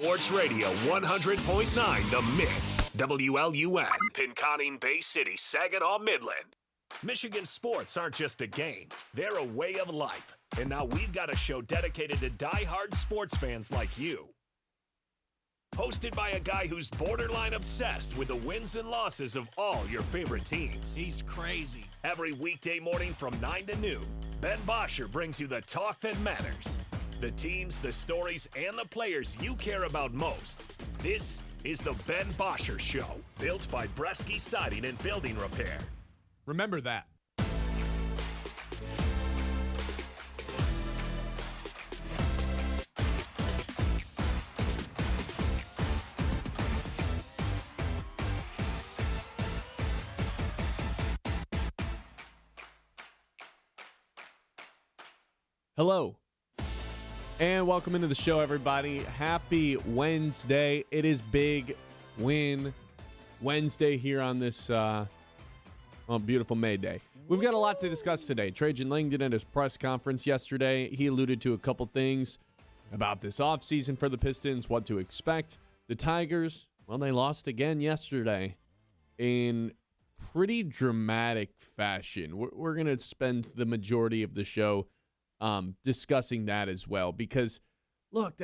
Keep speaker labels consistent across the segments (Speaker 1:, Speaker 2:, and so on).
Speaker 1: Sports Radio 100.9 The Mitt, WLUN, Pinconning Bay City, Saginaw, Midland. Michigan sports aren't just a game, they're a way of life. And now we've got a show dedicated to die-hard sports fans like you. Hosted by a guy who's borderline obsessed with the wins and losses of all your favorite teams.
Speaker 2: He's crazy.
Speaker 1: Every weekday morning from 9 to noon, Ben Bosscher brings you the talk that matters. The teams, the stories, and the players you care about most. This is the Ben Bosscher Show, built by Bresky Siding and Building Repair.
Speaker 3: Remember that. Hello, and welcome into the show, everybody. Happy Wednesday. It is Big Win Wednesday here on this beautiful May Day. We've got a lot to discuss today. Trajan Langdon at his press conference yesterday, he alluded to a couple things about this offseason for the Pistons, what to expect. The Tigers, well, they lost again yesterday in pretty dramatic fashion. We're going to spend the majority of the show discussing that as well, because look,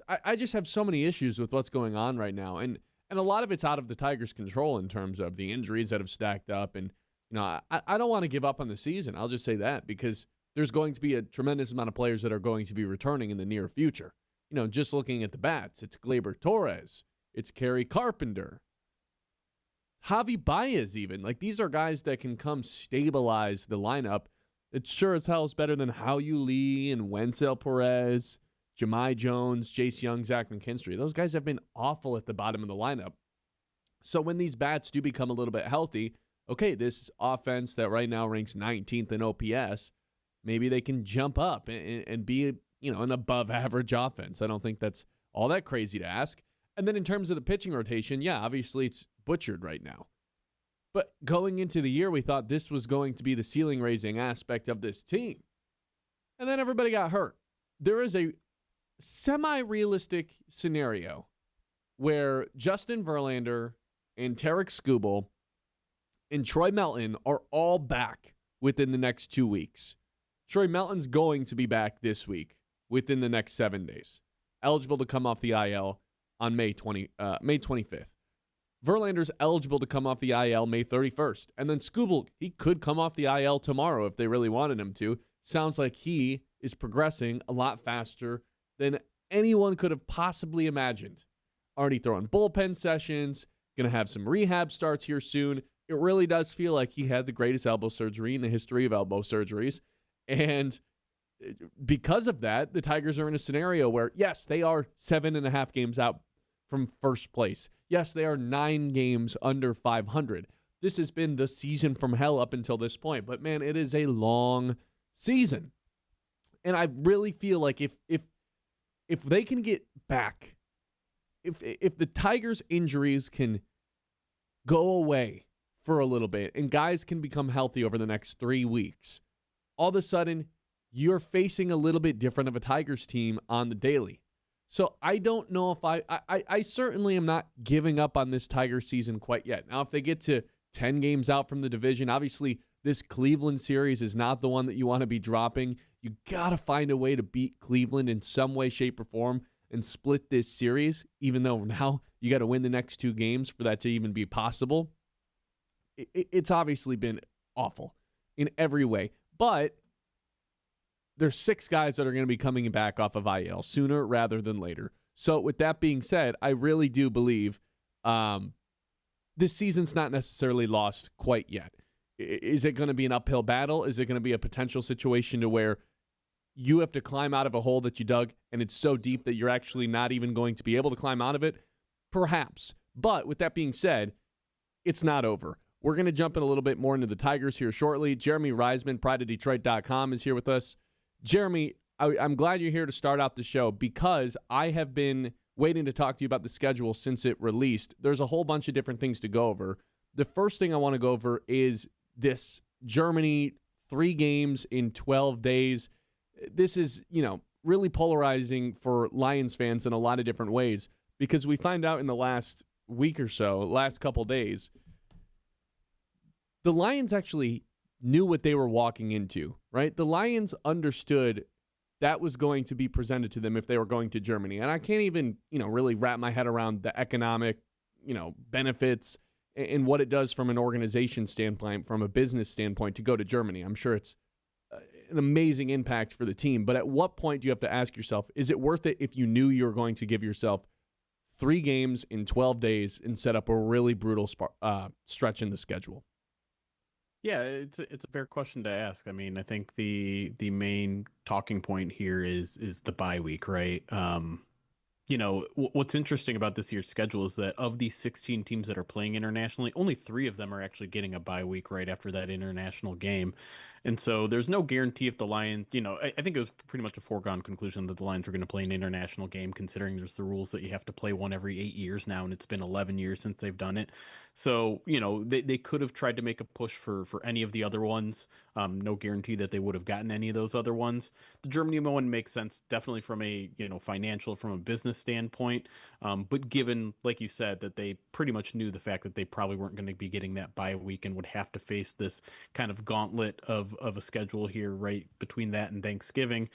Speaker 3: I just have so many issues with what's going on right now, and a lot of it's out of the Tigers' control in terms of the injuries that have stacked up, and you know, I don't want to give up on the season. I'll just say that, because there's going to be a tremendous amount of players that are going to be returning in the near future. You know, just looking at the bats, it's Gleyber Torres, it's Kerry Carpenter, Javi Baez even. Like, these are guys that can come stabilize the lineup. It sure as hell is better than Hao-Yu Lee and Wenceel Perez, Jahmai Jones, Jace Young, Zach McKinstry. Those guys have been awful at the bottom of the lineup. So when these bats do become a little bit healthy, okay, this offense that right now ranks 19th in OPS, maybe they can jump up and be, you know, an above-average offense. I don't think that's all that crazy to ask. And then in terms of the pitching rotation, yeah, obviously it's butchered right now. But going into the year, we thought this was going to be the ceiling-raising aspect of this team. And then everybody got hurt. There is a semi-realistic scenario where Justin Verlander and Tarek Skubal and Troy Melton are all back within the next 2 weeks. Troy Melton's going to be back this week within the next 7 days, eligible to come off the IL on May 25th. Verlander's eligible to come off the IL May 31st. And then Skubal, he could come off the IL tomorrow if they really wanted him to. Sounds like he is progressing a lot faster than anyone could have possibly imagined. Already throwing bullpen sessions, going to have some rehab starts here soon. It really does feel like he had the greatest elbow surgery in the history of elbow surgeries. And because of that, the Tigers are in a scenario where, yes, they are 7.5 games out from first place. Yes, they are 9 games under 500. This has been the season from hell up until this point. But, man, it is a long season. And I really feel like if they can get back, if the Tigers' injuries can go away for a little bit and guys can become healthy over the next 3 weeks, all of a sudden you're facing a little bit different of a Tigers team on the daily. So I don't know if I certainly am not giving up on this Tigers season quite yet. Now, if they get to 10 games out from the division, obviously this Cleveland series is not the one that you want to be dropping. You got to find a way to beat Cleveland in some way, shape, or form and split this series, even though now you got to win the next 2 games for that to even be possible. It's obviously been awful in every way. But there's 6 guys that are going to be coming back off of IL sooner rather than later. So with that being said, I really do believe this season's not necessarily lost quite yet. Is it going to be an uphill battle? Is it going to be a potential situation to where you have to climb out of a hole that you dug and it's so deep that you're actually not even going to be able to climb out of it? Perhaps. But with that being said, it's not over. We're going to jump in a little bit more into the Tigers here shortly. Jeremy Reisman, PrideOfDetroit.com, is here with us. Jeremy, I'm glad you're here to start out the show because I have been waiting to talk to you about the schedule since it released. There's a whole bunch of different things to go over. The first thing I want to go over is this Germany 3 games in 12 days. This is, really polarizing for Lions fans in a lot of different ways because we find out in the last week or so, last couple days, the Lions actually knew what they were walking into, right? The Lions understood that was going to be presented to them if they were going to Germany. And I can't even, really wrap my head around the economic, benefits and what it does from an organization standpoint, from a business standpoint to go to Germany. I'm sure it's an amazing impact for the team. But at what point do you have to ask yourself, is it worth it if you knew you were going to give yourself 3 games in 12 days and set up a really brutal stretch in the schedule?
Speaker 2: Yeah, it's a fair question to ask. I mean, I think the main talking point here is the bye week, right? What's interesting about this year's schedule is that of these 16 teams that are playing internationally, only 3 of them are actually getting a bye week right after that international game. And so there's no guarantee if the Lions, I think it was pretty much a foregone conclusion that the Lions were going to play an international game, considering there's the rules that you have to play one every 8 years now, and it's been 11 years since they've done it. So, they could have tried to make a push for any of the other ones. No guarantee that they would have gotten any of those other ones. The Germany one makes sense, definitely from a, financial, from a business standpoint. But given, like you said, that they pretty much knew the fact that they probably weren't going to be getting that bye week and would have to face this kind of gauntlet of a schedule here right between that and Thanksgiving,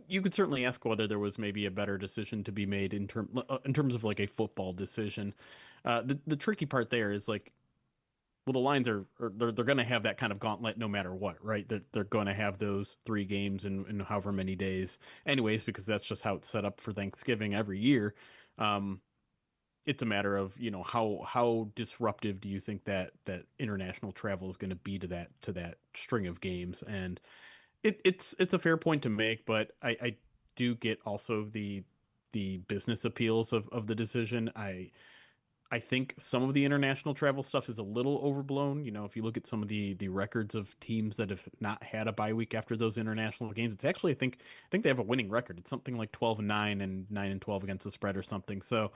Speaker 2: you could certainly ask whether there was maybe a better decision to be made in terms of like a football decision. The tricky part there is like, well, the Lions they're going to have that kind of gauntlet no matter what, right? They're going to have those 3 games in however many days anyways, because that's just how it's set up for Thanksgiving every year. It's a matter of, how disruptive do you think that international travel is going to be to that string of games? And it's a fair point to make, but I do get also the business appeals of the decision. I think some of the international travel stuff is a little overblown. If you look at some of the records of teams that have not had a bye week after those international games, it's actually, I think they have a winning record. It's something like 12-9 and 9-12 against the spread or something. So,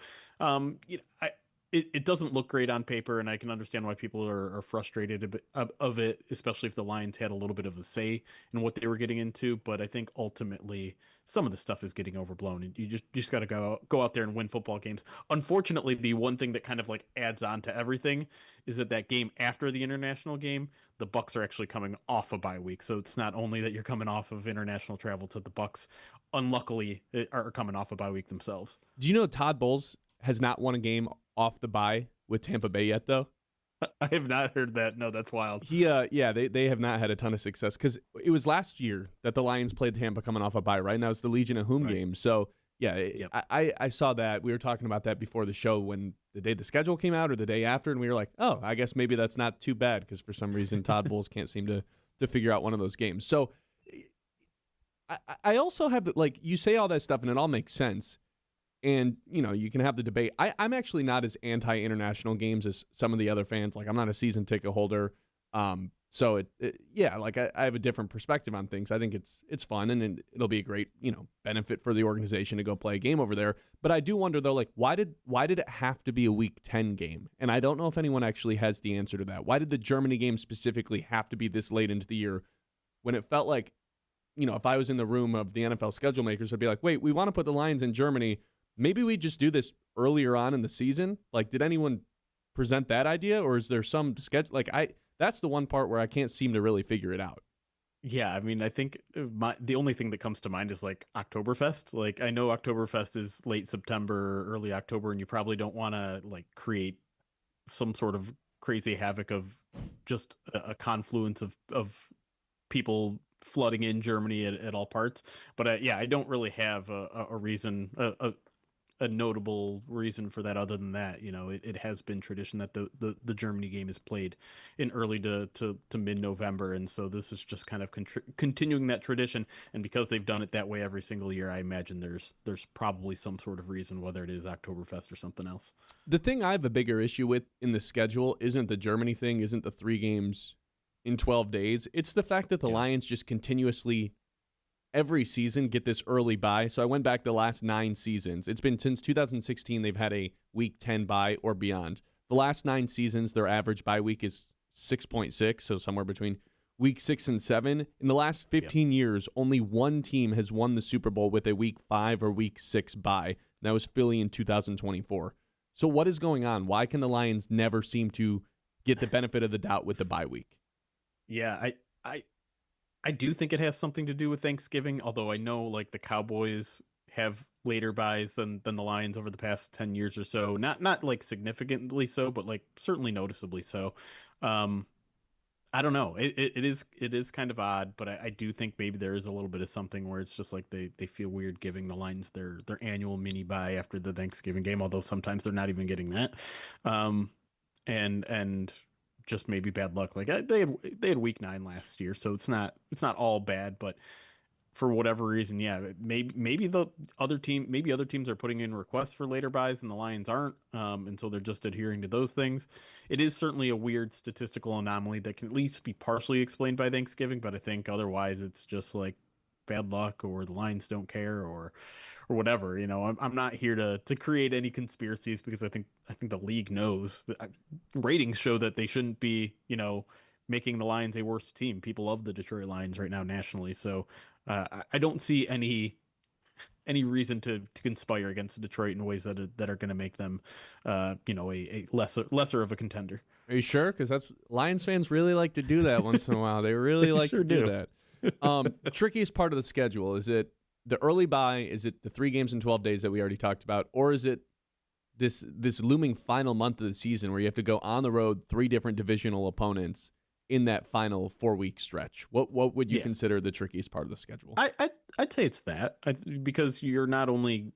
Speaker 2: it doesn't look great on paper, and I can understand why people are frustrated a bit of it, especially if the Lions had a little bit of a say in what they were getting into. But I think ultimately some of the stuff is getting overblown, and you just got to go out there and win football games. Unfortunately, the one thing that kind of like adds on to everything is that game after the international game, the Bucs are actually coming off a bye week. So it's not only that you're coming off of international travel, to the Bucs, unluckily, are coming off a bye week themselves.
Speaker 3: Do you know Todd Bowles has not won a game off the bye with Tampa Bay yet, though?
Speaker 2: I have not heard that. No, that's wild.
Speaker 3: They have not had a ton of success because it was last year that the Lions played Tampa coming off a bye, right? And that was the Legion of Whom game. So, yep. I saw that. We were talking about that before the show when the day the schedule came out or the day after, and we were like, oh, I guess maybe that's not too bad because for some reason Todd Bowles can't seem to figure out one of those games. So I also have, you say all that stuff and it all makes sense. And, you can have the debate. I'm actually not as anti-international games as some of the other fans. Like, I'm not a season ticket holder. So, I have a different perspective on things. I think it's fun, and it'll be a great, benefit for the organization to go play a game over there. But I do wonder, though, why did it have to be a Week 10 game? And I don't know if anyone actually has the answer to that. Why did the Germany game specifically have to be this late into the year when it felt like, if I was in the room of the NFL schedule makers, I'd be like, wait, we want to put the Lions in Germany. Maybe we just do this earlier on in the season. Like, did anyone present that idea, or is there some schedule? That's the one part where I can't seem to really figure it out.
Speaker 2: Yeah, I mean, I think the only thing that comes to mind is like Oktoberfest. Like, I know Oktoberfest is late September, early October, and you probably don't want to create some sort of crazy havoc of just a confluence of people flooding in Germany at all parts. But I don't really have a reason, a notable reason for that other than that. It has been tradition that the Germany game is played in early to mid-November, and so this is just kind of continuing that tradition. And because they've done it that way every single year, I imagine there's probably some sort of reason, whether it is Oktoberfest or something else.
Speaker 3: The thing I have a bigger issue with in the schedule isn't the Germany thing, isn't the 3 games in 12 days. It's the fact that the Lions just continuously every season get this early bye. So I went back the last 9 seasons. It's been since 2016 they've had a Week 10 bye or beyond. The last 9 seasons, their average bye week is 6.6, so somewhere between week 6 and 7. In the last 15 years, only one team has won the Super Bowl with a week 5 or week 6 bye. And that was Philly in 2024. So what is going on? Why can the Lions never seem to get the benefit of the doubt with the bye week?
Speaker 2: Yeah, I do think it has something to do with Thanksgiving, although I know like the Cowboys have later buys than the Lions over the past 10 years or so. Not like significantly so, but like certainly noticeably so. I don't know. It is kind of odd, but I do think maybe there is a little bit of something where it's just like they feel weird giving the Lions their annual mini bye after the Thanksgiving game, although sometimes they're not even getting that. And just maybe bad luck. Like they had week 9 last year, so it's not all bad, but for whatever reason, yeah, maybe the other teams are putting in requests for later buys and the Lions aren't, and so they're just adhering to those things. It is certainly a weird statistical anomaly that can at least be partially explained by Thanksgiving, but I think otherwise it's just like bad luck or the Lions don't care or whatever. I'm not here to create any conspiracies because I think the league knows that ratings show that they shouldn't be making the Lions a worse team. People love the Detroit Lions right now nationally, so I don't see any reason to conspire against Detroit in ways that are going to make them, a lesser of a contender.
Speaker 3: Are you sure? Because that's Lions fans really like to do that once in a while. They really like
Speaker 2: sure
Speaker 3: to do that. The trickiest part of the schedule, is it the early bye? Is it the 3 games in 12 days that we already talked about, or is it this looming final month of the season where you have to go on the road 3 different divisional opponents in that final 4-week stretch? What would you consider the trickiest part of the schedule?
Speaker 2: I'd say it's that, because you're not only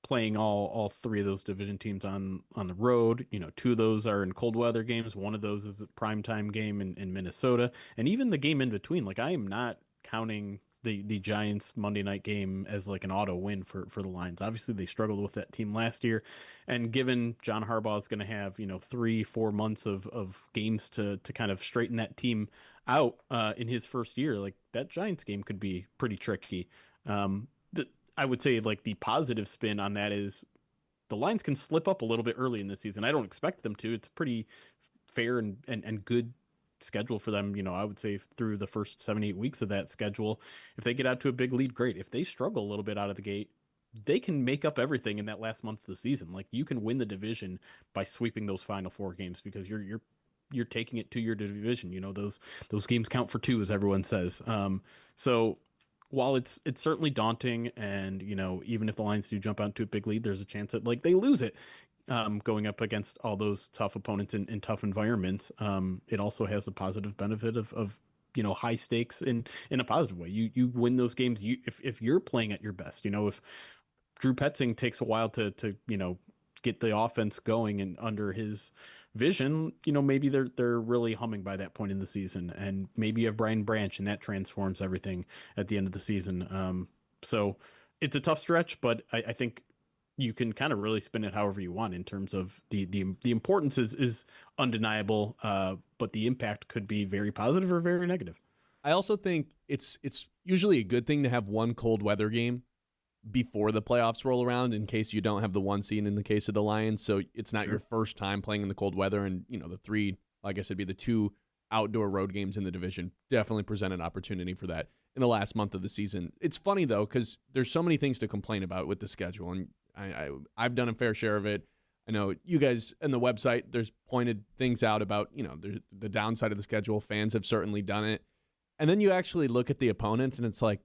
Speaker 2: playing all 3 of those division teams on the road. 2 of those are in cold weather games. One of those is a primetime game in Minnesota, and even the game in between. Like, I am not counting the Giants Monday night game as like an auto win for the Lions. Obviously, they struggled with that team last year, and given John Harbaugh is going to have 3-4 months of games to kind of straighten that team out in his first year, like that Giants game could be pretty tricky. I would say like the positive spin on that is the Lions can slip up a little bit early in the season. I don't expect them to. It's pretty fair and good schedule for them. I would say through the first 7-8 weeks of that schedule, if they get out to a big lead, great. If they struggle a little bit out of the gate, they can make up everything in that last month of the season. Like, you can win the division by sweeping those final 4 games because you're taking it to your division. Those games count for 2, as everyone says. So while it's certainly daunting, and even if the Lions do jump out to a big lead, there's a chance that like they lose it. Going up against all those tough opponents in tough environments, it also has the positive benefit of high stakes in a positive way. You win those games. If you're playing at your best, if Drew Petzing takes a while to get the offense going and under his vision, maybe they're really humming by that point in the season, and maybe you have Brian Branch and that transforms everything at the end of the season. So it's a tough stretch, but I think you can kind of really spin it however you want in terms of the importance is undeniable, but the impact could be very positive or very negative.
Speaker 3: I also think it's usually a good thing to have one cold weather game before the playoffs roll around, in case you don't have the 1 seed in the case of the Lions. So it's not your first time playing in the cold weather, and the 3, I guess it'd be the 2 outdoor road games in the division, definitely present an opportunity for that in the last month of the season. It's funny though, because there's so many things to complain about with the schedule, and I've done a fair share of it. I know you guys on the website, there's pointed things out about, the downside of the schedule. Fans have certainly done it. And then you actually look at the opponent and it's like,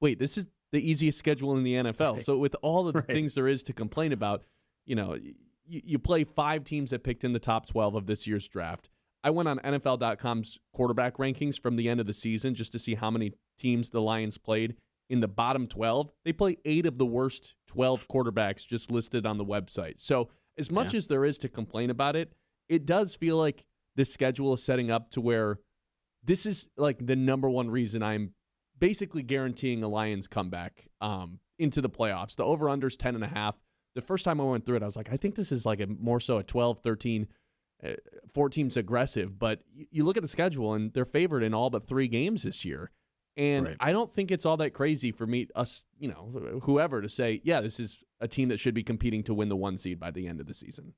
Speaker 3: wait, this is the easiest schedule in the NFL. Right. So with all the things there is to complain about, you play 5 teams that picked in the top 12 of this year's draft. I went on NFL.com's quarterback rankings from the end of the season just to see how many teams the Lions played. In the bottom 12, they play 8 of the worst 12 quarterbacks just listed on the website. So as much as there is to complain about it, it does feel like this schedule is setting up to where this is like the number one reason I'm basically guaranteeing a Lions comeback into the playoffs. The over-under's 10.5. The first time I went through it, I was like, I think this is like more so a 12, 13, 4 teams aggressive. But you look at the schedule, and they're favored in all but 3 games this year. And I don't think it's all that crazy for us, whoever, to say, yeah, this is a team that should be competing to win the 1 seed by the end of the season.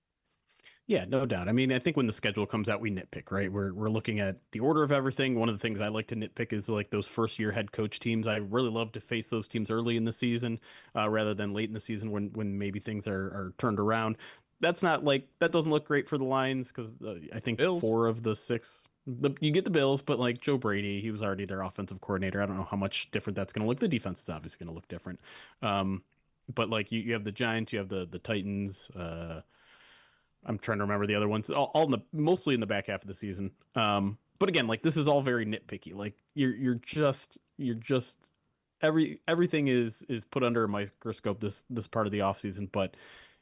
Speaker 2: Yeah, no doubt. I mean, I think when the schedule comes out, we nitpick, right? We're looking at the order of everything. One of the things I like to nitpick is like those first year head coach teams. I really love to face those teams early in the season, rather than late in the season when maybe things are turned around. That's not like that doesn't look great for the Lions because I think
Speaker 3: Bills.
Speaker 2: 4 of the 6. You get the Bills, but like Joe Brady, he was already their offensive coordinator. I don't know how much different that's going to look. The defense is obviously going to look different. Um, but like you have the Giants, you have the Titans. I'm trying to remember the other ones, all in the mostly in the back half of the season. But again, like this is all very nitpicky. Like you're just everything is put under a microscope this part of the offseason. But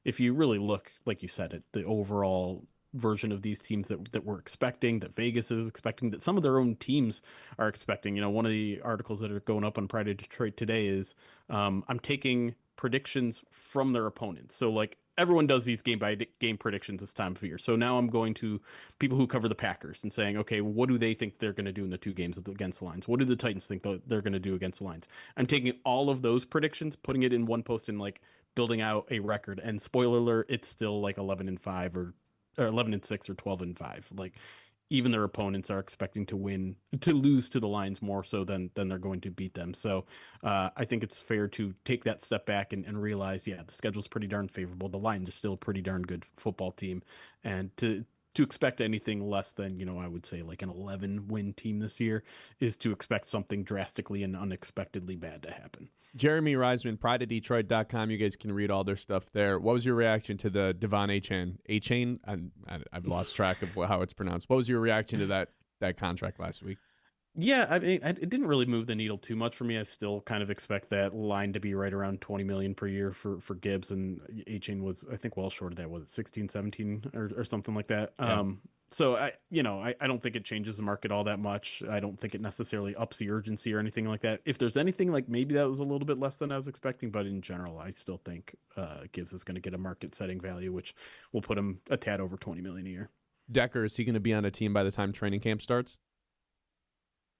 Speaker 2: if you really look, like you said, at the overall version of these teams that we're expecting, that Vegas is expecting, that some of their own teams are expecting. One of the articles that are going up on Pride of Detroit today is I'm taking predictions from their opponents. So like everyone does these game by game predictions this time of year. So now I'm going to people who cover the Packers and saying, okay, what do they think they're going to do in the 2 games against the Lions? What do the Titans think they're going to do against the Lions? I'm taking all of those predictions, putting it in one post and like building out a record. And spoiler alert, it's still like 11-5 or 11-6 or 12-5. Like even their opponents are expecting to lose to the Lions more so than they're going to beat them. So I think it's fair to take that step back and realize, yeah, the schedule's pretty darn favorable. The Lions are still a pretty darn good football team, and to expect anything less than, I would say like an 11-win team this year is to expect something drastically and unexpectedly bad to happen.
Speaker 3: Jeremy Reisman, prideofdetroit.com. You guys can read all their stuff there. What was your reaction to the Devon Achane? Achane? I've lost track of how it's pronounced. What was your reaction to that contract last week?
Speaker 2: Yeah, I mean, it didn't really move the needle too much for me. I still kind of expect that line to be right around 20 million per year for Gibbs, and Achane was, I think, well short of that. Was it 16, 17 or something like that?
Speaker 3: Yeah.
Speaker 2: So I don't think it changes the market all that much. I don't think it necessarily ups the urgency or anything like that. If there's anything, like maybe that was a little bit less than I was expecting, but in general, I still think Gibbs is going to get a market setting value, which will put him a tad over 20 million a year.
Speaker 3: Decker, is he going to be on a team by the time training camp starts?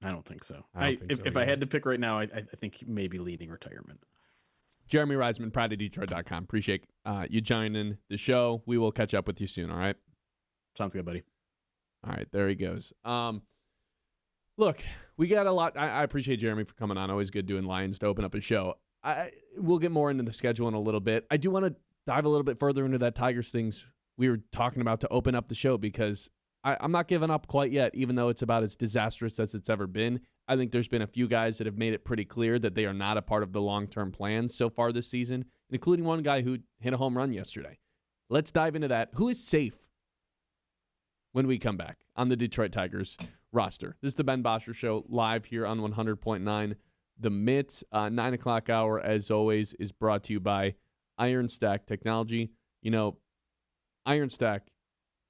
Speaker 2: I don't think so.
Speaker 3: If
Speaker 2: I had to pick right now, I think maybe leading retirement.
Speaker 3: Jeremy Reisman, prideofdetroit.com. Appreciate you joining the show. We will catch up with you soon, all right?
Speaker 2: Sounds good, buddy.
Speaker 3: All right, there he goes. Look, we got a lot. I appreciate Jeremy for coming on. Always good doing Lions to open up a show. We'll get more into the schedule in a little bit. I do want to dive a little bit further into that Tigers things we were talking about to open up the show, because I'm not giving up quite yet, even though it's about as disastrous as it's ever been. I think there's been a few guys that have made it pretty clear that they are not a part of the long-term plans so far this season, including one guy who hit a home run yesterday. Let's dive into that. Who is safe when we come back on the Detroit Tigers roster? This is the Ben Bosscher Show live here on 100.9 The Mitt. 9 o'clock hour, as always, is brought to you by Iron Stack Technology. Iron Stack,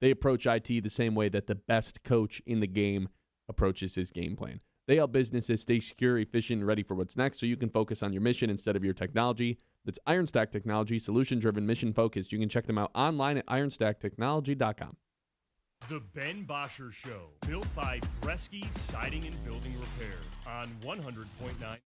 Speaker 3: they approach IT the same way that the best coach in the game approaches his game plan. They help businesses stay secure, efficient, and ready for what's next so you can focus on your mission instead of your technology. That's Iron Stack Technology, solution-driven, mission-focused. You can check them out online at ironstacktechnology.com.
Speaker 4: The Ben Bosscher Show, built by Bresky Siding and Building Repair on 100.9.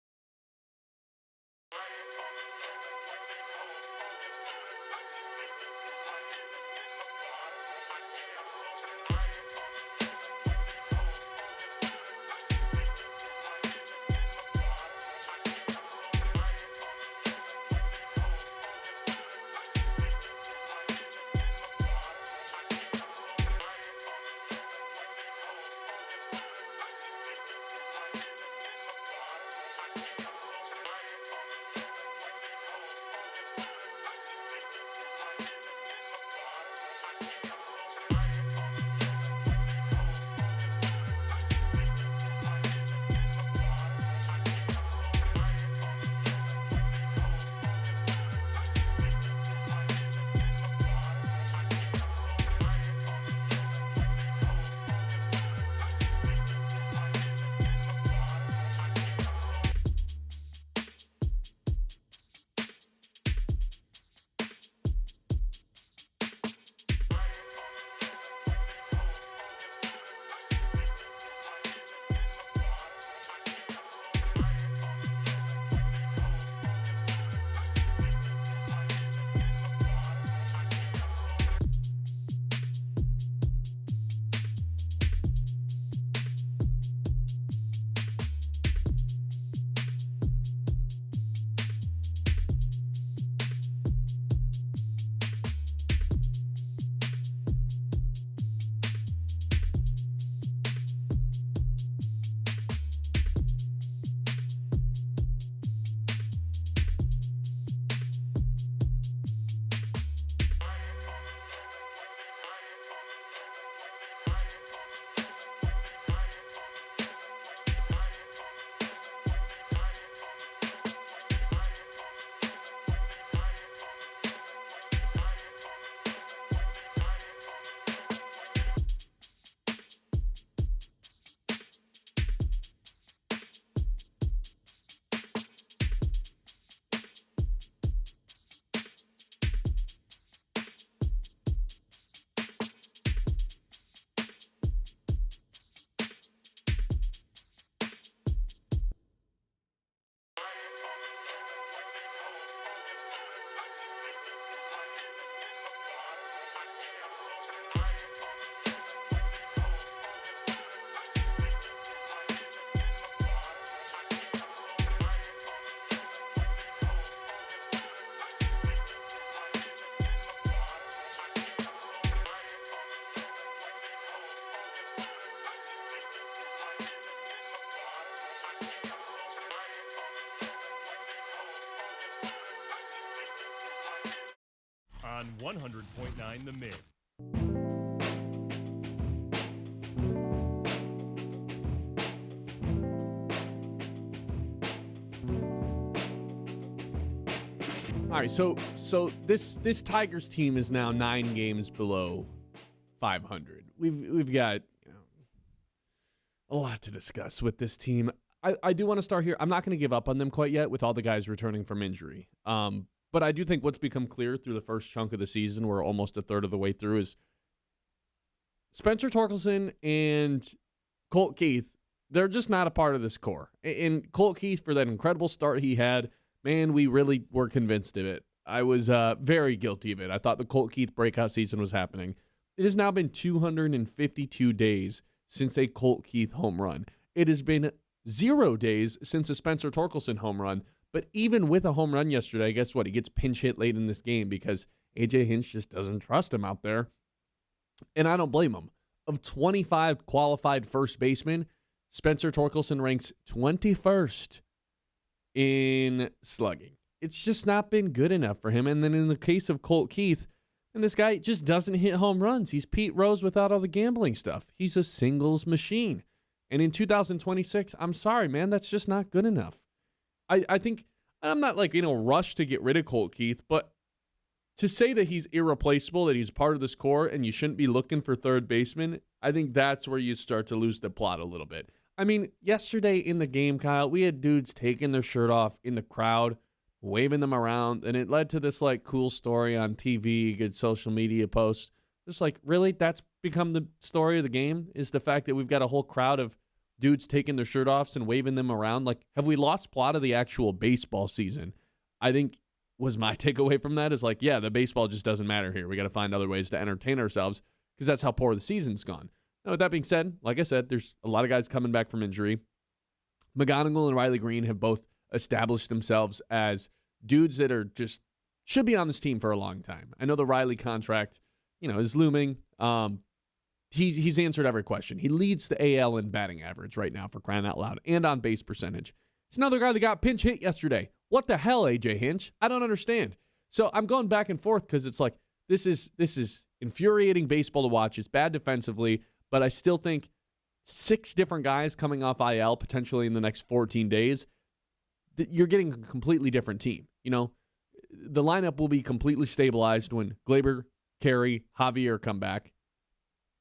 Speaker 4: on 100.9 The Mid.
Speaker 3: All right, so this Tigers team is now 9 games below 500. We've got a lot to discuss with this team. I do want to start here. I'm not going to give up on them quite yet with all the guys returning from injury. But I do think what's become clear through the first chunk of the season, we're almost a third of the way through, is Spencer Torkelson and Colt Keith, they're just not a part of this core. And Colt Keith, for that incredible start he had, man, we really were convinced of it. I was very guilty of it. I thought the Colt Keith breakout season was happening. It has now been 252 days since a Colt Keith home run. It has been 0 days since a Spencer Torkelson home run. But even with a home run yesterday, guess what? He gets pinch hit late in this game because A.J. Hinch just doesn't trust him out there. And I don't blame him. Of 25 qualified first basemen, Spencer Torkelson ranks 21st in slugging. It's just not been good enough for him. And then in the case of Colt Keith, and this guy just doesn't hit home runs. He's Pete Rose without all the gambling stuff. He's a singles machine. And in 2026, I'm sorry, man, that's just not good enough. I think I'm not rushed to get rid of Colt Keith, but to say that he's irreplaceable, that he's part of this core and you shouldn't be looking for third baseman, I think that's where you start to lose the plot a little bit. I mean, yesterday in the game, Kyle, we had dudes taking their shirt off in the crowd, waving them around, and it led to this cool story on TV, good social media posts. Just really, that's become the story of the game, is the fact that we've got a whole crowd of dudes taking their shirt offs and waving them around. Have we lost plot of the actual baseball season? I think was my takeaway from that is yeah, the baseball just doesn't matter here. We got to find other ways to entertain ourselves because that's how poor the season's gone. Now, with that being said, like I said, there's a lot of guys coming back from injury. McGonigal and Riley Green have both established themselves as dudes that are just should be on this team for a long time. I know the Riley contract, is looming. He's answered every question. He leads the AL in batting average right now, for crying out loud, and on base percentage. He's another guy that got pinch hit yesterday. What the hell, AJ Hinch? I don't understand. So I'm going back and forth because it's this is infuriating baseball to watch. It's bad defensively, but I still think 6 different guys coming off IL potentially in the next 14 days, you're getting a completely different team. The lineup will be completely stabilized when Glaber, Carey, Javier come back.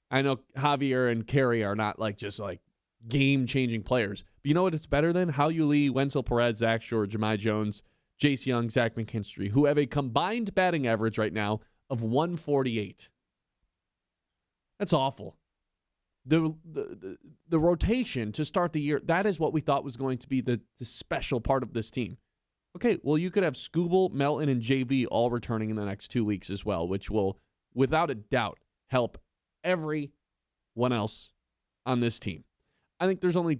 Speaker 3: I know Javier and Carey are not just game-changing players. But you know what it's better than? Hao Lee, Wenzel Perez, Zach Shore, Jahmai Jones, Jace Young, Zach McKinstry, who have a combined batting average right now of 148. That's awful. The rotation to start the year, that is what we thought was going to be the special part of this team. Okay, well, you could have Skubal, Melton, and JV all returning in the next 2 weeks as well, which will, without a doubt, help everyone else on this team. I think there's only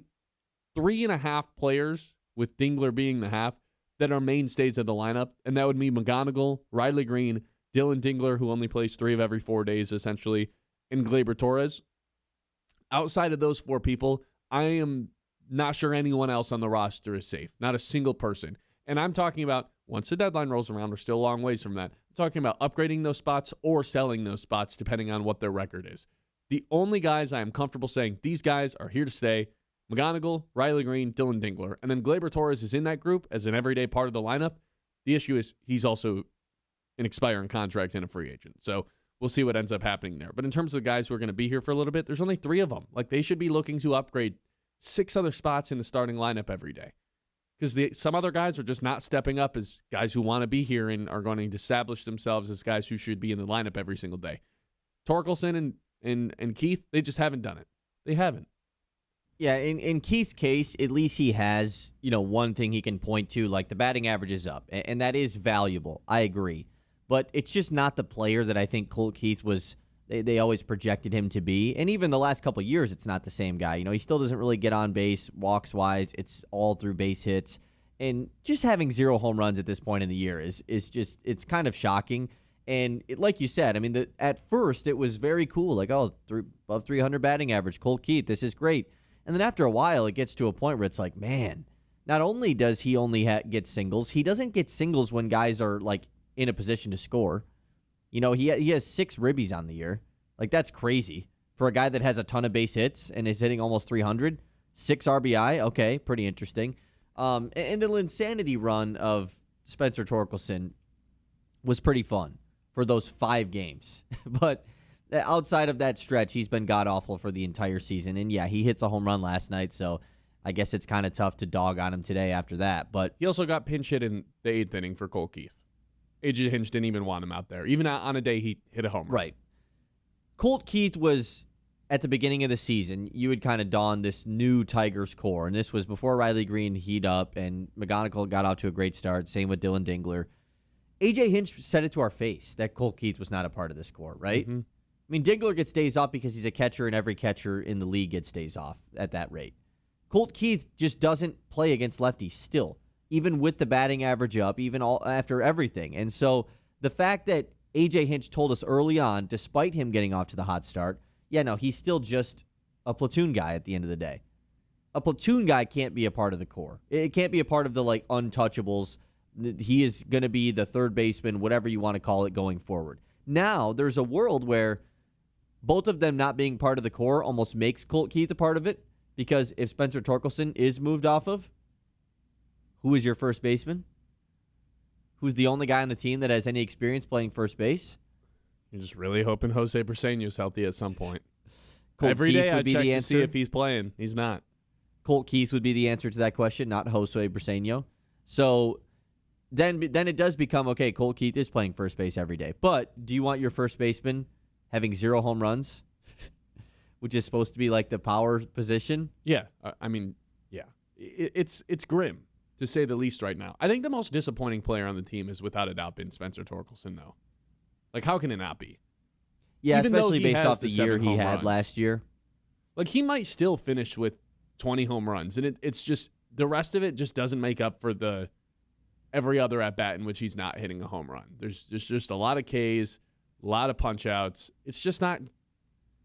Speaker 3: 3.5 players, with Dingler being the half, that are mainstays of the lineup, and that would be McGonigal, Riley Green, Dylan Dingler, who only plays 3 of every 4 days, essentially, and Glaber Torres. Outside of those 4 people, I am not sure anyone else on the roster is safe. Not a single person. And I'm talking about, once the deadline rolls around, we're still a long ways from that. I'm talking about upgrading those spots or selling those spots, depending on what their record is. The only guys I am comfortable saying, these guys are here to stay, McGonigal, Riley Green, Dylan Dingler. And then Glaber Torres is in that group as an everyday part of the lineup. The issue is he's also an expiring contract and a free agent. So we'll see what ends up happening there. But in terms of the guys who are going to be here for a little bit, there's only 3 of them. They should be looking to upgrade 6 other spots in the starting lineup every day. Because some other guys are just not stepping up as guys who want to be here and are going to establish themselves as guys who should be in the lineup every single day. Torkelson and Keith, they just haven't done it. They haven't.
Speaker 5: Yeah, in Keith's case, at least he has, one thing he can point to, the batting average is up, and that is valuable. I agree. But it's just not the player that I think Colt Keith was, they always projected him to be. And even the last couple of years, it's not the same guy. He still doesn't really get on base, walks-wise. It's all through base hits. And just having 0 home runs at this point in the year is just, it's kind of shocking. And like you said, at first, it was very cool. Above 300 batting average, Colt Keith, this is great. And then after a while, it gets to a point where it's man, not only does he only get singles, he doesn't get singles when guys are, in a position to score. You know, he has 6 ribbies on the year. Like, that's crazy. For a guy that has a ton of base hits and is hitting almost 300, 6 RBI, okay, pretty interesting. And the Linsanity run of Spencer Torkelson was pretty fun for those 5 games. But outside of that stretch, he's been god-awful for the entire season. And, yeah, he hits a home run last night, so I guess it's kind of tough to dog on him today after that. But
Speaker 3: he also got pinch hit in the 8th inning for Cole Keith. AJ Hinch didn't even want him out there. Even on a day he hit a home run.
Speaker 5: Right. Colt Keith was, at the beginning of the season, you would kind of dawn this new Tigers core, and this was before Riley Green heat up and McGonigal got out to a great start, same with Dylan Dingler. AJ Hinch said it to our face that Colt Keith was not a part of this core, right?
Speaker 3: Mm-hmm.
Speaker 5: I mean, Dingler gets days off because he's a catcher, and every catcher in the league gets days off at that rate. Colt Keith just doesn't play against lefties still, even with the batting average up, even all after everything. And so the fact that AJ Hinch told us early on, despite him getting off to the hot start, yeah, no, he's still just a platoon guy at the end of the day. A platoon guy can't be a part of the core. It can't be a part of the, like, untouchables. He is going to be the third baseman, whatever you want to call it, going forward. Now, there's a world where both of them not being part of the core almost makes Colt Keith a part of it, because if Spencer Torkelson is moved off of, who is your first baseman? Who's the only guy on the team that has any experience playing first base?
Speaker 3: You're just really hoping Jose Briseño's healthy at some point.
Speaker 5: Colt
Speaker 3: Every
Speaker 5: Keith
Speaker 3: day I
Speaker 5: would be
Speaker 3: check
Speaker 5: the
Speaker 3: to see
Speaker 5: answer.
Speaker 3: if he's playing. He's not.
Speaker 5: Colt Keith would be the answer to that question, not Jose Briseño. So then it does become, okay, Colt Keith is playing first base every day. But do you want your first baseman having 0 home runs, which is supposed to be like the power position?
Speaker 3: Yeah. I mean, yeah. It's grim, to say the least, right now. I think the most disappointing player on the team is without a doubt been Spencer Torkelson, though. Like, how can it not be?
Speaker 5: Yeah,
Speaker 3: Even though
Speaker 5: especially
Speaker 3: he
Speaker 5: based
Speaker 3: has
Speaker 5: off
Speaker 3: the
Speaker 5: the year
Speaker 3: 7
Speaker 5: he
Speaker 3: home
Speaker 5: had
Speaker 3: runs.
Speaker 5: last year.
Speaker 3: Like, he might still finish with 20 home runs, and it's just the rest of it just doesn't make up for the every other at bat in which he's not hitting a home run. There's just a lot of Ks, a lot of punch outs. It's just not.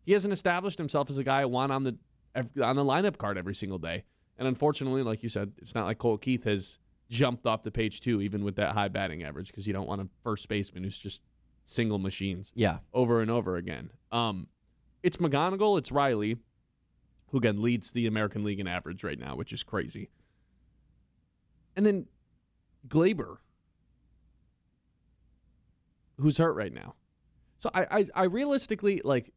Speaker 3: He hasn't established himself as a guy I want on the lineup card every single day. And unfortunately, like you said, it's not like Colt Keith has jumped off the page too, even with that high batting average, because you don't want a first baseman who's just single machines.
Speaker 5: Yeah.
Speaker 3: Over and over again. It's McGonigal, it's Riley, who again leads the American League in average right now, which is crazy. And then Glaber, who's hurt right now. So I realistically, like,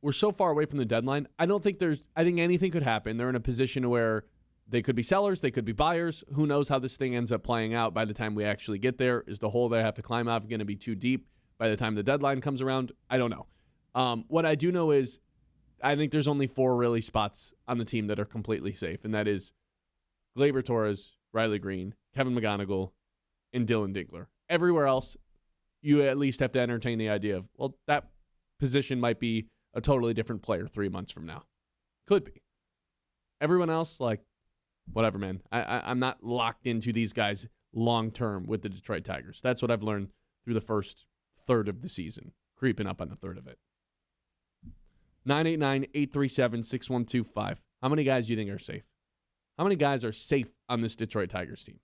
Speaker 3: we're so far away from the deadline. I think anything could happen. They're in a position where they could be sellers, they could be buyers. Who knows how this thing ends up playing out by the time we actually get there? Is the hole they have to climb out going to be too deep by the time the deadline comes around? I don't know. What I do know is I think there's only 4 really spots on the team that are completely safe, and that is Gleyber Torres, Riley Green, Kevin McGonigal, and Dylan Dingler. Everywhere else, you at least have to entertain the idea of, well, that position might be a totally different player 3 months from now. Could be. Everyone else, like, whatever, man. I'm not locked into these guys long-term with the Detroit Tigers. That's what I've learned through the first third of the season, creeping up on the third of it. 989-837-6125. How many guys do you think are safe? How many guys are safe on this Detroit Tigers team?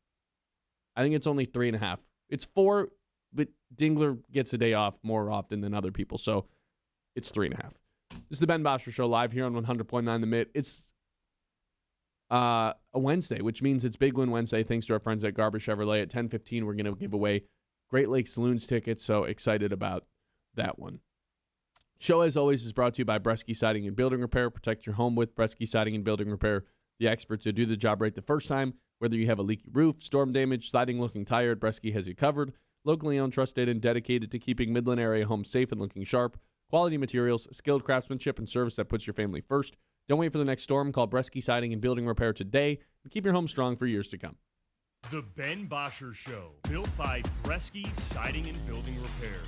Speaker 3: I think it's only 3.5. It's 4, but Dingler gets a day off more often than other people, so it's 3.5. This is the Ben Bosscher Show live here on 100.9 The Mid. It's a Wednesday, which means it's Big Win Wednesday. Thanks to our friends at Garber Chevrolet. At 10:15, we're going to give away Great Lakes Saloons tickets, so excited about that one. Show, as always, is brought to you by Bresky Siding and Building Repair. Protect your home with Bresky Siding and Building Repair. The experts who do the job right the first time. Whether you have a leaky roof, storm damage, siding looking tired, Bresky has you covered. Locally owned, trusted, and dedicated to keeping Midland area homes safe and looking sharp. Quality materials, skilled craftsmanship, and service that puts your family first. Don't wait for the next storm. Call Bresky Siding and Building Repair today and keep your home strong for years to come.
Speaker 4: The Ben Bosscher Show, built by Bresky Siding and Building Repair.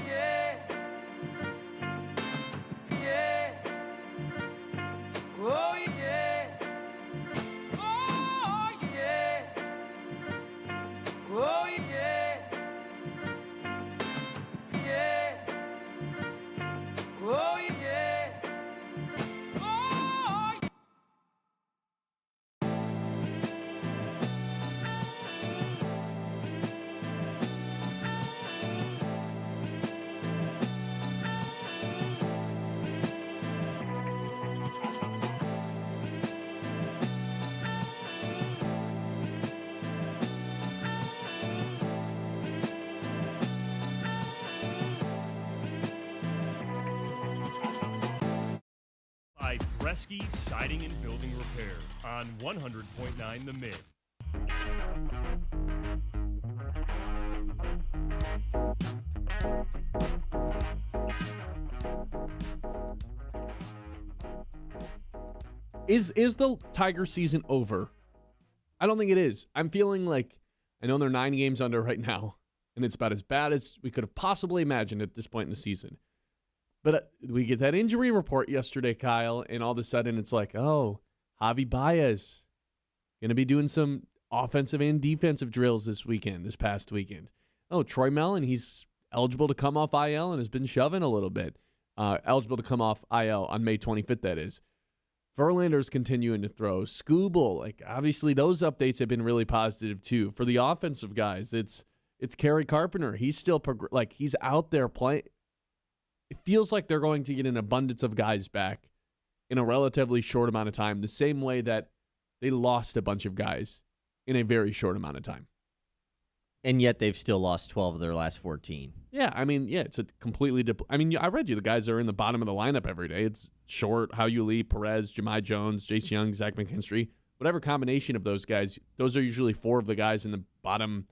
Speaker 6: yeah. Yeah. Oh, yeah. Oh, yeah. Oh, yeah. Yeah. Oh, yeah. Oh, yeah.
Speaker 4: By Bresky Siding and Building Repair on 100.9 The Mid.
Speaker 3: Is the Tiger season over? I don't think it is. I'm feeling like, I know they're 9 games under right now, and it's about as bad as we could have possibly imagined at this point in the season. But we get that injury report yesterday, Kyle, and all of a sudden it's like, oh, Javi Baez going to be doing some offensive and defensive drills this past weekend. Oh, Troy Mellon, he's eligible to come off IL and has been shoving a little bit. Eligible to come off IL on May 25th, that is. Verlander's continuing to throw. Skubal, like, obviously those updates have been really positive too. For the offensive guys, it's Kerry Carpenter. He's still he's out there playing. It feels like they're going to get an abundance of guys back in a relatively short amount of time, the same way that they lost a bunch of guys in a very short amount of time.
Speaker 5: And yet they've still lost 12 of their last 14.
Speaker 3: Yeah, I mean, it's a completely I read you the guys that are in the bottom of the lineup every day. It's Short, Hao-Yu Lee, Perez, Jahmai Jones, Jace Young, Zach McKinstry. Whatever combination of those guys, those are usually 4 of the guys in the bottom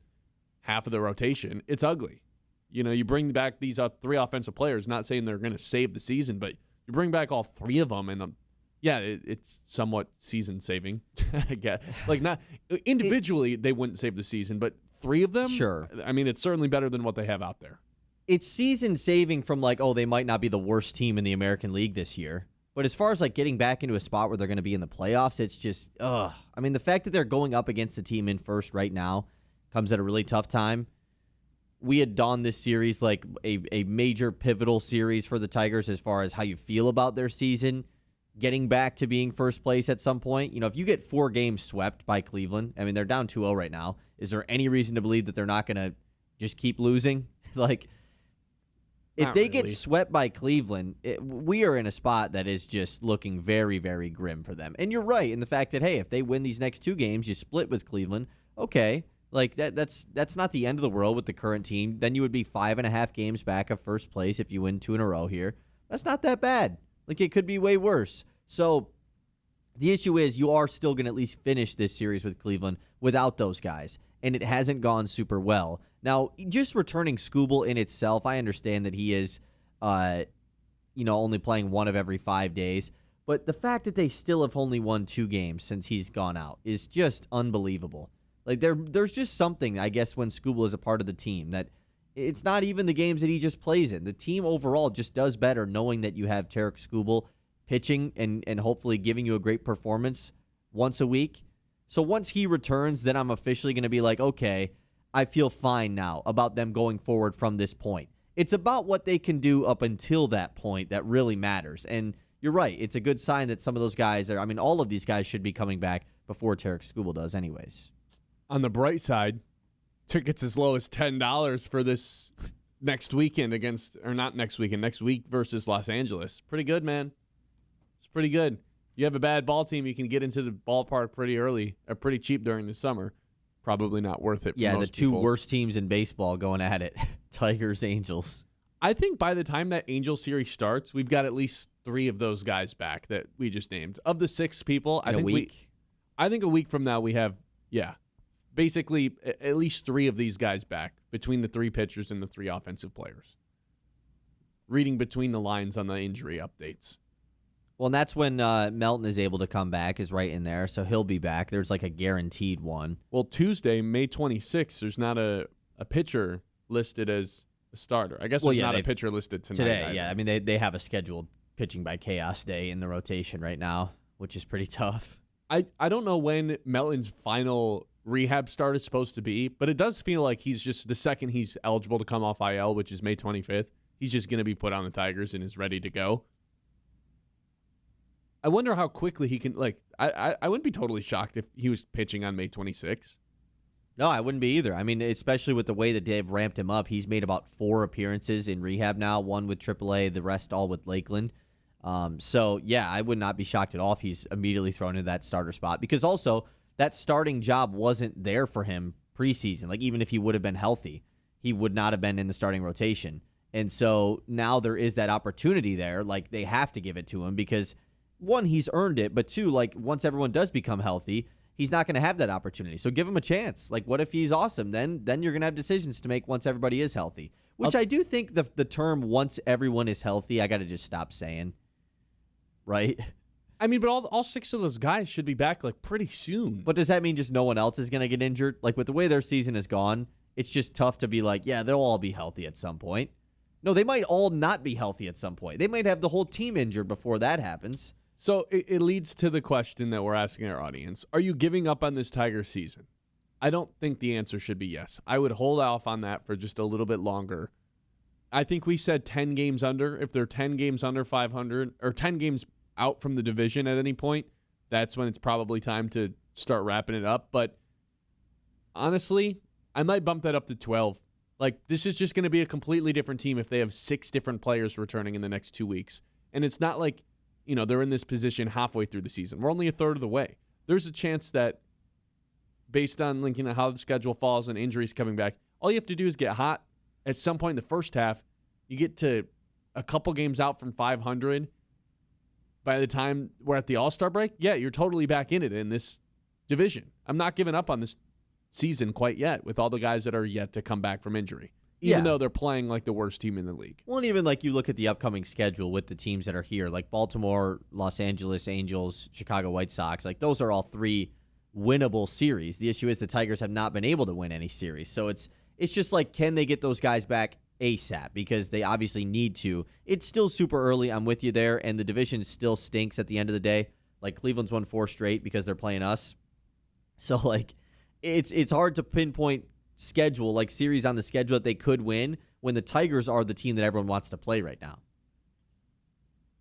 Speaker 3: half of the rotation. It's ugly. You know, you bring back these 3 offensive players, not saying they're going to save the season, but you bring back all 3 of them, and it's somewhat season saving. I guess. Like, not individually, they wouldn't save the season, but 3 of them,
Speaker 5: sure.
Speaker 3: I mean, it's certainly better than what they have out there.
Speaker 5: It's season saving from like, oh, they might not be the worst team in the American League this year. But as far as like getting back into a spot where they're going to be in the playoffs, it's just, I mean, the fact that they're going up against a team in first right now comes at a really tough time. We had donned this series like a major pivotal series for the Tigers as far as how you feel about their season, getting back to being first place at some point. You know, if you get 4 games swept by Cleveland, I mean, they're down 2-0 right now. Is there any reason to believe that they're not going to just keep losing? Like, if they get swept by Cleveland, we are in a spot that is just looking very, very grim for them. And you're right in the fact that, hey, if they win these next 2 games, you split with Cleveland, okay. Like, that's not the end of the world with the current team. Then you would be 5.5 games back of first place if you win 2 in a row here. That's not that bad. Like, it could be way worse. So the issue is you are still going to at least finish this series with Cleveland without those guys, and it hasn't gone super well. Now, just returning Skubal in itself, I understand that he is, only playing 1 of every 5 days. But the fact that they still have only won 2 games since he's gone out is just unbelievable. Like, there's just something, I guess, when Skubal is a part of the team that it's not even the games that he just plays in. The team overall just does better knowing that you have Tarek Skubal pitching and hopefully giving you a great performance once a week. So once he returns, then I'm officially going to be like, okay, I feel fine now about them going forward from this point. It's about what they can do up until that point that really matters. And you're right. It's a good sign that some of those guys all of these guys should be coming back before Tarek Skubal does anyways.
Speaker 3: On the bright side, tickets as low as $10 for this next weekend next week versus Los Angeles. Pretty good, man. It's pretty good. You have a bad ball team, you can get into the ballpark pretty early, or pretty cheap during the summer. Probably not worth it for most
Speaker 5: the 2
Speaker 3: people.
Speaker 5: worst teams in baseball going at it. Tigers, Angels.
Speaker 3: I think by the time that Angel series starts, we've got at least 3 of those guys back that we just named. Of the 6 people, I think a week from now we have, basically at least 3 of these guys back between the 3 pitchers and the 3 offensive players. Reading between the lines on the injury updates.
Speaker 5: Well, and that's when Melton is able to come back, is right in there, so he'll be back. There's like a guaranteed one.
Speaker 3: Well, Tuesday, May 26th, there's not a pitcher listed as a starter. I guess
Speaker 5: Well,
Speaker 3: there's
Speaker 5: yeah,
Speaker 3: not a pitcher listed tonight.
Speaker 5: today.
Speaker 3: either.
Speaker 5: Yeah, I mean they have a scheduled pitching by chaos day in the rotation right now, which is pretty tough.
Speaker 3: I don't know when Melton's final rehab start is supposed to be, but it does feel like he's just the second he's eligible to come off IL, which is May 25th, he's just going to be put on the Tigers and is ready to go. I wonder how quickly he can, like, I wouldn't be totally shocked if he was pitching on May 26th.
Speaker 5: No, I wouldn't be either. I mean, especially with the way that they've ramped him up. He's made about 4 appearances in rehab now, 1 with AAA, the rest all with Lakeland. So, yeah, I would not be shocked at all if he's immediately thrown into that starter spot. Because also, that starting job wasn't there for him preseason. Like, even if he would have been healthy, he would not have been in the starting rotation. And so now there is that opportunity there. Like, they have to give it to him because, 1, he's earned it. But 2, like, once everyone does become healthy, he's not going to have that opportunity. So give him a chance. Like, what if he's awesome? Then you're going to have decisions to make once everybody is healthy. Which I do think the term once everyone is healthy, I got to just stop saying. Right?
Speaker 3: I mean, but all 6 of those guys should be back, like, pretty soon.
Speaker 5: But does that mean just no one else is going to get injured? Like, with the way their season has gone, it's just tough to be like, yeah, they'll all be healthy at some point. No, they might all not be healthy at some point. They might have the whole team injured before that happens.
Speaker 3: So it leads to the question that we're asking our audience. Are you giving up on this Tiger season? I don't think the answer should be yes. I would hold off on that for just a little bit longer. I think we said 10 games under. If they're 10 games under 500 or 10 games out from the division at any point, that's when it's probably time to start wrapping it up. But honestly, I might bump that up to 12. Like, this is just going to be a completely different team if they have 6 different players returning in the next 2 weeks. And it's not like, you know, they're in this position halfway through the season. We're only a third of the way. There's a chance that based on linking how the schedule falls and injuries coming back, all you have to do is get hot. At some point in the first half, you get to a couple games out from 500. By the time we're at the All-Star break, yeah, you're totally back in it in this division. I'm not giving up on this season quite yet with all the guys that are yet to come back from injury. Even though they're playing like the worst team in the league.
Speaker 5: Well, and even like you look at the upcoming schedule with the teams that are here, like Baltimore, Los Angeles Angels, Chicago White Sox, like those are all 3 winnable series. The issue is the Tigers have not been able to win any series. So it's just like, can they get those guys back ASAP? Because they obviously need to. It's still super early. I'm with you there. And the division still stinks at the end of the day. Like Cleveland's won 4 straight because they're playing us. So like it's hard to pinpoint schedule, like series on the schedule that they could win when the Tigers are the team that everyone wants to play right now.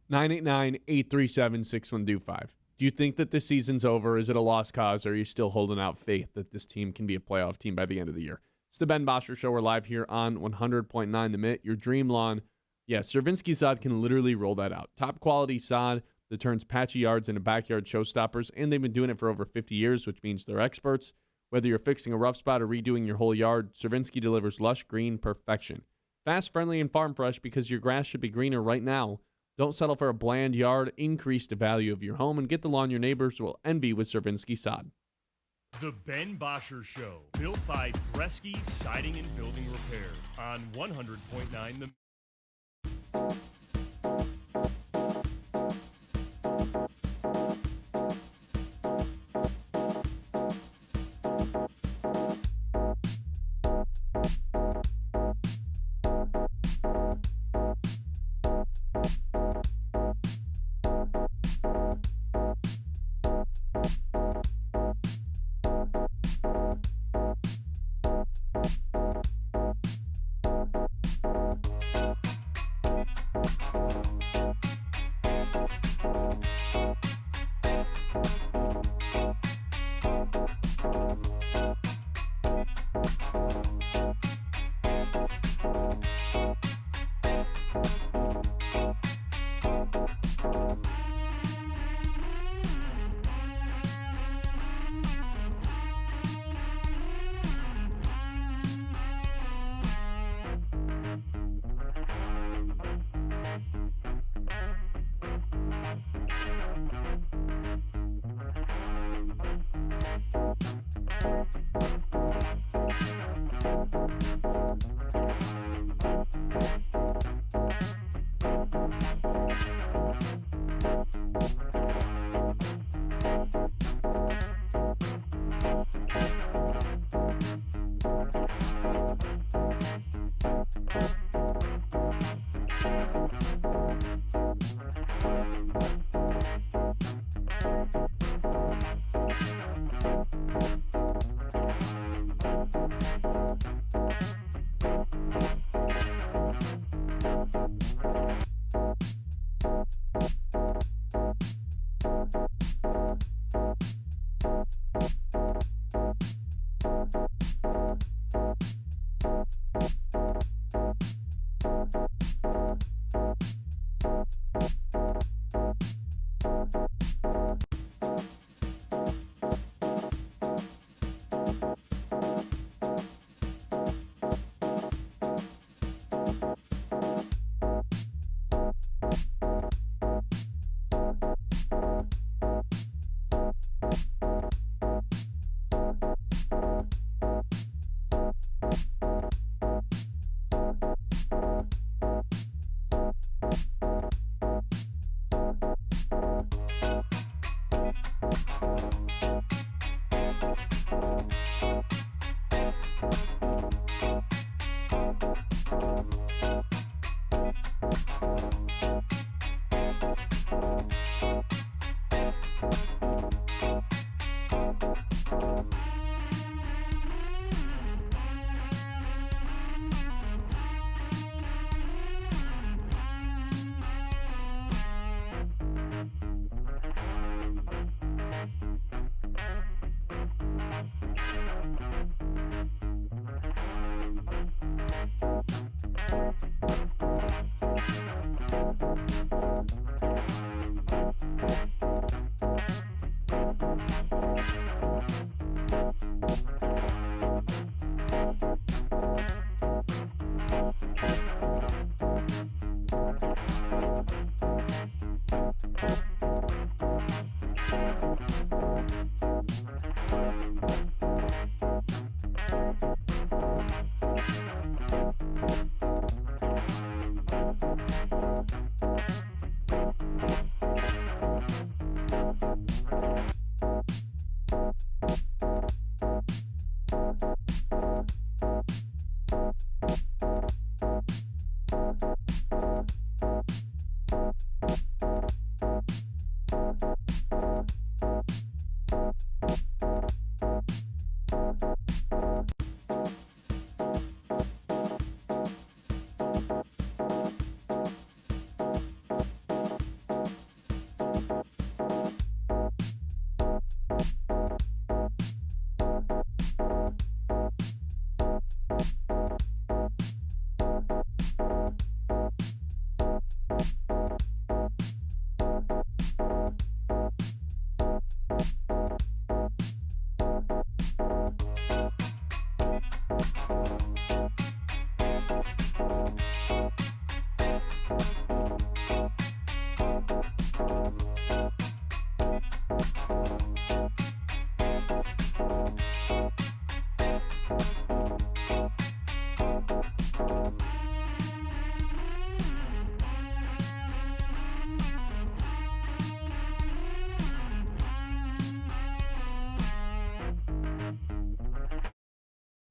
Speaker 3: 989-837-6125. Do you think that this season's over? Is it a lost cause? Or are you still holding out faith that this team can be a playoff team by the end of the year? It's the Ben Bosscher Show. We're live here on 100.9 The Mitt, your dream lawn. Yeah, Cervinsky sod can literally roll that out. Top quality sod that turns patchy yards into backyard showstoppers, and they've been doing it for over 50 years, which means they're experts. Whether you're fixing a rough spot or redoing your whole yard, Cervinsky delivers lush green perfection. Fast, friendly, and farm fresh because your grass should be greener right now. Don't settle for a bland yard. Increase the value of your home and get the lawn your neighbors will envy with Cervinsky sod.
Speaker 4: The Ben Bosscher Show, built by Bresky Siding and Building Repair on 100.9 The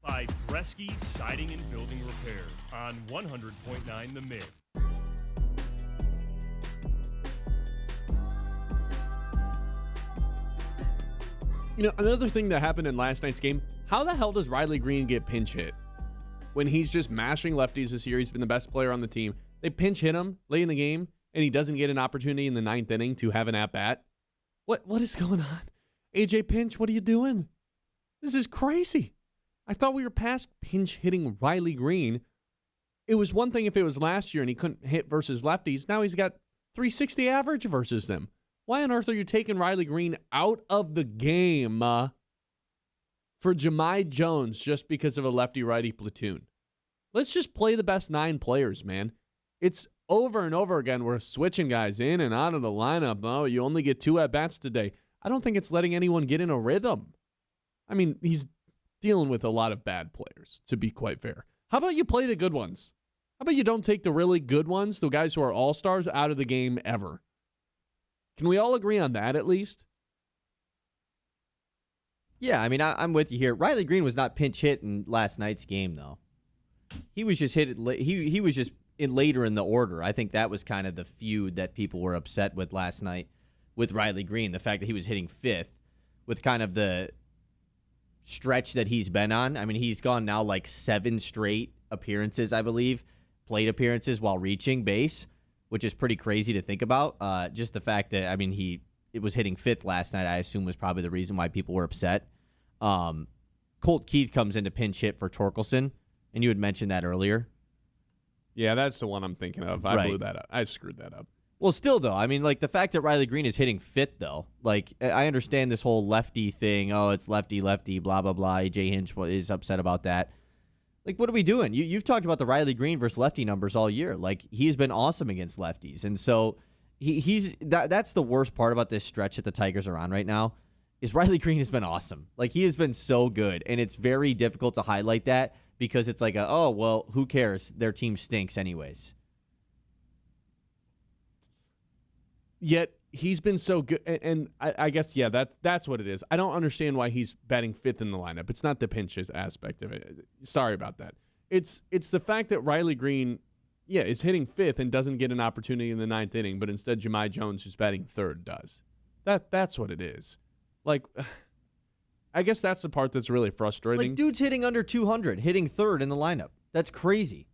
Speaker 4: By Bresky Siding and Building Repair on 100.9 The Mid.
Speaker 3: You know, another thing that happened in last night's game, how the hell does Riley Green get pinch hit? When he's just mashing lefties this year, he's been the best player on the team. They pinch hit him late in the game, and he doesn't get an opportunity in the ninth inning to have an at-bat. What is going on? AJ Pinch, what are you doing? This is crazy. I thought we were past pinch hitting Riley Green. It was one thing if it was last year and he couldn't hit versus lefties. Now he's got 360 average versus them. Why on earth are you taking Riley Green out of the game for Jahmai Jones just because of a lefty-righty platoon? Let's just play the best 9 players, man. It's over and over again. We're switching guys in and out of the lineup. Oh, you only get 2 at-bats today. I don't think it's letting anyone get in a rhythm. I mean, he's dealing with a lot of bad players, to be quite fair. How about you play the good ones? How about you don't take the really good ones, the guys who are all-stars, out of the game ever? Can we all agree on that at least?
Speaker 5: Yeah, I mean, I'm with you here. Riley Green was not pinch hit in last night's game, though. He was just hit. He was just later in the order. I think that was kind of the feud that people were upset with last night with Riley Green. The fact that he was hitting 5th with kind of the stretch that he's been on. I mean, he's gone now like 7 straight appearances, I believe, plate appearances while reaching base, which is pretty crazy to think about. Just the fact that, I mean, it was hitting 5th last night, I assume was probably the reason why people were upset. Colt Keith comes in to pinch hit for Torkelson, and you had mentioned that earlier.
Speaker 3: Yeah, that's the one I'm thinking of. I
Speaker 5: Right.
Speaker 3: blew that up. I screwed that up.
Speaker 5: Well, still, though, I mean, like, the fact that Riley Green is hitting 5th, though, like, I understand this whole lefty thing. Oh, it's lefty, blah, blah, blah. AJ Hinch is upset about that. Like, what are we doing? You've talked about the Riley Green versus lefty numbers all year. Like, he's been awesome against lefties. And so that's the worst part about this stretch that the Tigers are on right now, is Riley Green has been awesome. Like, he has been so good. And it's very difficult to highlight that because it's like, oh, well, who cares? Their team stinks anyways.
Speaker 3: Yet he's been so good, and I guess, yeah, that's what it is. I don't understand why he's batting 5th in the lineup. It's not the pinches aspect of it. Sorry about that. It's the fact that Riley Green is hitting fifth and doesn't get an opportunity in the ninth inning, but instead Jahmai Jones, who's batting third, does. That's what it is. Like, I guess that's the part that's really frustrating.
Speaker 5: Like, dude's hitting under 200, hitting third in the lineup. That's crazy.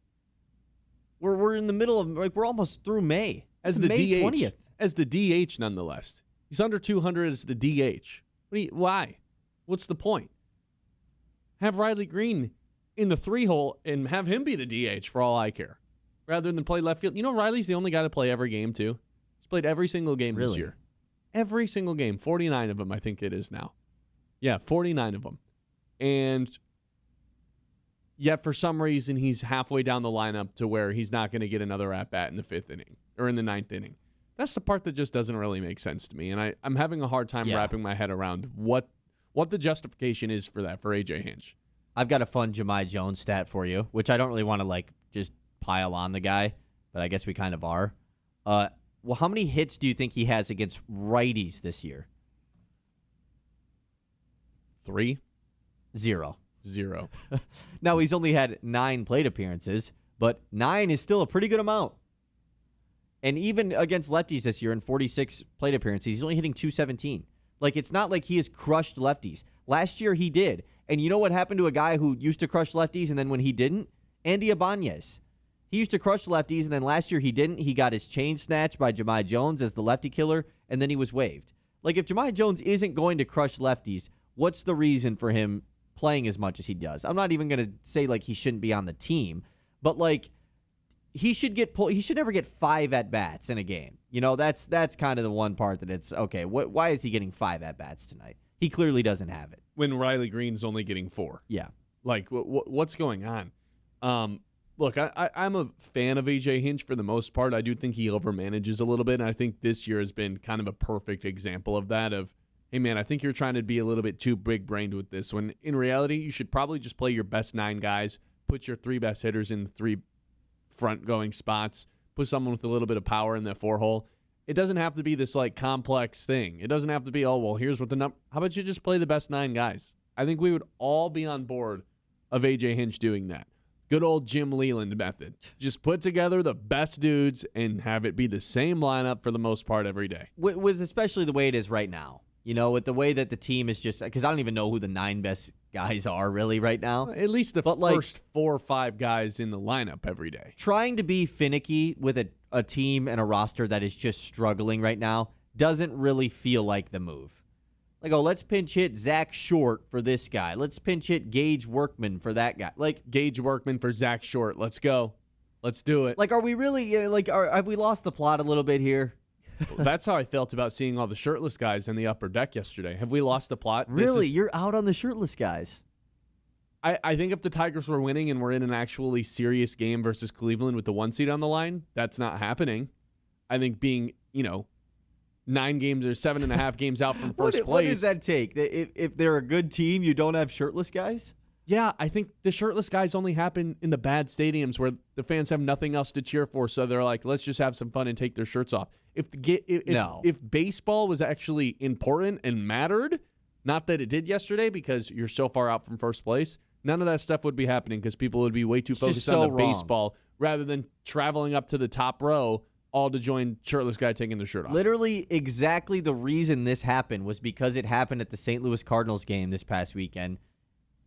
Speaker 5: We're in the middle of, like, we're almost through May.
Speaker 3: As
Speaker 5: It's
Speaker 3: the
Speaker 5: May
Speaker 3: DH,
Speaker 5: 20th.
Speaker 3: as the DH, nonetheless. He's under 200 as the DH. Why? What's the point? Have Riley Green in the 3-hole and have him be the DH for all I care, rather than play left field. You know, Riley's the only guy to play every game, too. He's played every single game this year. Every single game. 49 of them, I think it is now. Yeah, 49 of them. And yet, for some reason, he's halfway down the lineup to where he's not going to get another at-bat in the fifth inning or in the ninth inning. That's the part that just doesn't really make sense to me. And I'm having a hard time wrapping my head around what the justification is for that for A.J. Hinch.
Speaker 5: I've got a fun Jahmai Jones stat for you, which I don't really want to, like, just pile on the guy, but I guess we kind of are. Well, how many hits do you think he has against righties this year?
Speaker 3: 3?
Speaker 5: 0. Now, he's only had 9 plate appearances, but 9 is still a pretty good amount. And even against lefties this year in 46 plate appearances, he's only hitting 217. Like, it's not like he has crushed lefties. Last year, he did. And you know what happened to a guy who used to crush lefties, and then when he didn't? Andy Ibanez. He used to crush lefties, and then last year he didn't. He got his chain snatched by Jahmai Jones as the lefty killer, and then he was waived. Like, if Jahmai Jones isn't going to crush lefties, what's the reason for him playing as much as he does? I'm not even going to say, like, he shouldn't be on the team, but, like, he should never get 5 at-bats in a game. You know, that's kind of the one part that it's, okay, why is he getting 5 at-bats tonight? He clearly doesn't have it.
Speaker 3: When Riley Green's only getting 4.
Speaker 5: Yeah.
Speaker 3: Like, what's going on? Look, I'm a fan of A.J. Hinch for the most part. I do think he overmanages a little bit, and I think this year has been kind of a perfect example of that, of, hey, man, I think you're trying to be a little bit too big-brained with this, when in reality, you should probably just play your best 9 guys, put your 3 best hitters in the 3 front-going spots, put someone with a little bit of power in that 4-hole. It doesn't have to be this, like, complex thing. It doesn't have to be, oh, well, here's what the number. How about you just play the best 9 guys? I think we would all be on board of A.J. Hinch doing that. Good old Jim Leland method. Just put together the best dudes and have it be the same lineup for the most part every day.
Speaker 5: With especially the way it is right now. You know, with the way that the team is just, because I don't even know who the 9 best guys are really right now.
Speaker 3: At least the first 4 or 5 guys in the lineup every day.
Speaker 5: Trying to be finicky with a team and a roster that is just struggling right now doesn't really feel like the move. Like, oh, let's pinch hit Zach Short for this guy. Let's pinch hit Gage Workman for that guy. Like,
Speaker 3: Gage Workman for Zach Short. Let's go. Let's do it.
Speaker 5: Like, are we really, have we lost the plot a little bit here?
Speaker 3: That's how I felt about seeing all the shirtless guys in the upper deck yesterday. Have we lost the plot?
Speaker 5: Really? You're out on the shirtless guys?
Speaker 3: I think if the Tigers were winning and we're in an actually serious game versus Cleveland with the 1 seed on the line, that's not happening. I think being, 9 games or 7.5 games out from first place.
Speaker 5: What does that take? If they're a good team, you don't have shirtless guys?
Speaker 3: Yeah, I think the shirtless guys only happen in the bad stadiums where the fans have nothing else to cheer for, so they're like, let's just have some fun and take their shirts off. If baseball was actually important and mattered, not that it did yesterday because you're so far out from first place, none of that stuff would be happening because people would be way too focused on the baseball rather than traveling up to the top row all to join shirtless guy taking their shirt off.
Speaker 5: Literally exactly the reason this happened was because it happened at the St. Louis Cardinals game this past weekend,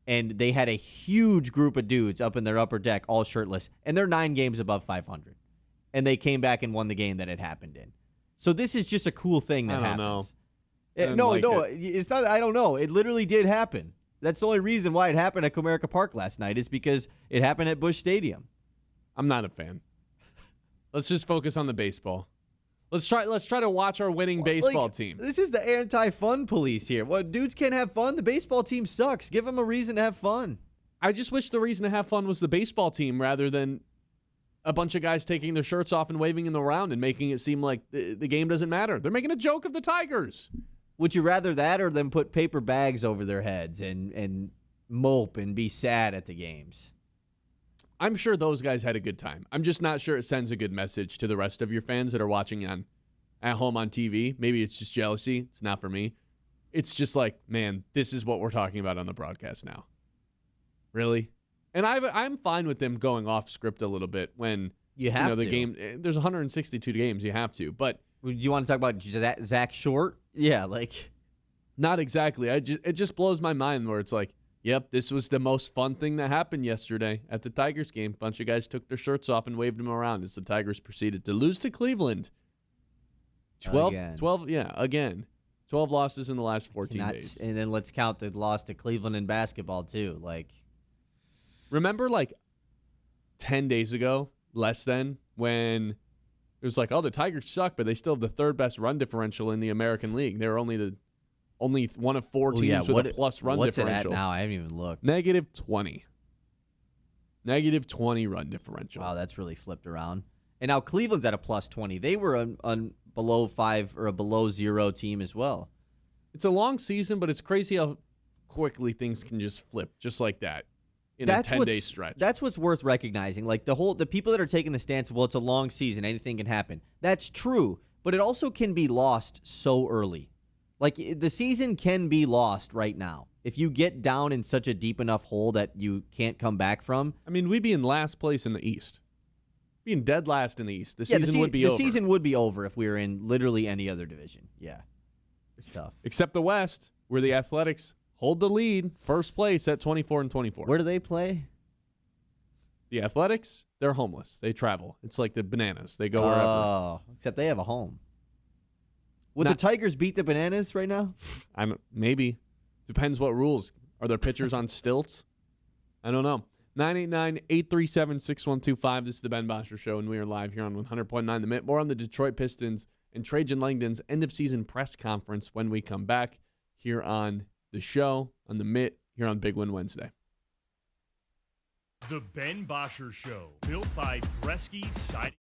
Speaker 5: and they had a huge group of dudes up in their upper deck, all shirtless, and they're 9 games above 500. And they came back and won the game that it happened in. So this is just a cool thing that happens. No, it's not. I don't know. It literally did happen. That's the only reason why it happened at Comerica Park last night is because it happened at Busch Stadium.
Speaker 3: I'm not a fan. Let's just focus on the baseball. Let's try to watch our winning baseball team.
Speaker 5: This is the anti-fun police here. Well, dudes can't have fun. The baseball team sucks. Give them a reason to have fun.
Speaker 3: I just wish the reason to have fun was the baseball team rather than a bunch of guys taking their shirts off and waving in the round and making it seem like the game doesn't matter. They're making a joke of the Tigers.
Speaker 5: Would you rather that or them put paper bags over their heads and mope and be sad at the games?
Speaker 3: I'm sure those guys had a good time. I'm just not sure it sends a good message to the rest of your fans that are watching at home on TV. Maybe it's just jealousy. It's not for me. It's just like, man, this is what we're talking about on the broadcast now. Really? And I'm fine with them going off script a little bit when
Speaker 5: You have
Speaker 3: the
Speaker 5: to.
Speaker 3: game. There's 162 games. You have to, but
Speaker 5: Do you want to talk about Zach Short? Yeah, like
Speaker 3: not exactly. It just blows my mind where it's like, yep, this was the most fun thing that happened yesterday at the Tigers game. Bunch of guys took their shirts off and waved them around as the Tigers proceeded to lose to Cleveland. 12,
Speaker 5: Again.
Speaker 3: 12, yeah, again. 12 losses in the last 14 days.
Speaker 5: And then let's count the loss to Cleveland in basketball too. Like,
Speaker 3: Remember, like 10 days ago, less than, when it was like, oh, the Tigers suck, but they still have the third best run differential in the American League. They're only one of four teams with a plus run
Speaker 5: what's
Speaker 3: differential.
Speaker 5: What's it at now? I haven't even looked.
Speaker 3: -20. -20 run differential.
Speaker 5: Wow, that's really flipped around. And now Cleveland's at a +20. They were a below 5 or a below 0 team as well.
Speaker 3: It's a long season, but it's crazy how quickly things can just flip just like that in a 10-day stretch.
Speaker 5: That's what's worth recognizing. Like the people that are taking the stance of, well, it's a long season, anything can happen. That's true, but it also can be lost so early. Like the season can be lost right now. If you get down in such a deep enough hole that you can't come back from.
Speaker 3: I mean, we'd be in last place in the East. Being dead last in the East. The season would be over.
Speaker 5: The season would be over if we were in literally any other division. Yeah. It's tough.
Speaker 3: Except the West, where the Athletics hold the lead, first place at 24-24.
Speaker 5: Where do they play?
Speaker 3: The Athletics, they're homeless. They travel. It's like the Bananas. They go wherever.
Speaker 5: Oh, except they have a home. Would the Tigers beat the Bananas right now?
Speaker 3: Maybe. Depends what rules. Are there pitchers on stilts? I don't know. 989-837-6125. This is the Ben Bosscher Show, and we are live here on 100.9 The Mitt. More on the Detroit Pistons and Trajan Langdon's end-of-season press conference when we come back here on the show, on The Mitt, here on Big Win Wednesday.
Speaker 4: The Ben Bosscher Show, built by Bresky Siding.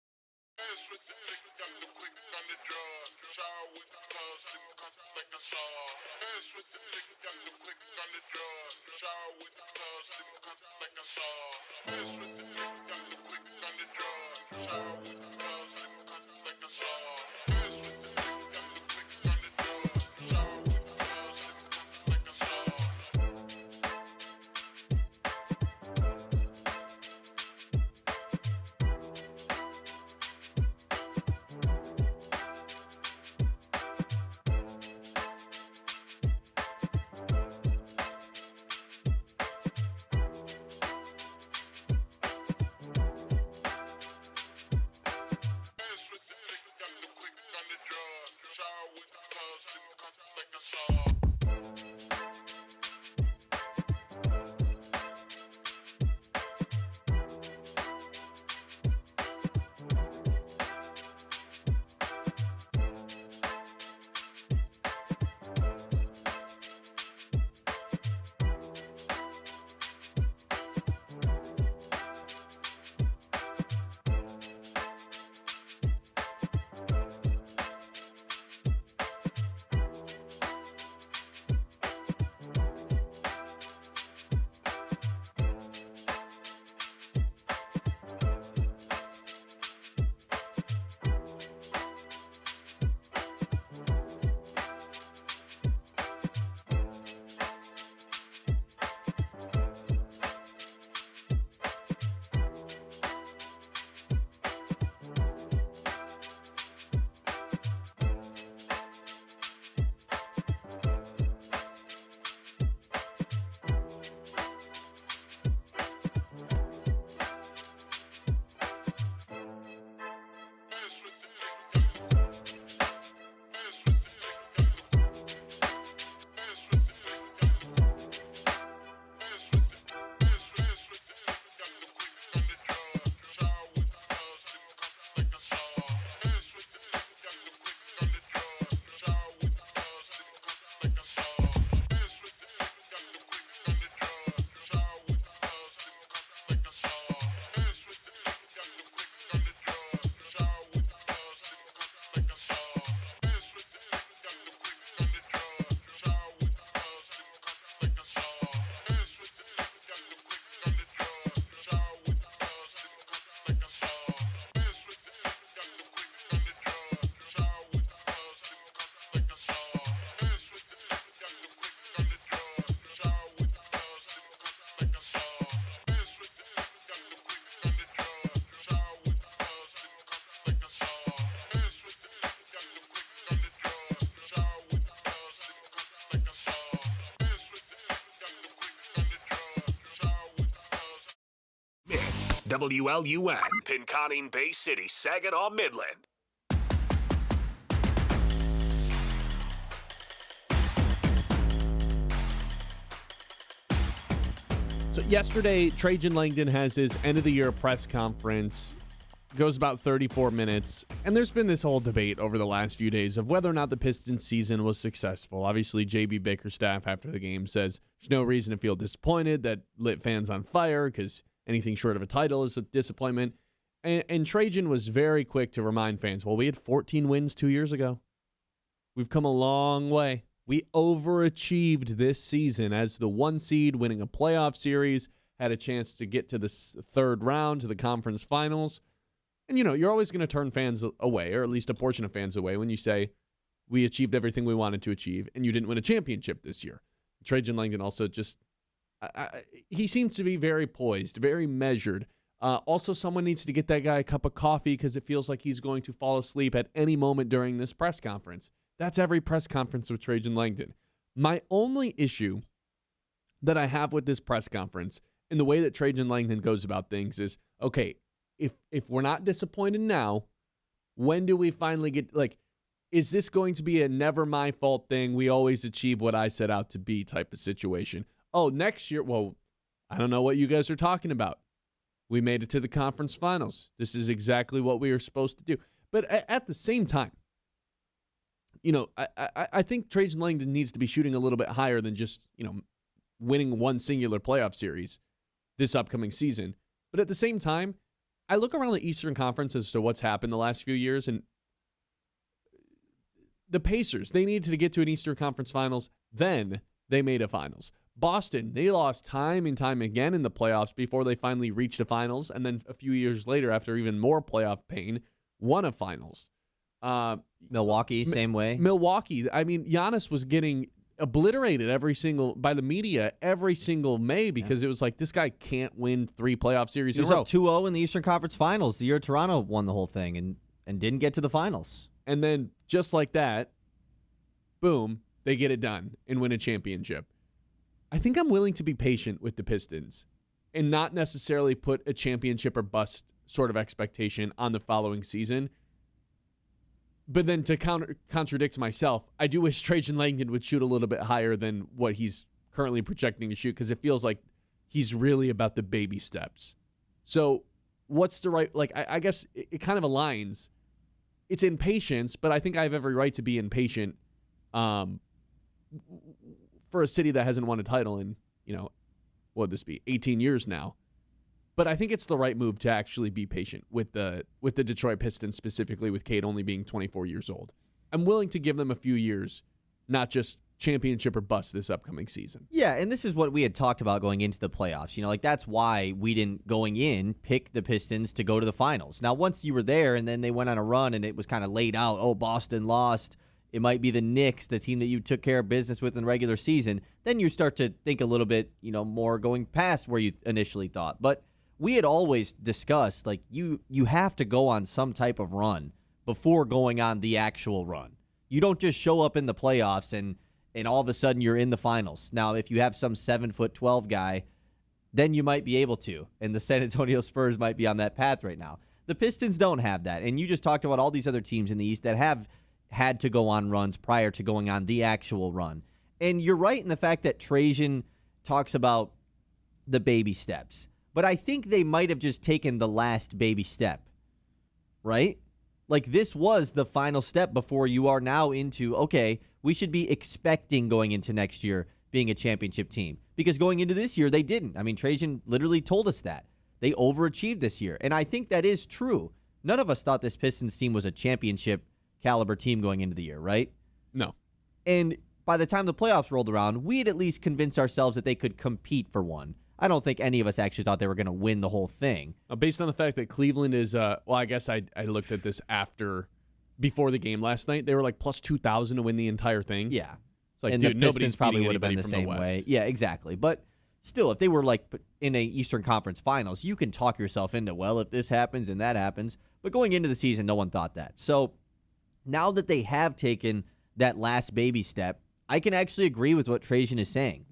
Speaker 1: WLUN, Pinconning Bay City, Saginaw, Midland.
Speaker 3: So yesterday, Trajan Langdon has his end-of-the-year press conference. Goes about 34 minutes. And there's been this whole debate over the last few days of whether or not the Pistons season was successful. Obviously, J.B. Bickerstaff after the game says there's no reason to feel disappointed, that lit fans on fire because anything short of a title is a disappointment. And Trajan was very quick to remind fans, well, we had 14 wins 2 years ago. We've come a long way. We overachieved this season as the 1 seed, winning a playoff series, had a chance to get to the third round, to the conference finals. And, you're always going to turn fans away, or at least a portion of fans away, when you say, we achieved everything we wanted to achieve, and you didn't win a championship this year. Trajan Langdon also he seems to be very poised, very measured. Also, someone needs to get that guy a cup of coffee because it feels like he's going to fall asleep at any moment during this press conference. That's every press conference with Trajan Langdon. My only issue that I have with this press conference and the way that Trajan Langdon goes about things is, okay, if we're not disappointed now, when do we finally get, is this going to be a never my fault thing? We always achieve what I set out to be type of situation. Oh, next year, well, I don't know what you guys are talking about. We made it to the conference finals. This is exactly what we were supposed to do. But at the same time, I think Trajan Langdon needs to be shooting a little bit higher than just, winning one singular playoff series this upcoming season. But at the same time, I look around the Eastern Conference as to what's happened the last few years, and the Pacers, they needed to get to an Eastern Conference Finals, then they made a finals. Boston, they lost time and time again in the playoffs before they finally reached a finals, and then a few years later, after even more playoff pain, won a finals.
Speaker 5: Milwaukee, same way.
Speaker 3: Milwaukee, I mean, Giannis was getting obliterated by the media every single May because it was like, this guy can't win 3 playoff series
Speaker 5: He
Speaker 3: in
Speaker 5: was
Speaker 3: a row.
Speaker 5: up 2-0 in the Eastern Conference Finals the year Toronto won the whole thing and didn't get to the finals.
Speaker 3: And then just like that, boom, they get it done and win a championship. I think I'm willing to be patient with the Pistons and not necessarily put a championship or bust sort of expectation on the following season. But then to contradict myself, I do wish Trajan Langdon would shoot a little bit higher than what he's currently projecting to shoot because it feels like he's really about the baby steps. So what's the right, I guess it kind of aligns. It's impatience, but I think I have every right to be impatient for a city that hasn't won a title in, what would this be, 18 years now. But I think it's the right move to actually be patient with the Detroit Pistons, specifically with Cade only being 24 years old. I'm willing to give them a few years, not just championship or bust this upcoming season.
Speaker 5: Yeah, and this is what we had talked about going into the playoffs. That's why we didn't, going in, pick the Pistons to go to the finals. Now, once you were there and then they went on a run and it was kind of laid out, oh, Boston lost, it might be the Knicks, the team that you took care of business with in the regular season, then you start to think a little bit, more going past where you initially thought. But we had always discussed, you have to go on some type of run before going on the actual run. You don't just show up in the playoffs and all of a sudden you're in the finals. Now, if you have some 7'12" guy, then you might be able to, and the San Antonio Spurs might be on that path right now. The Pistons don't have that, and you just talked about all these other teams in the East that have had to go on runs prior to going on the actual run. And you're right in the fact that Trajan talks about the baby steps. But I think they might have just taken the last baby step, right? This was the final step before you are now into, okay, we should be expecting going into next year being a championship team. Because going into this year, they didn't. I mean, Trajan literally told us that. They overachieved this year. And I think that is true. None of us thought this Pistons team was a championship caliber team going into the year, right?
Speaker 3: No.
Speaker 5: And by the time the playoffs rolled around, we'd at least convinced ourselves that they could compete for one. I don't think any of us actually thought they were going to win the whole thing.
Speaker 3: Based on the fact that Cleveland is, I guess I looked at this before the game last night. They were plus 2,000 to win the entire thing.
Speaker 5: Yeah.
Speaker 3: It's like,
Speaker 5: and
Speaker 3: dude,
Speaker 5: the
Speaker 3: nobody's
Speaker 5: Pistons probably
Speaker 3: beating
Speaker 5: would have been
Speaker 3: anybody
Speaker 5: the
Speaker 3: from
Speaker 5: same
Speaker 3: West.
Speaker 5: way. Yeah, exactly. But still, if they were in a Eastern Conference Finals, you can talk yourself into, well, if this happens and that happens. But going into the season, no one thought that. So now that they have taken that last baby step, I can actually agree with what Trajan is saying.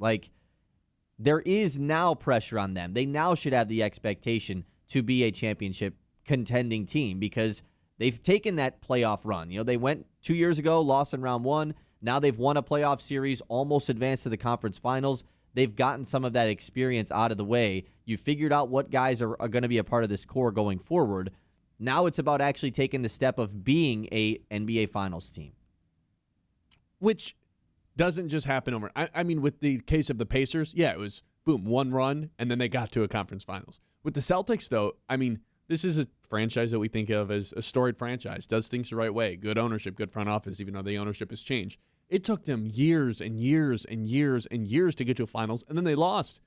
Speaker 5: There is now pressure on them. They now should have the expectation to be a championship contending team because they've taken that playoff run. They went 2 years ago, lost in round one. Now they've won a playoff series, almost advanced to the conference finals. They've gotten some of that experience out of the way. You figured out what guys are going to be a part of this core going forward. Now it's about actually taking the step of being a NBA Finals team.
Speaker 3: Which doesn't just happen over. I mean, with the case of the Pacers, yeah, it was boom, one run, and then they got to a conference finals. With the Celtics, though, I mean, this is a franchise that we think of as a storied franchise, does things the right way, good ownership, good front office, even though the ownership has changed. It took them years and years and years and years to get to a finals, and then they lost.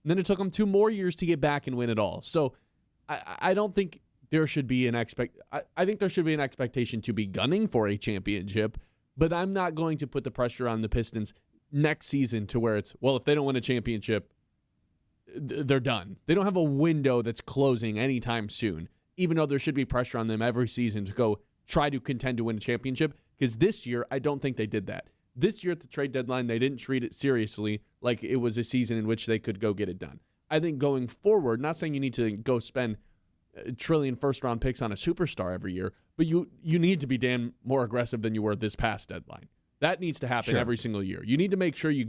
Speaker 3: And then it took them 2 more years to get back and win it all. So I don't think there should be an I think there should be an expectation to be gunning for a championship, but I'm not going to put the pressure on the Pistons next season to where it's, well, if they don't win a championship, they're done. They don't have a window that's closing anytime soon, even though there should be pressure on them every season to go try to contend to win a championship, because this year, I don't think they did that. This year at the trade deadline, they didn't treat it seriously like it was a season in which they could go get it done. I think going forward, not saying you need to go spend a trillion first-round picks on a superstar every year, but you need to be damn more aggressive than you were this past deadline. That needs to happen every single year. You need to make sure you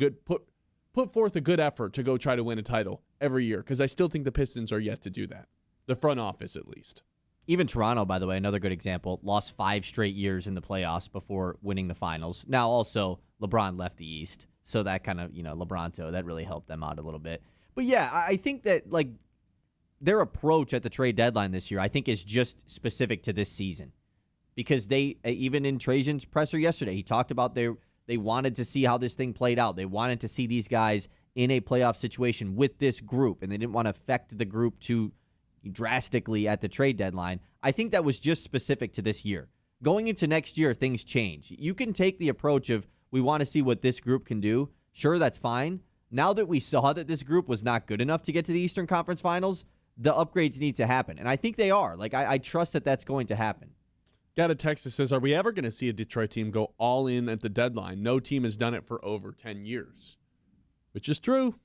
Speaker 3: put forth a good effort to go try to win a title every year, because I still think the Pistons are yet to do that. The front office, at least.
Speaker 5: Even Toronto, by the way, another good example, lost 5 straight years in the playoffs before winning the finals. Now, also, LeBron left the East, so that kind of, LeBronto, that really helped them out a little bit. But yeah, I think that, their approach at the trade deadline this year, I think, is just specific to this season. Because they, even in Trajan's presser yesterday, he talked about they wanted to see how this thing played out. They wanted to see these guys in a playoff situation with this group, and they didn't want to affect the group too drastically at the trade deadline. I think that was just specific to this year. Going into next year, things change. You can take the approach of, we want to see what this group can do. Sure, that's fine. Now that we saw that this group was not good enough to get to the Eastern Conference Finals, the upgrades need to happen. And I think they are. I trust that that's going to happen.
Speaker 3: Got a text that says, are we ever going to see a Detroit team go all in at the deadline? No team has done it for over 10 years. Which is true.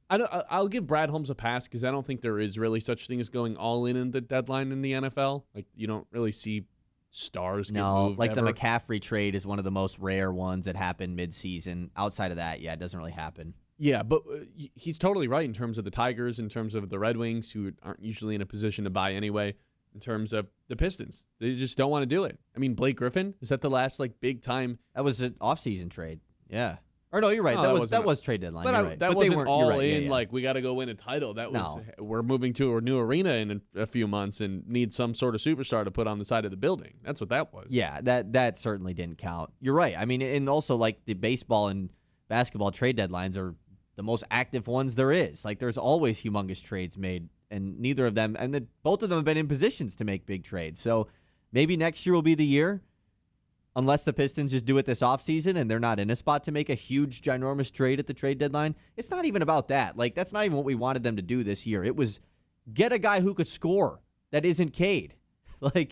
Speaker 3: I'll give Brad Holmes a pass because I don't think there is really such thing as going all in the deadline in the NFL. You don't really see stars get moved
Speaker 5: the
Speaker 3: ever.
Speaker 5: McCaffrey trade is one of the most rare ones that happen mid-season. Outside of that, it doesn't really happen.
Speaker 3: Yeah, but he's totally right in terms of the Tigers, in terms of the Red Wings, who aren't usually in a position to buy anyway, in terms of the Pistons. They just don't want to do it. I mean, Blake Griffin, is that the last big time?
Speaker 5: That was an off-season trade. Yeah. Or no, you're right.
Speaker 3: No,
Speaker 5: that was trade deadline.
Speaker 3: But,
Speaker 5: you're right.
Speaker 3: That
Speaker 5: but
Speaker 3: wasn't
Speaker 5: they weren't
Speaker 3: all
Speaker 5: right.
Speaker 3: in, we got to go win a title. That was, we're moving to a new arena in a few months and need some sort of superstar to put on the side of the building. That's what that was.
Speaker 5: Yeah, that certainly didn't count. You're right. I mean, and also the baseball and basketball trade deadlines are the most active ones there is. There's always humongous trades made, and neither of them, and both of them have been in positions to make big trades. So maybe next year will be the year. Unless the Pistons just do it this offseason and they're not in a spot to make a huge, ginormous trade at the trade deadline. It's not even about that. That's not even what we wanted them to do this year. It was get a guy who could score that isn't Cade. And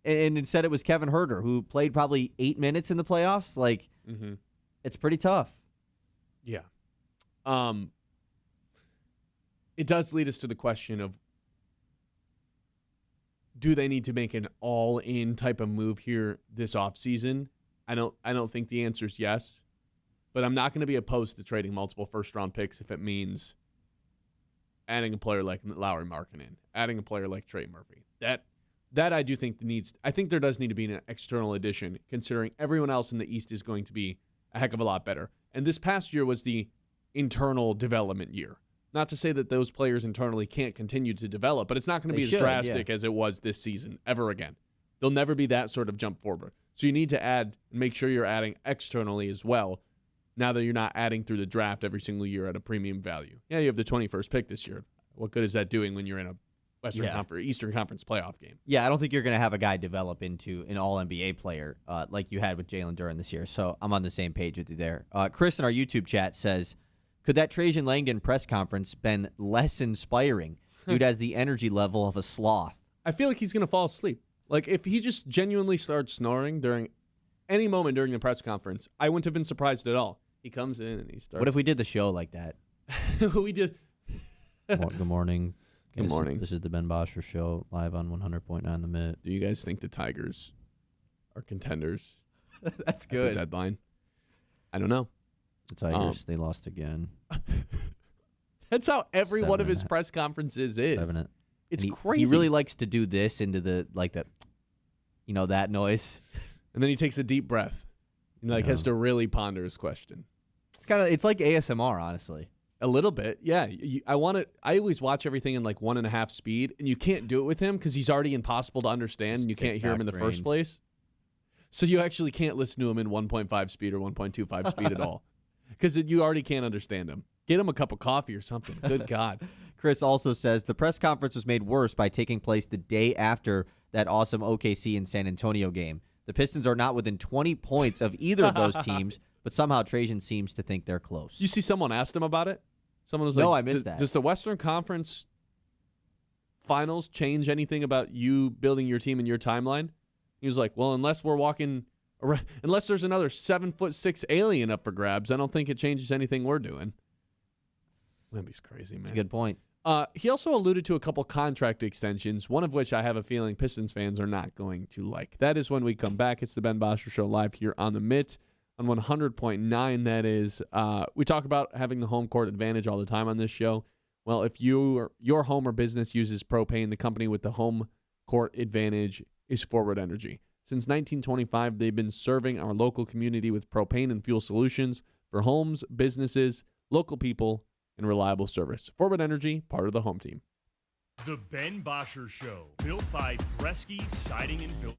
Speaker 5: instead it was Kevin Huerter, who played probably 8 minutes in the playoffs. It's pretty tough.
Speaker 3: Yeah. It does lead us to the question of, do they need to make an all-in type of move here this offseason? I don't think the answer is yes, but I'm not going to be opposed to trading multiple first-round picks if it means adding a player like Lauri Markkanen, adding a player like Trey Murphy. That I do think I think there does need to be an external addition, considering everyone else in the East is going to be a heck of a lot better. And this past year was the internal development year. Not to say that those players internally can't continue to develop, but it's not going to be as drastic as it was this season ever again. There'll never be that sort of jump forward. So you need to add and make sure you're adding externally as well, now that you're not adding through the draft every single year at a premium value. Yeah, you have the 21st pick this year. What good is that doing when you're in a Eastern Conference playoff game?
Speaker 5: Yeah, I don't think you're going to have a guy develop into an all-NBA player like you had with Jalen Duren this year. So I'm on the same page with you there. Chris in our YouTube chat says, could that Trajan Langdon press conference been less inspiring? Dude has the energy level of a sloth.
Speaker 3: I feel like he's going to fall asleep. If he just genuinely starts snoring during any moment during the press conference, I wouldn't have been surprised at all. He comes in and he starts.
Speaker 5: What if we did the show like that?
Speaker 3: We did.
Speaker 5: Good morning.
Speaker 3: Good morning.
Speaker 5: This is the Ben Bosscher Show, live on 100.9 The Mitt.
Speaker 3: Do you guys think the Tigers are contenders?
Speaker 5: That's
Speaker 3: At the deadline? I don't know.
Speaker 5: The Tigers, they lost again.
Speaker 3: That's how every one of
Speaker 5: 7.5.
Speaker 3: his press conferences is. It's crazy.
Speaker 5: He really likes to do this into the, like that, that noise.
Speaker 3: And then he takes a deep breath. And has to really ponder his question.
Speaker 5: It's like ASMR, honestly.
Speaker 3: A little bit, yeah. I always watch everything in like 1.5 speed, and you can't do it with him because he's already impossible to understand, and you can't hear him in the first place. So you actually can't listen to him in 1.5 speed or 1.25 speed at all because you already can't understand him. Get him a cup of coffee or something. Good God.
Speaker 5: Chris also says the press conference was made worse by taking place the day after that awesome OKC and San Antonio game. The Pistons are not within 20 points of either of those teams, but somehow Trajan seems to think they're close.
Speaker 3: You see someone asked him about it? Someone was
Speaker 5: No,
Speaker 3: like,
Speaker 5: I missed that.
Speaker 3: Does the Western Conference Finals change anything about you building your team and your timeline? He was like, well, unless we're walking around, unless there's another 7'6" alien up for grabs, I don't think it changes anything we're doing. Wemby's crazy, man.
Speaker 5: That's a good point.
Speaker 3: He also alluded to a couple contract extensions, one of which I have a feeling Pistons fans are not going to like. That is when we come back. It's the Ben Bosscher Show live here on the Mitt on 100.9. That is, we talk about having the home court advantage all the time on this show. Well, if your home or business uses propane, the company with the home court advantage is Forward Energy. Since 1925, they've been serving our local community with propane and fuel solutions for homes, businesses, local people, and reliable service. Forward Energy, part of the home team.
Speaker 4: The Ben Bosscher Show, built by Bresky Siding and Building.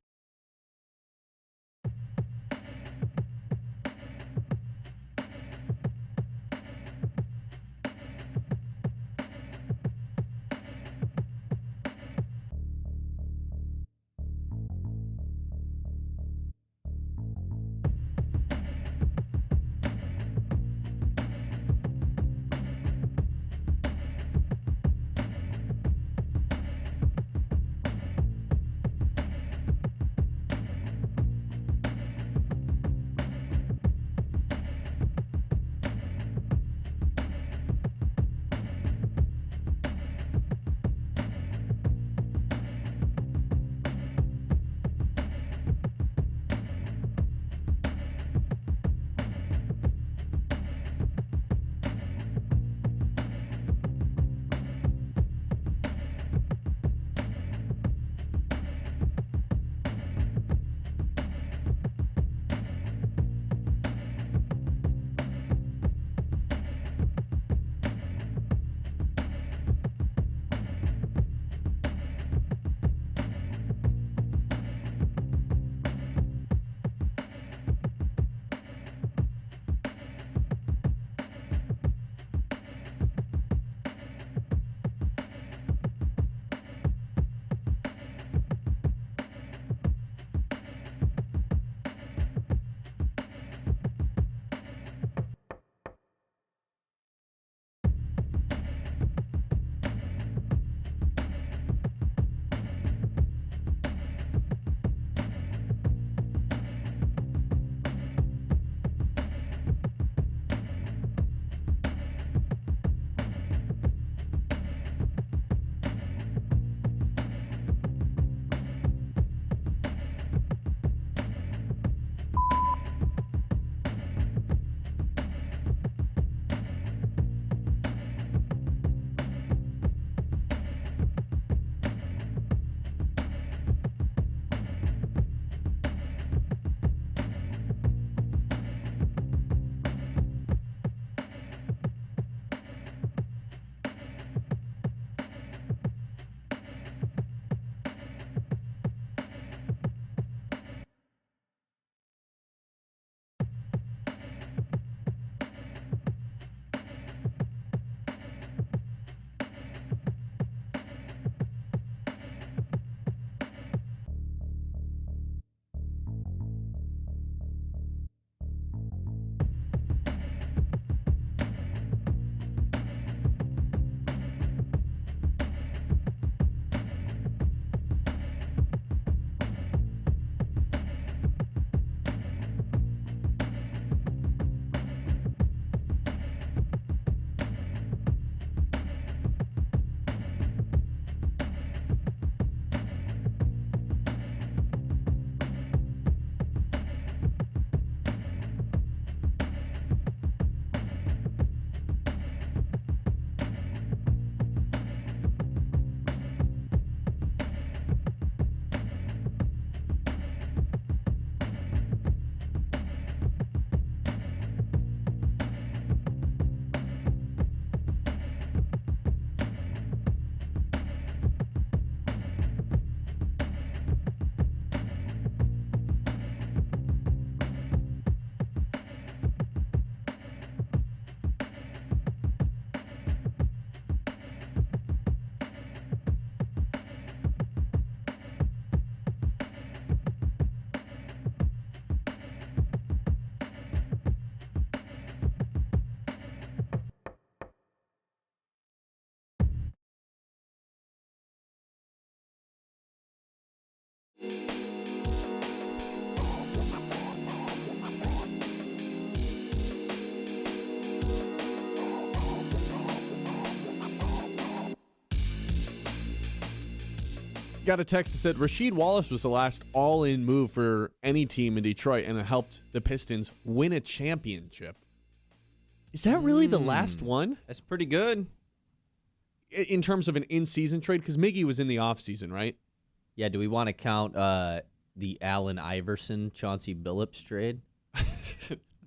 Speaker 3: Got a text that said Rasheed Wallace was the last all-in move for any team in Detroit, and it helped the Pistons win a championship. Is that really the last one?
Speaker 5: That's pretty good.
Speaker 3: In terms of an in-season trade? Because Miggy was in the offseason, right?
Speaker 5: Yeah, do we want to count the Allen Iverson, Chauncey Billups trade?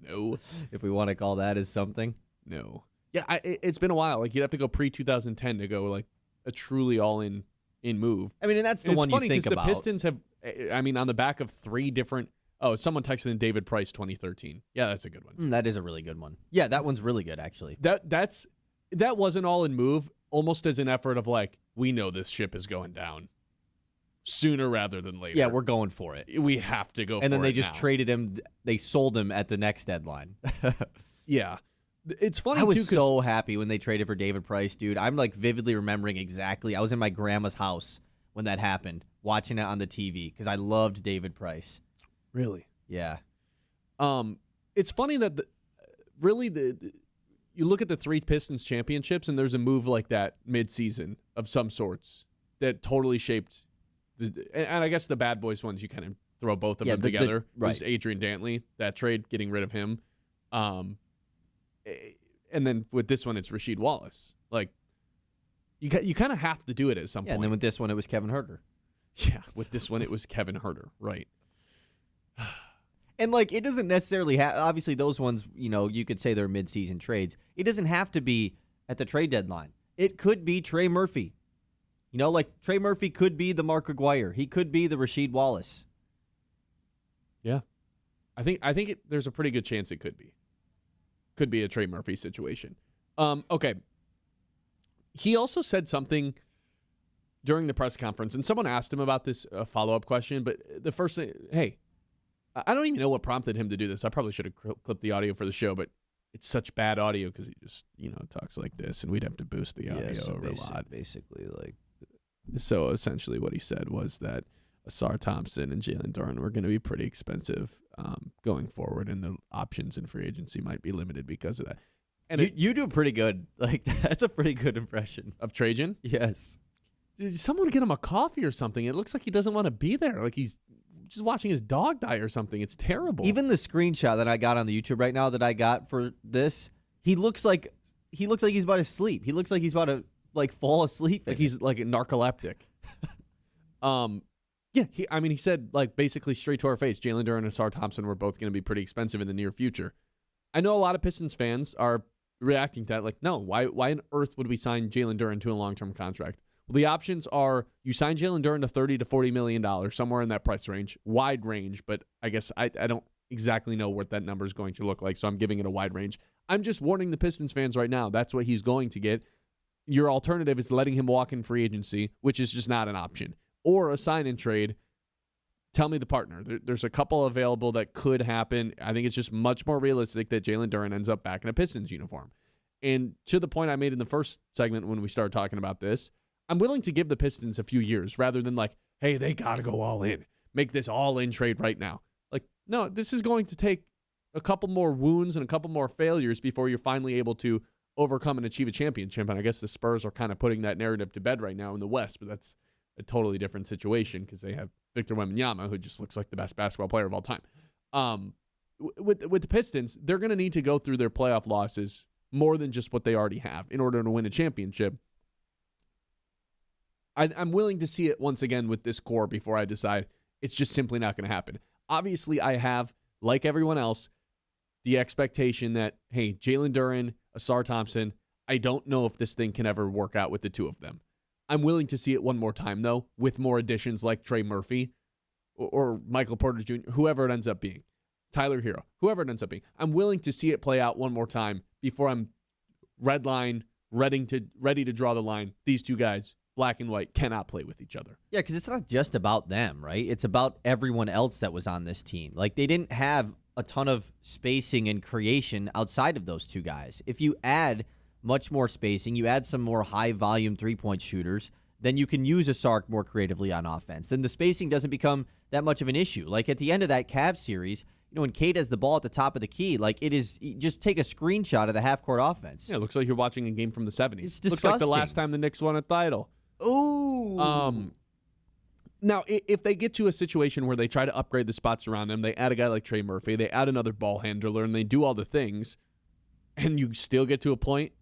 Speaker 3: No.
Speaker 5: If we want to call that as something.
Speaker 3: No. Yeah, it's been a while. Like, you'd have to go pre-2010 to go, like, a truly all-in move.
Speaker 5: I mean, and that's the one you think about.
Speaker 3: The Pistons have, I mean, on the back of 3 different. Oh, someone texted in David Price 2013. Yeah, that's a good one.
Speaker 5: That is a really good one. Yeah, that one's really good, actually.
Speaker 3: That was an all-in move, almost as an effort of like, we know this ship is going down sooner rather than later.
Speaker 5: Yeah, we're going for it.
Speaker 3: We have to go.
Speaker 5: And then they just
Speaker 3: now.
Speaker 5: traded him. They sold him at the next deadline.
Speaker 3: Yeah, it's funny.
Speaker 5: I was
Speaker 3: too,
Speaker 5: so happy when they traded for David Price, dude. I'm like vividly remembering exactly. I was in my grandma's house when that happened, watching it on the TV because I loved David Price.
Speaker 3: Really.
Speaker 5: Yeah.
Speaker 3: It's funny that you look at the 3 Pistons championships and there's a move like that mid-season of some sorts that totally shaped and I guess the Bad Boys ones you kind of throw both of them together.
Speaker 5: Right.
Speaker 3: Was Adrian Dantley, that trade, getting rid of him. And then with this one it's Rasheed Wallace. Like you kind of have to do it at some point.
Speaker 5: And then with this one it was Kevin Huerter.
Speaker 3: Yeah, with this one it was Kevin Huerter, right.
Speaker 5: And, like, it doesn't necessarily have – obviously, those ones, you know, you could say they're mid-season trades. It doesn't have to be at the trade deadline. It could be Trey Murphy. You know, like, Trey Murphy could be the Mark Aguirre. He could be the Rasheed Wallace.
Speaker 3: Yeah. I think there's a pretty good chance it could be. Could be a Trey Murphy situation. Okay. He also said something during the press conference, and someone asked him about this follow-up question, but the first thing – hey – I don't even know what prompted him to do this. I probably should have clipped the audio for the show, but it's such bad audio because he just, talks like this, and we'd have to boost the audio a lot.
Speaker 5: Basically, like.
Speaker 3: So essentially what he said was that Asar Thompson and Jalen Duren were going to be pretty expensive going forward, and the options in free agency might be limited because of that. And
Speaker 5: you do pretty good. Like, that's a pretty good impression.
Speaker 3: Of Trajan?
Speaker 5: Yes.
Speaker 3: Did someone get him a coffee or something? It looks like he doesn't want to be there. Like he's just watching his dog die or something. It's terrible.
Speaker 5: Even the screenshot that I got on the YouTube right now that I got for this, he looks like he's about to sleep. He looks like he's about to fall asleep.
Speaker 3: Like he's like a narcoleptic. Yeah. He said like basically straight to our face, Jalen Duren and Asar Thompson were both going to be pretty expensive in the near future. I know a lot of Pistons fans are reacting to that. Like, no, why on earth would we sign Jalen Duren to a long-term contract? Well, the options are you sign Jalen Duren to $30 to $40 million, somewhere in that price range, wide range, but I guess I don't exactly know what that number is going to look like, so I'm giving it a wide range. I'm just warning the Pistons fans right now. That's what he's going to get. Your alternative is letting him walk in free agency, which is just not an option, or a sign-in trade. Tell me the partner. There's a couple available that could happen. I think it's just much more realistic that Jalen Duren ends up back in a Pistons uniform. And to the point I made in the first segment when we started talking about this, I'm willing to give the Pistons a few years rather than like, hey, they got to go all in. Make this all-in trade right now. Like, no, this is going to take a couple more wounds and a couple more failures before you're finally able to overcome and achieve a championship. And I guess the Spurs are kind of putting that narrative to bed right now in the West, but that's a totally different situation because they have Victor Wembanyama, who just looks like the best basketball player of all time. With the Pistons, they're going to need to go through their playoff losses more than just what they already have in order to win a championship. I'm willing to see it once again with this core before I decide it's just simply not going to happen. Obviously, I have, like everyone else, the expectation that, hey, Jalen Duren, Asar Thompson, I don't know if this thing can ever work out with the two of them. I'm willing to see it one more time, though, with more additions like Trey Murphy or Michael Porter Jr., whoever it ends up being, Tyler Hero, whoever it ends up being. I'm willing to see it play out one more time before I'm red line, ready to draw the line. These two guys, black and white, cannot play with each other.
Speaker 5: Yeah, because it's not just about them, right? It's about everyone else that was on this team. Like, they didn't have a ton of spacing and creation outside of those two guys. If you add much more spacing, you add some more high-volume three-point shooters, then you can use a Sark more creatively on offense. Then the spacing doesn't become that much of an issue. Like, at the end of that Cavs series, when Cade has the ball at the top of the key, like, it is, just take a screenshot of the half-court offense.
Speaker 3: Yeah, it looks like you're watching a game from the 70s.
Speaker 5: It's disgusting.
Speaker 3: Looks like the last time the Knicks won a title.
Speaker 5: Ooh.
Speaker 3: Now, if they get to a situation where they try to upgrade the spots around them, they add a guy like Trey Murphy, they add another ball handler, and they do all the things, and you still get to a point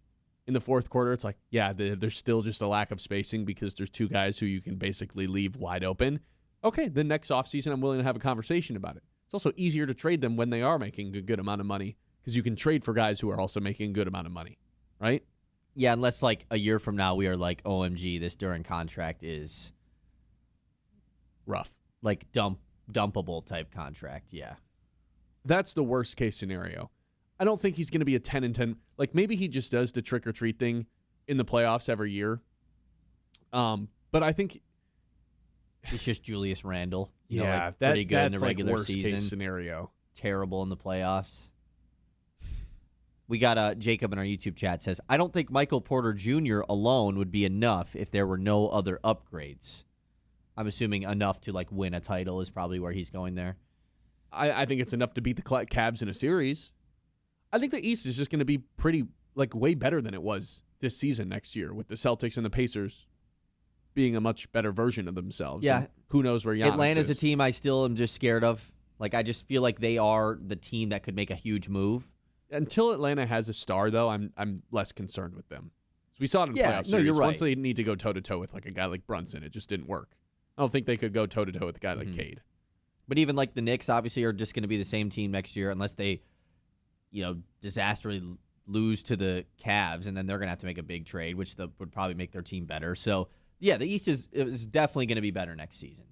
Speaker 3: in the fourth quarter, it's like, yeah, there's still just a lack of spacing because there's two guys who you can basically leave wide open. Okay, then next offseason, I'm willing to have a conversation about it. It's also easier to trade them when they are making a good amount of money because you can trade for guys who are also making a good amount of money, right?
Speaker 5: Yeah, unless like a year from now we are like, OMG, this Duran contract is
Speaker 3: rough.
Speaker 5: Like dumpable type contract, yeah.
Speaker 3: That's the worst case scenario. I don't think he's going to be a 10-10. Like maybe he just does the trick or treat thing in the playoffs every year. But I think
Speaker 5: it's just Julius Randle.
Speaker 3: Yeah,
Speaker 5: pretty good in the
Speaker 3: that's
Speaker 5: regular
Speaker 3: like worst
Speaker 5: season.
Speaker 3: Case scenario.
Speaker 5: Terrible in the playoffs. We got Jacob in our YouTube chat says, I don't think Michael Porter Jr. alone would be enough if there were no other upgrades. I'm assuming enough to like win a title is probably where he's going there.
Speaker 3: I think it's enough to beat the Cavs in a series. I think the East is just going to be pretty, like, way better than it was this season next year with the Celtics and the Pacers being a much better version of themselves.
Speaker 5: Yeah.
Speaker 3: And who knows where Giannis
Speaker 5: Atlanta's
Speaker 3: is.
Speaker 5: a team I still am just scared of. Like, I just feel like they are the team that could make a huge move.
Speaker 3: Until Atlanta has a star, though, I'm less concerned with them. So we saw it in
Speaker 5: Yeah,
Speaker 3: playoff
Speaker 5: no,
Speaker 3: series.
Speaker 5: you're right.
Speaker 3: Once they need to go toe-to-toe with, like, a guy like Brunson, it just didn't work. I don't think they could go toe-to-toe with a guy like Cade.
Speaker 5: But even like the Knicks obviously are just going to be the same team next year unless they, disastrously lose to the Cavs, and then they're going to have to make a big trade, which would probably make their team better. So, yeah, the East is definitely going to be better next season.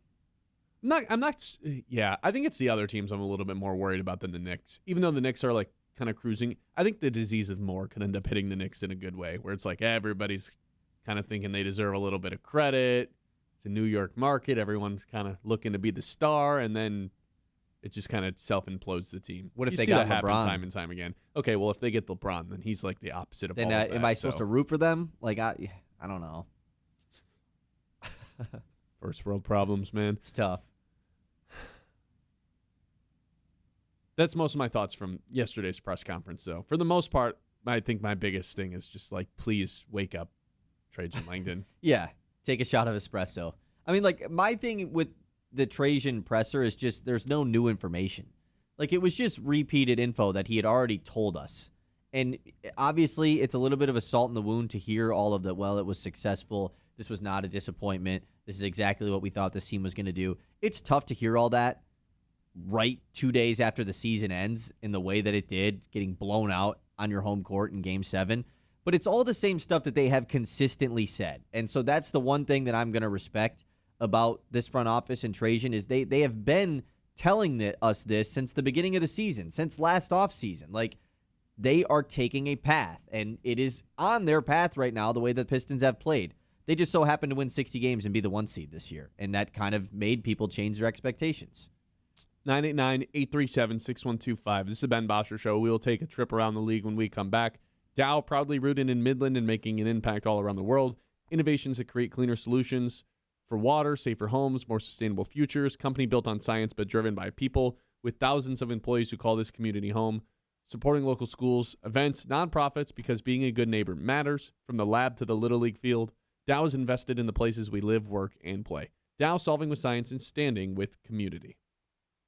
Speaker 3: I think it's the other teams I'm a little bit more worried about than the Knicks. Even though the Knicks are, like, kind of cruising, I think the disease of more could end up hitting the Knicks in a good way, where it's like everybody's kind of thinking they deserve a little bit of credit. It's a New York market. Everyone's kind of looking to be the star, and then it just kind of self-implodes the team.
Speaker 5: What if
Speaker 3: you
Speaker 5: they
Speaker 3: see
Speaker 5: got
Speaker 3: that happen
Speaker 5: LeBron?
Speaker 3: Time and time again? Okay, well, if they get LeBron, then he's like the opposite of
Speaker 5: Then
Speaker 3: all of that.
Speaker 5: am I supposed to root for them? Like, I don't know.
Speaker 3: First world problems, man.
Speaker 5: It's tough.
Speaker 3: That's most of my thoughts from yesterday's press conference, though. For the most part, I think my biggest thing is just like, please wake up, Trajan Langdon.
Speaker 5: Yeah, take a shot of espresso. I mean, like, my thing with the Trajan presser is just there's no new information. Like, it was just repeated info that he had already told us. And obviously, it's a little bit of a salt in the wound to hear all of the, well, it was successful. This was not a disappointment. This is exactly what we thought this team was going to do. It's tough to hear all that right 2 days after the season ends in the way that it did, getting blown out on your home court in Game 7. But it's all the same stuff that they have consistently said. And so that's the one thing that I'm going to respect about this front office and Trajan is they have been telling us this since the beginning of the season, since last offseason. Like, they are taking a path, and it is on their path right now the way the Pistons have played. They just so happen to win 60 games and be the 1 seed this year, and that kind of made people change their expectations.
Speaker 3: 989-837-6125. This is the Ben Bosscher Show. We will take a trip around the league when we come back. Dow, proudly rooted in Midland and making an impact all around the world. Innovations that create cleaner solutions for water, safer homes, more sustainable futures. Company built on science but driven by people with thousands of employees who call this community home. Supporting local schools, events, nonprofits because being a good neighbor matters. From the lab to the Little League field, Dow is invested in the places we live, work, and play. Dow, solving with science and standing with community.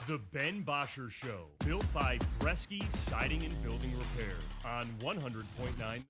Speaker 4: The Ben Bosscher Show, built by Bresky Siding and Building Repair on 100.9.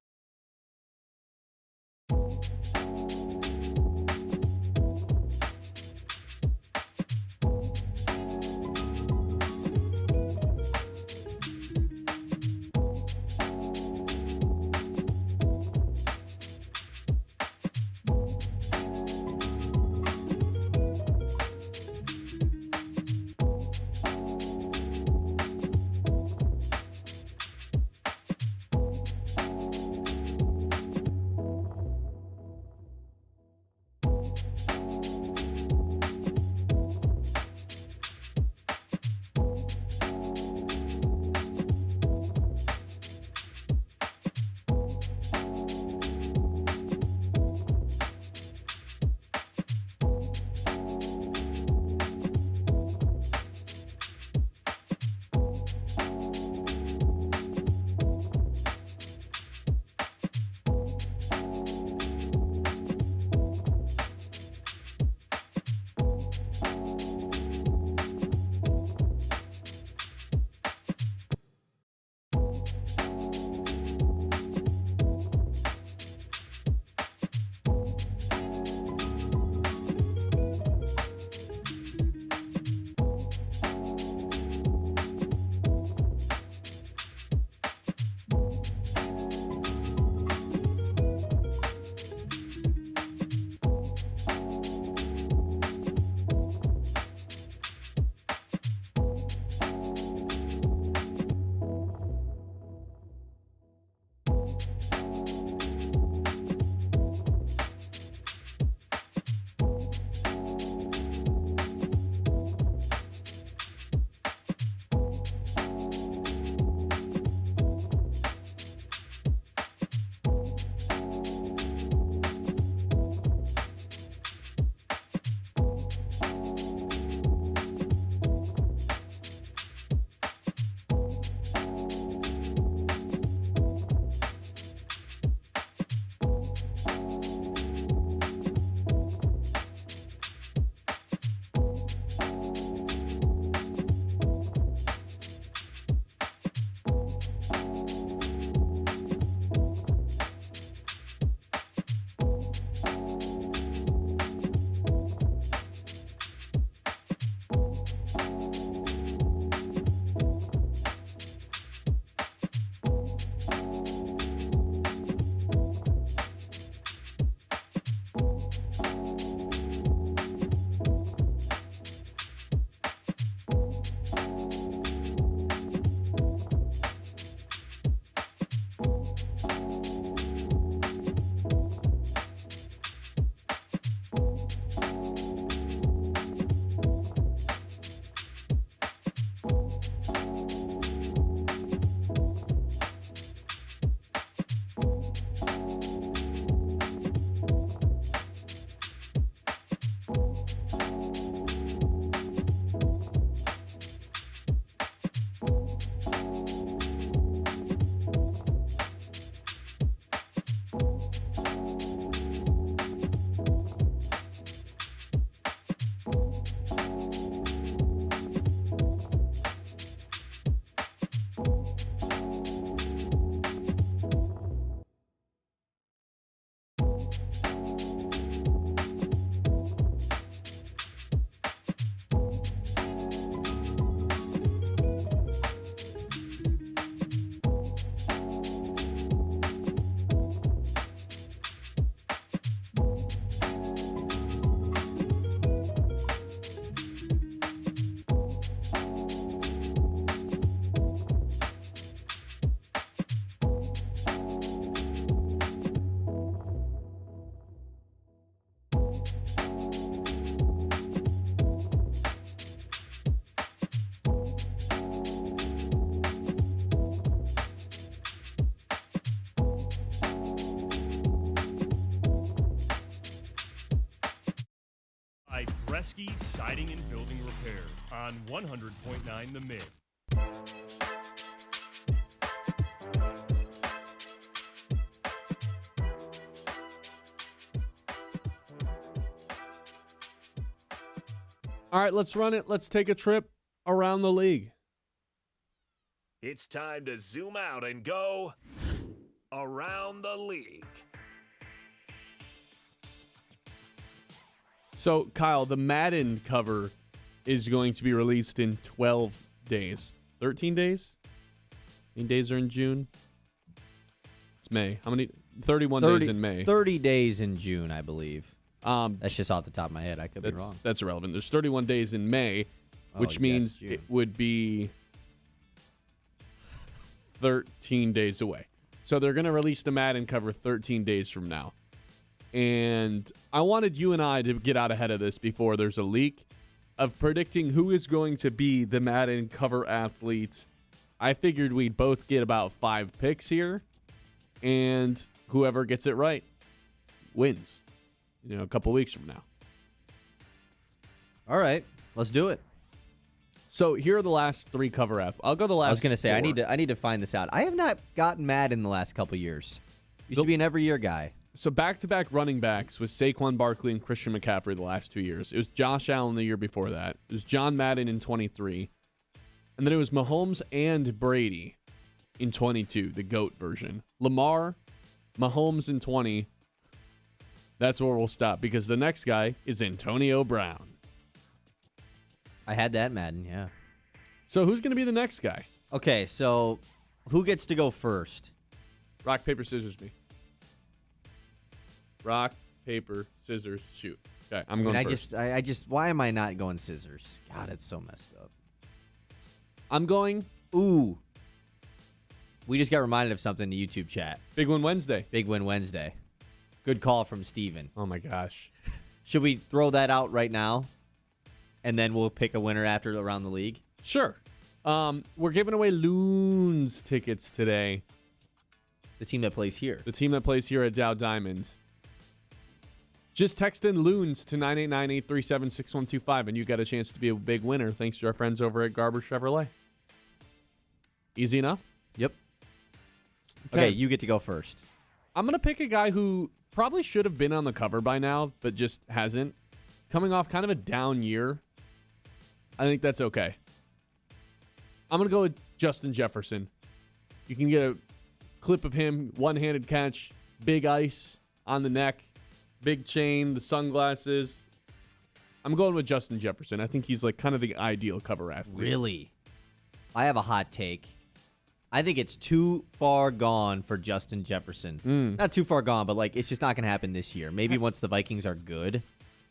Speaker 4: Bresky Siding and Building Repair on 100.9 The Mid.
Speaker 3: All right, let's run it. Let's take a trip around the league.
Speaker 1: It's time to zoom out and go around the league.
Speaker 3: So, Kyle, the Madden cover is going to be released in 12 days. 13 days? How many days are in June? It's May. How many? 31 days in May.
Speaker 5: 30 days in June, I believe.
Speaker 3: Um,
Speaker 5: That's just off the top of my head. I could be wrong.
Speaker 3: That's irrelevant. There's 31 days in May, which means
Speaker 5: June.
Speaker 3: it would be 13 days away. So they're going to release the Madden cover 13 days from now. And I wanted you and I to get out ahead of this before there's a leak of predicting who is going to be the Madden cover athlete. I figured we'd both get about 5 picks here, and whoever gets it right wins. A couple weeks from now.
Speaker 5: All right, let's do it.
Speaker 3: So here are the last 3 cover F. I'll go the last.
Speaker 5: I was going to say
Speaker 3: 4.
Speaker 5: I need to find this out. I have not gotten mad in the last couple years. Used to be an every year guy.
Speaker 3: So back-to-back running backs with Saquon Barkley and Christian McCaffrey the last 2 years. It was Josh Allen the year before that. It was John Madden in 23. And then it was Mahomes and Brady in 22, the GOAT version. Lamar, Mahomes in 20. That's where we'll stop because the next guy is Antonio Brown.
Speaker 5: I had that Madden, yeah.
Speaker 3: So who's going to be the next guy?
Speaker 5: Okay, so who gets to go first?
Speaker 3: Rock, paper, scissors, me. Rock, paper, scissors, shoot. Okay, I'm going first.
Speaker 5: I just, why am I not going scissors? God, it's so messed up.
Speaker 3: I'm going
Speaker 5: Ooh. We just got reminded of something in the YouTube chat.
Speaker 3: Big Win Wednesday.
Speaker 5: Big Win Wednesday. Good call from Steven.
Speaker 3: Oh, my gosh.
Speaker 5: Should we throw that out right now? And then we'll pick a winner after around the league?
Speaker 3: Sure. We're giving away Loons tickets today.
Speaker 5: The team that plays here.
Speaker 3: The team that plays here at Dow Diamond. Just text in Loons to 989-837-6125, and you got a chance to be a big winner thanks to our friends over at Garber Chevrolet. Easy enough?
Speaker 5: Yep. Okay, you get to go first.
Speaker 3: I'm going to pick a guy who probably should have been on the cover by now, but just hasn't. Coming off kind of a down year. I think that's okay. I'm going to go with Justin Jefferson. You can get a clip of him, one-handed catch, big ice on the neck, big chain, the sunglasses. I'm going with Justin Jefferson. I think he's like kind of the ideal cover athlete.
Speaker 5: Really? I have a hot take. I think it's too far gone for Justin Jefferson. Not too far gone, but like it's just not going to happen this year. Maybe once the Vikings are good.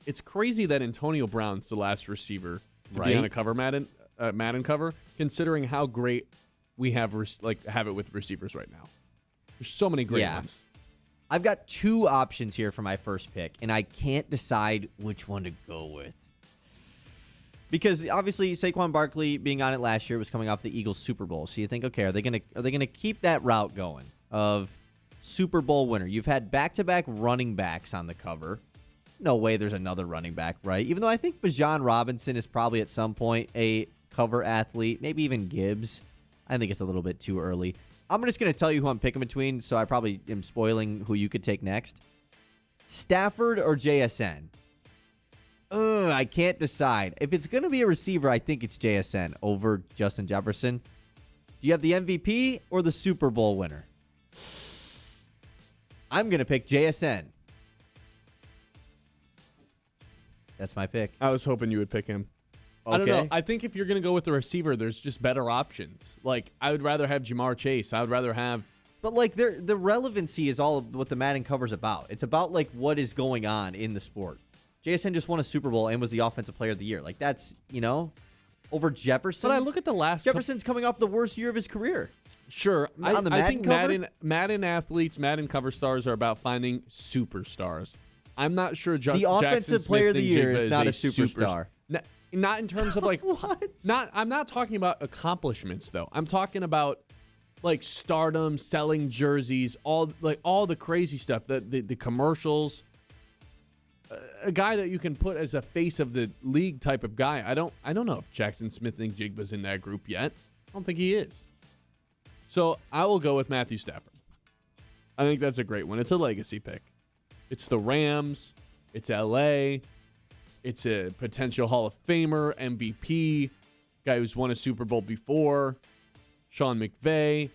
Speaker 3: It's crazy that Antonio Brown's the last receiver to be on a cover Madden cover, considering how great we have have it with receivers right now. There's so many great ones.
Speaker 5: I've got 2 options here for my first pick, and I can't decide which one to go with. Because obviously Saquon Barkley being on it last year was coming off the Eagles Super Bowl. So you think, okay, are they gonna keep that route going of Super Bowl winner? You've had back-to-back running backs on the cover. No way there's another running back, right? Even though I think Bijan Robinson is probably at some point a cover athlete, maybe even Gibbs. I think it's a little bit too early. I'm just going to tell you who I'm picking between, so I probably am spoiling who you could take next. Stafford or JSN? I can't decide. If it's going to be a receiver, I think it's JSN over Justin Jefferson. Do you have the MVP or the Super Bowl winner? I'm going to pick JSN. That's my pick.
Speaker 3: I was hoping you would pick him.
Speaker 5: Okay.
Speaker 3: I don't know. I think if you're going to go with the receiver, there's just better options. Like, I would rather have Jamar Chase. I would rather have...
Speaker 5: But, like, the relevancy is all what the Madden cover's about. It's about, like, what is going on in the sport. JSN just won a Super Bowl and was the Offensive Player of the Year. Like, that's, over Jefferson.
Speaker 3: But I look at the last...
Speaker 5: Jefferson's coming off the worst year of his career.
Speaker 3: Sure.
Speaker 5: On the Madden
Speaker 3: I think
Speaker 5: cover?
Speaker 3: Madden athletes, Madden cover stars are about finding superstars. I'm not sure
Speaker 5: The Offensive Player of the Year is not a superstar.
Speaker 3: Not in terms of like
Speaker 5: What?
Speaker 3: I'm not talking about accomplishments though. I'm talking about like stardom, selling jerseys, all the crazy stuff, the commercials. a guy that you can put as a face of the league type of guy. I don't know if Jackson Smith-Njigba's in that group yet. I don't think he is. So I will go with Matthew Stafford. I think that's a great one. It's a legacy pick. It's the Rams. It's LA. It's a potential Hall of Famer, MVP, guy who's won a Super Bowl before, Sean McVay,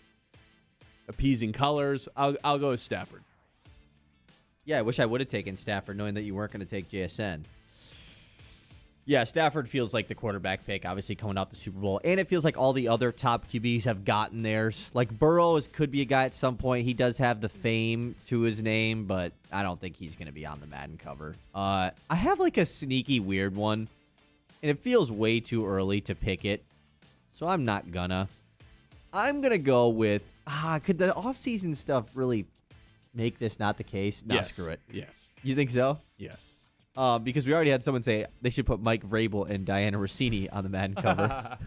Speaker 3: appeasing colors. I'll go with Stafford.
Speaker 5: Yeah, I wish I would have taken Stafford knowing that you weren't going to take JSN. Yeah, Stafford feels like the quarterback pick, obviously coming off the Super Bowl. And it feels like all the other top QBs have gotten theirs. Like Burrow could be a guy at some point. He does have the fame to his name, but I don't think he's going to be on the Madden cover. I have like a sneaky weird one, and it feels way too early to pick it. So I'm not gonna. I'm going to go with, could the offseason stuff really make this not the case? No,
Speaker 3: Yes.
Speaker 5: screw it.
Speaker 3: Yes.
Speaker 5: You think so?
Speaker 3: Yes.
Speaker 5: Because we already had someone say they should put Mike Vrabel and Diana Rossini on the Madden cover.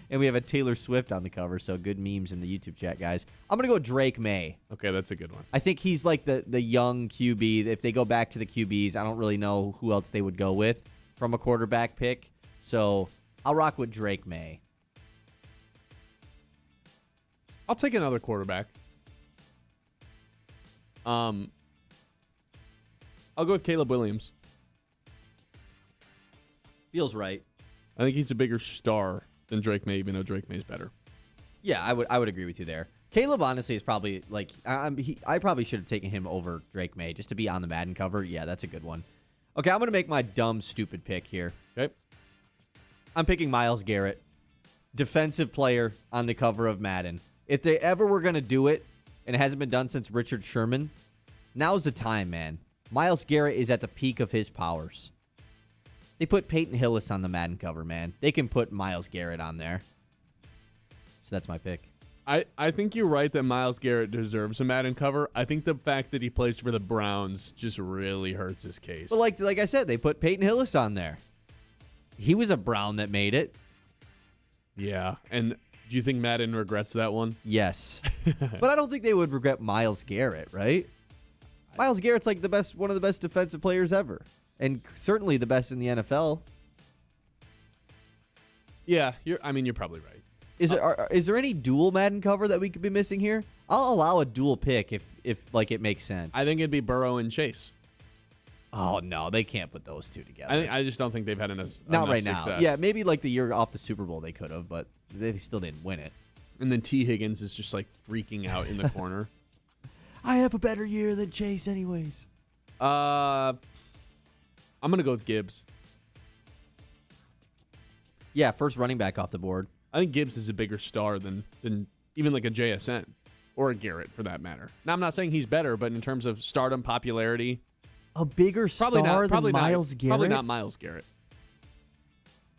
Speaker 5: And we have a Taylor Swift on the cover, so good memes in the YouTube chat, guys. I'm going to go Drake May.
Speaker 3: Okay, that's a good one.
Speaker 5: I think he's like the young QB. If they go back to the QBs, I don't really know who else they would go with from a quarterback pick. So I'll rock with Drake May.
Speaker 3: I'll take another quarterback. I'll go with Caleb Williams.
Speaker 5: Feels right.
Speaker 3: I think he's a bigger star than Drake May, even though Drake May is better.
Speaker 5: Yeah, I would agree with you there. Caleb honestly is probably like I probably should have taken him over Drake May just to be on the Madden cover. Yeah, that's a good one. Okay, I'm gonna make my dumb stupid pick here.
Speaker 3: Okay.
Speaker 5: I'm picking Myles Garrett, defensive player on the cover of Madden. If they ever were gonna do it, and it hasn't been done since Richard Sherman, now's the time, man. Myles Garrett is at the peak of his powers. They put Peyton Hillis on the Madden cover, man. They can put Myles Garrett on there. So that's my pick.
Speaker 3: I think you're right that Myles Garrett deserves a Madden cover. I think the fact that he plays for the Browns just really hurts his case.
Speaker 5: But like I said, they put Peyton Hillis on there. He was a Brown that made it.
Speaker 3: Yeah, and do you think Madden regrets that one?
Speaker 5: Yes. But I don't think they would regret Myles Garrett, right? Myles Garrett's like one of the best defensive players ever. And certainly the best in the NFL.
Speaker 3: Yeah, you're probably right.
Speaker 5: Is there any dual Madden cover that we could be missing here? I'll allow a dual pick if like it makes sense.
Speaker 3: I think it'd be Burrow and Chase.
Speaker 5: Oh no, they can't put those two together.
Speaker 3: I just don't think they've had enough.
Speaker 5: Not right
Speaker 3: success.
Speaker 5: now. Yeah, maybe like the year off the Super Bowl they could have, but they still didn't win it.
Speaker 3: And then T. Higgins is just like freaking out in the corner.
Speaker 5: I have a better year than Chase, anyways.
Speaker 3: I'm gonna go with Gibbs.
Speaker 5: Yeah, first running back off the board.
Speaker 3: I think Gibbs is a bigger star than even like a JSN or a Garrett for that matter. Now I'm not saying he's better, but in terms of stardom, popularity,
Speaker 5: A bigger
Speaker 3: probably
Speaker 5: star
Speaker 3: not. Probably
Speaker 5: than Myles
Speaker 3: not.
Speaker 5: Garrett?
Speaker 3: Probably not Myles Garrett.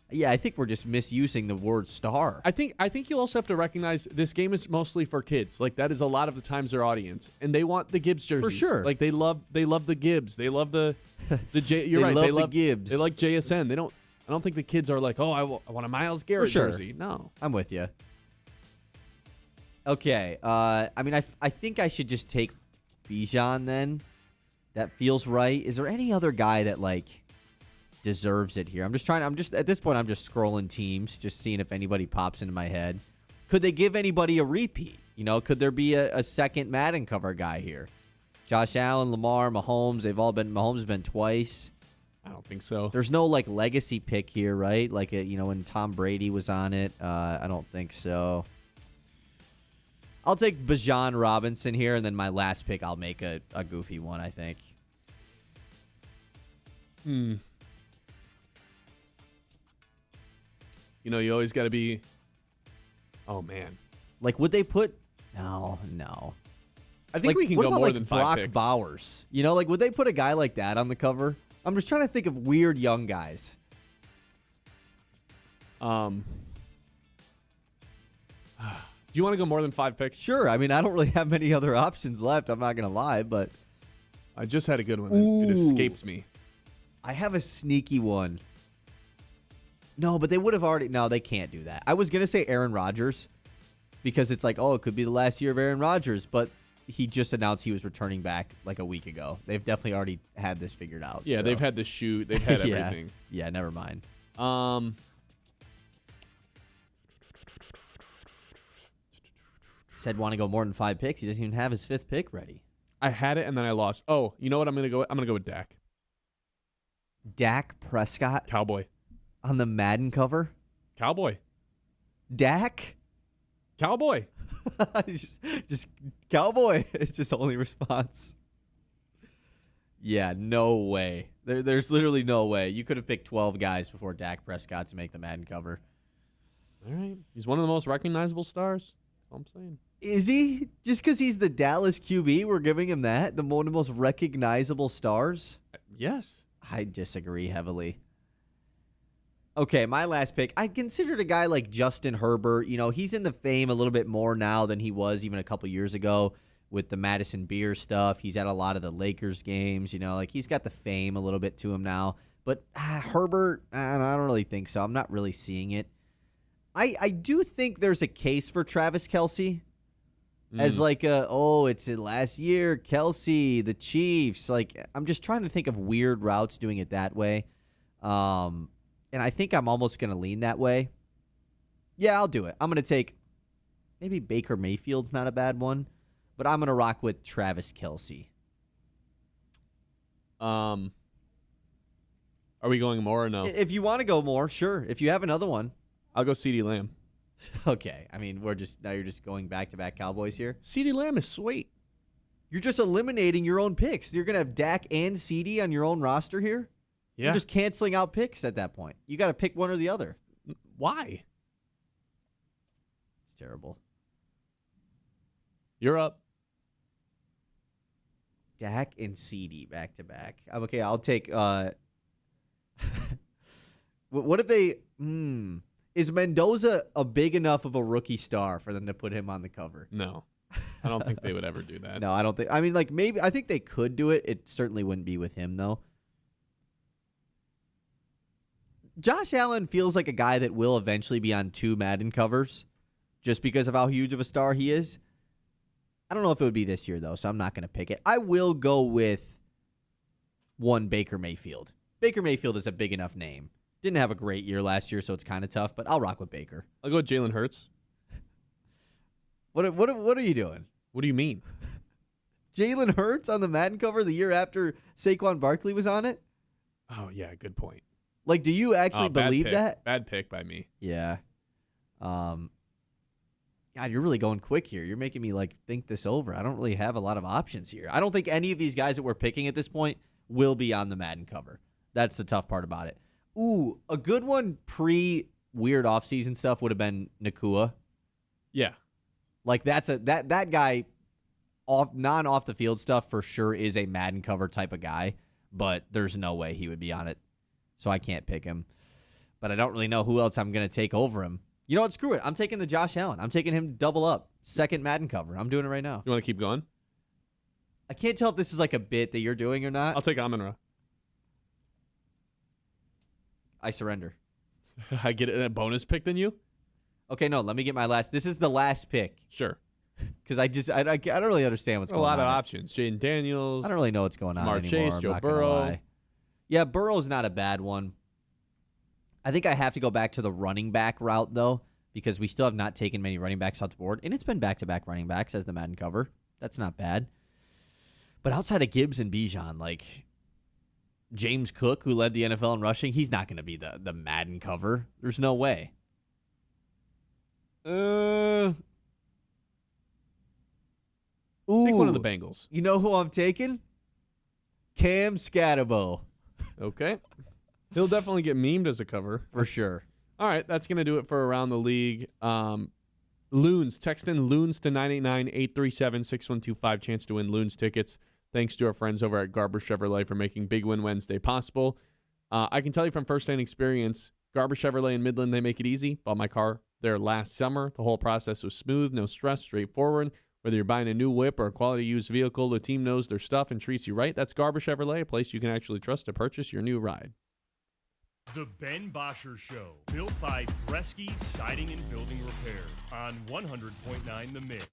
Speaker 5: Yeah, I think we're just misusing the word star.
Speaker 3: I think you also have to recognize this game is mostly for kids. Like that is a lot of the times their audience, and they want the Gibbs jerseys.
Speaker 5: For sure.
Speaker 3: Like they love the Gibbs. They love the You're right.
Speaker 5: They love the Gibbs.
Speaker 3: They like JSN. I don't think the kids are like, oh, I want a Myles Garrett
Speaker 5: sure.
Speaker 3: jersey. No.
Speaker 5: I'm with you. Okay. I think I should just take Bijan then. That feels right. Is there any other guy that like deserves it here? I'm just at this point I'm just scrolling teams, just seeing if anybody pops into my head. Could they give anybody a repeat? Could there be a second Madden cover guy here? Josh Allen, Lamar, Mahomes, Mahomes has been twice.
Speaker 3: I don't think so.
Speaker 5: There's no like legacy pick here, right? Like when Tom Brady was on it. I don't think so. I'll take Bijan Robinson here, and then my last pick I'll make a goofy one, I think.
Speaker 3: You you always got to be. Oh man.
Speaker 5: Like, would they put? No.
Speaker 3: I think we can
Speaker 5: what
Speaker 3: go
Speaker 5: about,
Speaker 3: more
Speaker 5: like,
Speaker 3: than 5
Speaker 5: Brock
Speaker 3: picks.
Speaker 5: Bowers? Like, would they put a guy like that on the cover? I'm just trying to think of weird young guys.
Speaker 3: Do you want to go more than 5 picks?
Speaker 5: Sure. I don't really have many other options left. I'm not gonna lie, but
Speaker 3: I just had a good one.
Speaker 5: Ooh.
Speaker 3: It escaped me.
Speaker 5: I have a sneaky one. No, but they would have already. No, they can't do that. I was gonna say Aaron Rodgers because it's like, oh, it could be the last year of Aaron Rodgers, but he just announced he was returning back like a week ago. They've definitely already had this figured out.
Speaker 3: Yeah,
Speaker 5: so.
Speaker 3: they've had the shoot. They've had
Speaker 5: Yeah.
Speaker 3: everything.
Speaker 5: Yeah, never mind. Said want to go more than 5 picks. He doesn't even have his 5th pick ready.
Speaker 3: I had it and then I lost. Oh, you know what? I'm gonna go with Dak.
Speaker 5: Dak Prescott
Speaker 3: Cowboy.
Speaker 5: on the Madden cover.
Speaker 3: Cowboy.
Speaker 5: Dak?
Speaker 3: Cowboy.
Speaker 5: just Cowboy. It's just the only response. Yeah, no way. There's literally no way. You could have picked 12 guys before Dak Prescott to make the Madden cover.
Speaker 3: All right. He's one of the most recognizable stars. That's all I'm saying.
Speaker 5: Is he? Just because he's the Dallas QB, we're giving him that? One of the most recognizable stars?
Speaker 3: Yes.
Speaker 5: I disagree heavily. Okay, my last pick. I considered a guy like Justin Herbert. You know, he's in the fame a little bit more now than he was even a couple years ago with the Madison Beer stuff. He's at a lot of the Lakers games. You know, like he's got the fame a little bit to him now. But Herbert, I don't really think so. I'm not really seeing it. I do think there's a case for Travis Kelce as like it's the last year, Kelce, the Chiefs. Like, I'm just trying to think of weird routes doing it that way. And I think I'm almost going to lean that way. Yeah, I'll do it. I'm going to take maybe Baker Mayfield's not a bad one, but I'm going to rock with Travis Kelce.
Speaker 3: Are we going more or no?
Speaker 5: If you want to go more, sure. If you have another one.
Speaker 3: I'll go CeeDee Lamb.
Speaker 5: Okay. I mean, now you're just going back-to-back Cowboys here.
Speaker 3: CeeDee Lamb is sweet.
Speaker 5: You're just eliminating your own picks. You're going to have Dak and CeeDee on your own roster here?
Speaker 3: Yeah.
Speaker 5: You're just canceling out picks at that point. You got to pick one or the other.
Speaker 3: Why?
Speaker 5: It's terrible.
Speaker 3: You're up.
Speaker 5: Dak and CeeDee back-to-back. Okay, I'll take... what if they... Is Mendoza a big enough of a rookie star for them to put him on the cover?
Speaker 3: No. I don't think they would ever do that.
Speaker 5: No, I don't think. I mean, like maybe I think they could do it. It certainly wouldn't be with him though. Josh Allen feels like a guy that will eventually be on 2 Madden covers just because of how huge of a star he is. I don't know if it would be this year though, so I'm not going to pick it. I will go with one Baker Mayfield. Baker Mayfield is a big enough name. Didn't have a great year last year, so it's kind of tough, but I'll rock with Baker.
Speaker 3: I'll go with Jalen Hurts.
Speaker 5: What are you doing?
Speaker 3: What do you mean?
Speaker 5: Jalen Hurts on the Madden cover the year after Saquon Barkley was on it?
Speaker 3: Oh, yeah, good point.
Speaker 5: Like, do you actually believe
Speaker 3: pick.
Speaker 5: that?
Speaker 3: Bad pick by me.
Speaker 5: Yeah. God, you're really going quick here. You're making me, like, think this over. I don't really have a lot of options here. I don't think any of these guys that we're picking at this point will be on the Madden cover. That's the tough part about it. Ooh, a good one pre-weird offseason stuff would have been Nakua.
Speaker 3: Yeah.
Speaker 5: Like that guy off the field stuff for sure is a Madden cover type of guy, but there's no way he would be on it. So I can't pick him. But I don't really know who else I'm going to take over him. You know what? Screw it. I'm taking the Josh Allen. I'm taking him double up. Second Madden cover. I'm doing it right now.
Speaker 3: You want to keep going?
Speaker 5: I can't tell if this is like a bit that you're doing or not.
Speaker 3: I'll take Amon-Ra.
Speaker 5: I surrender.
Speaker 3: I get a bonus pick than you?
Speaker 5: Okay, no, let me get my last. This is the last pick.
Speaker 3: Sure.
Speaker 5: Because I don't really understand what's
Speaker 3: A
Speaker 5: going on.
Speaker 3: lot of
Speaker 5: here.
Speaker 3: options. Jaden Daniels.
Speaker 5: I don't really know what's going on
Speaker 3: Jamar
Speaker 5: anymore.
Speaker 3: Chase,
Speaker 5: I'm
Speaker 3: Joe
Speaker 5: not gonna
Speaker 3: Burrow.
Speaker 5: lie. Yeah, Burrow's not a bad one. I think I have to go back to the running back route, though, because we still have not taken many running backs off the board, and it's been back-to-back running backs as the Madden cover. That's not bad. But outside of Gibbs and Bijan, like James Cook, who led the NFL in rushing, he's not going to be the Madden cover. There's no way. Ooh.
Speaker 3: Take one of the Bengals.
Speaker 5: You know who I'm taking? Cam Scatterbo.
Speaker 3: Okay. He'll definitely get memed as a cover.
Speaker 5: For sure.
Speaker 3: All right, that's going to do it for Around the League. Loons, text in Loons to 989-837-6125. Chance to win Loons tickets. Thanks to our friends over at Garber Chevrolet for making Big Win Wednesday possible. I can tell you from firsthand experience, Garber Chevrolet in Midland, they make it easy. Bought my car there last summer. The whole process was smooth, no stress, straightforward. Whether you're buying a new whip or a quality used vehicle, the team knows their stuff and treats you right. That's Garber Chevrolet, a place you can actually trust to purchase your new ride.
Speaker 4: The Ben Bosscher Show, built by Bresky Siding and Building Repair on 100.9 The Mid.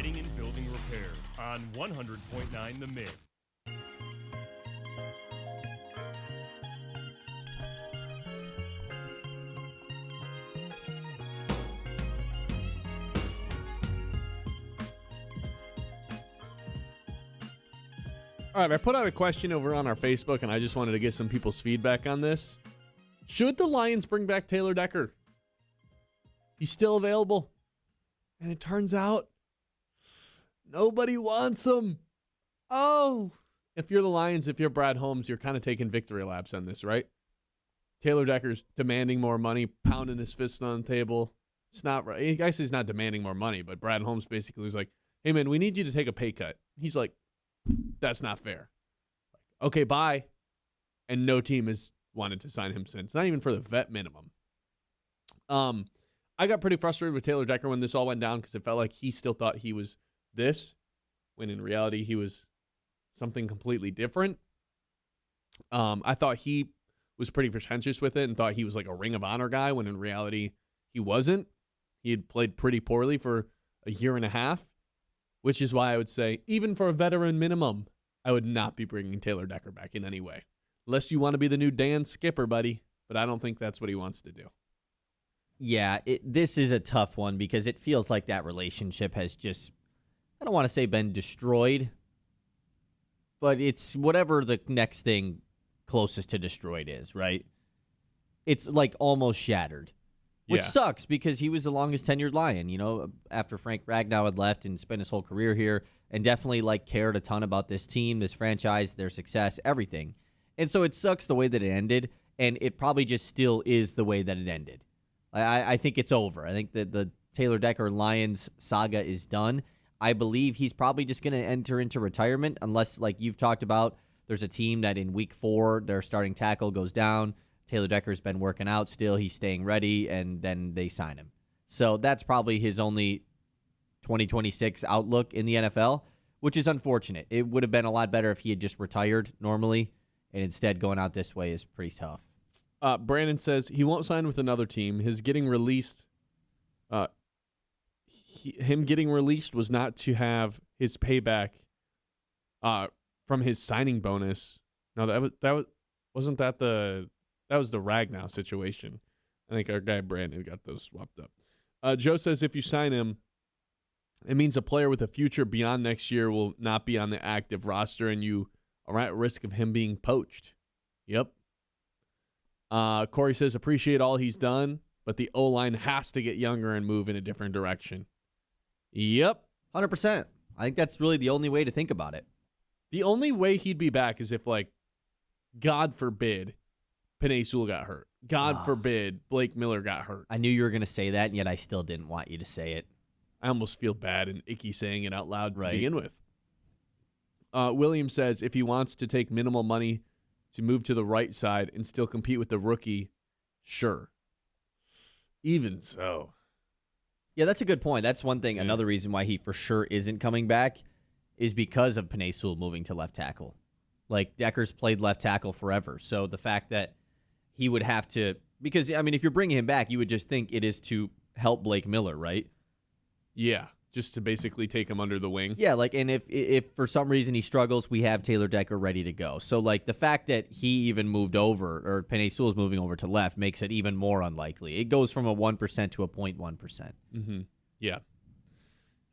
Speaker 4: Siding and Building Repair on 100.9 The Mid.
Speaker 3: All right, I put out a question over on our Facebook, and I just wanted to get some people's feedback on this. Should the Lions bring back Taylor Decker? He's still available. And it turns out nobody wants him. Oh. If you're the Lions, if you're Brad Holmes, you're kind of taking victory laps on this, right? Taylor Decker's demanding more money, pounding his fist on the table. It's not right. I guess he's not demanding more money, but Brad Holmes basically was like, hey, man, we need you to take a pay cut. He's like, that's not fair. Okay, bye. And no team has wanted to sign him since. Not even for the vet minimum. I got pretty frustrated with Taylor Decker when this all went down because it felt like he still thought he was this, when in reality he was something completely different. I thought he was pretty pretentious with it and thought he was like a Ring of Honor guy, when in reality he wasn't. He had played pretty poorly for a year and a half, which is why I would say, even for a veteran minimum, I would not be bringing Taylor Decker back in any way. Unless you want to be the new Dan Skipper, buddy. But I don't think that's what he wants to do.
Speaker 5: Yeah, this is a tough one because it feels like that relationship has just, I don't want to say been destroyed, but it's whatever the next thing closest to destroyed is, right? It's like almost shattered, which
Speaker 3: Yeah.
Speaker 5: sucks because he was the longest tenured Lion, after Frank Ragnow had left and spent his whole career here and definitely like cared a ton about this team, this franchise, their success, everything. And so it sucks the way that it ended, and it probably just still is the way that it ended. I think it's over. I think that the Taylor Decker Lions saga is done. I believe he's probably just going to enter into retirement unless, like you've talked about, there's a team that in week 4, their starting tackle goes down. Taylor Decker's been working out still. He's staying ready, and then they sign him. So that's probably his only 2026 outlook in the NFL, which is unfortunate. It would have been a lot better if he had just retired normally, and instead going out this way is pretty tough.
Speaker 3: Brandon says he won't sign with another team. His getting released, him getting released was not to have his payback from his signing bonus. No, that was the Ragnow situation. I think our guy Brandon got those swapped up. Joe says if you sign him, it means a player with a future beyond next year will not be on the active roster, and you are at risk of him being poached. Yep. Corey says, appreciate all he's done, but the O-line has to get younger and move in a different direction. Yep.
Speaker 5: 100%. I think that's really the only way to think about it.
Speaker 3: The only way he'd be back is if, like, God forbid, Penei Sewell got hurt. God forbid, Blake Miller got hurt.
Speaker 5: I knew you were going to say that, and yet I still didn't want you to say it.
Speaker 3: I almost feel bad and icky saying it out loud to begin with. William says if he wants to take minimal money to move to the right side and still compete with the rookie, sure. Even so.
Speaker 5: Yeah, that's a good point. That's one thing. Yeah. Another reason why he for sure isn't coming back is because of Penei Sewell moving to left tackle. Like, Decker's played left tackle forever. So the fact that he would have to, because, I mean, if you're bringing him back, you would just think it is to help Blake Miller, right?
Speaker 3: Yeah, just to basically take him under the wing.
Speaker 5: Yeah, like, and if for some reason he struggles, we have Taylor Decker ready to go. So, like, the fact that he even moved over, or Penei Sewell's moving over to left, makes it even more unlikely. It goes from a 1% to a 0.1%.
Speaker 3: Mm-hmm. Yeah.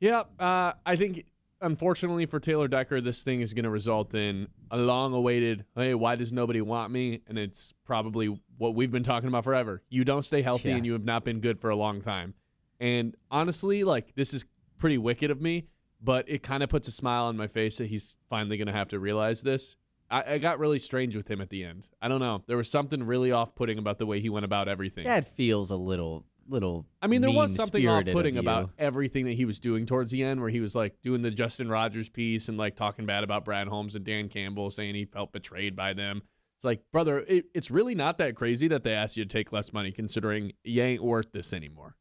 Speaker 3: Yeah, I think, unfortunately for Taylor Decker, this thing is going to result in a long-awaited, hey, why does nobody want me? And it's probably what we've been talking about forever. You don't stay healthy, and you have not been good for a long time. And honestly, like, this is pretty wicked of me, but it kind of puts a smile on my face that he's finally going to have to realize this. I got really strange with him at the end. I don't know. There was something really off-putting about the way he went about everything.
Speaker 5: That feels a little
Speaker 3: I mean, there was something off-putting
Speaker 5: of
Speaker 3: about everything that he was doing towards the end, where he was like doing the Justin Rogers piece and like talking bad about Brad Holmes and Dan Campbell, saying he felt betrayed by them. It's like, brother, it's really not that crazy that they asked you to take less money, considering you ain't worth this anymore.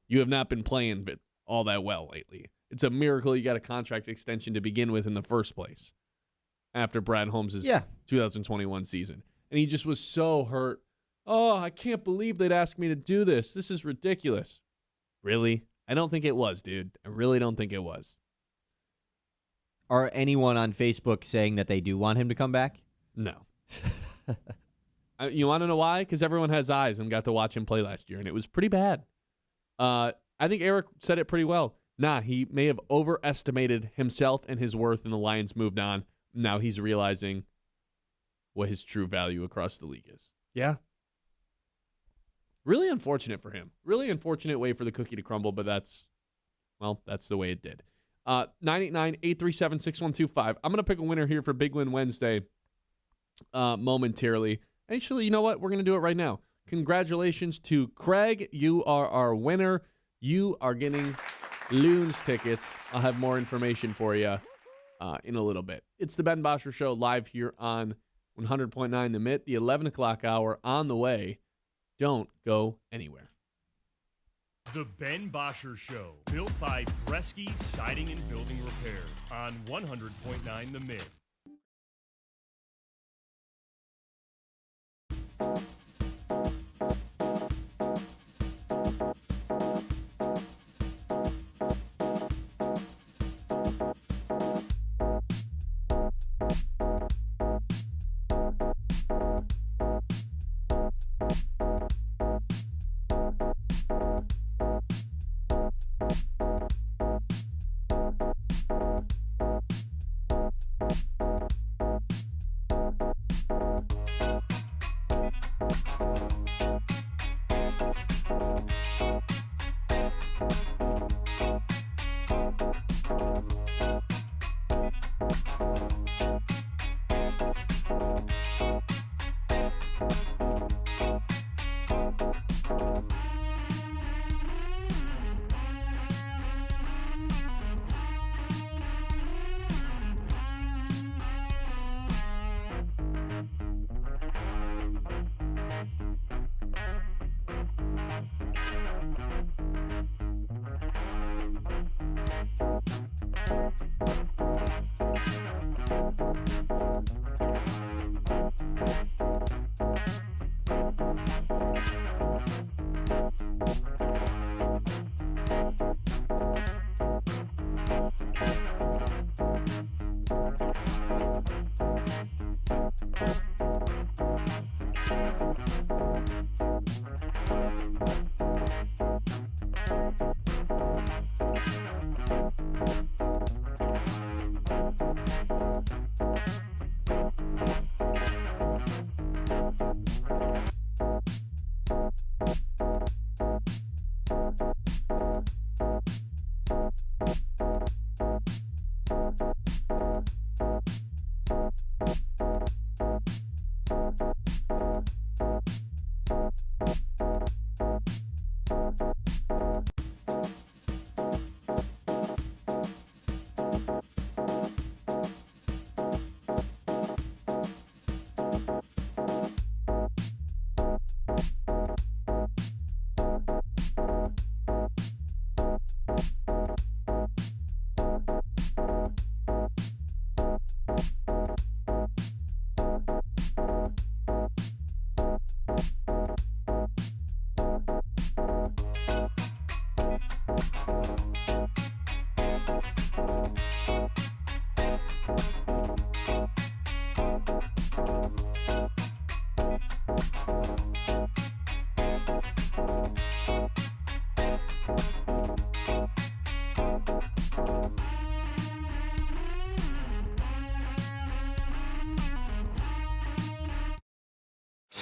Speaker 3: You have not been playing all that well lately. It's a miracle you got a contract extension to begin with in the first place after Brad Holmes' 2021 season. And he just was so hurt. Oh, I can't believe they'd ask me to do this. This is ridiculous. Really? I don't think it was, dude. I really don't think it was.
Speaker 5: Are anyone on Facebook saying that they do want him to come back?
Speaker 3: No. You want to know why? Because everyone has eyes and got to watch him play last year, and it was pretty bad. I think Eric said it pretty well. He may have overestimated himself and his worth, and the Lions moved on. Now he's realizing what his true value across the league is. Yeah. Really unfortunate for him. Really unfortunate way for the cookie to crumble, but that's the way it did. 989-837-6125. I'm going to pick a winner here for Big Win Wednesday momentarily. Actually, you know what? We're going to do it right now. Congratulations to Craig. You are our winner. You are getting Loons tickets. I'll have more information for you in a little bit. It's the Ben Bosscher Show live here on 100.9 The Mitt, the 11 o'clock hour on the way. Don't go anywhere.
Speaker 4: The Ben Bosscher Show, built by Bresky Siding and Building Repair on 100.9 The Mitt.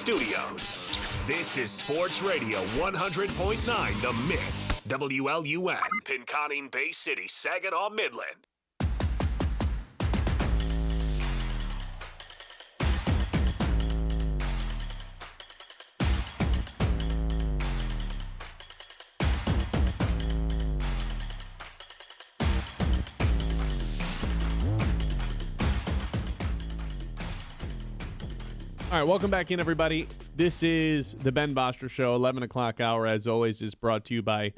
Speaker 1: studios. This is Sports Radio 100.9 The Mitt, WLUN, Pinconning Bay City, Saginaw, Midland.
Speaker 3: All right, welcome back in, everybody. This is the Ben Bosscher Show. 11 o'clock hour, as always, is brought to you by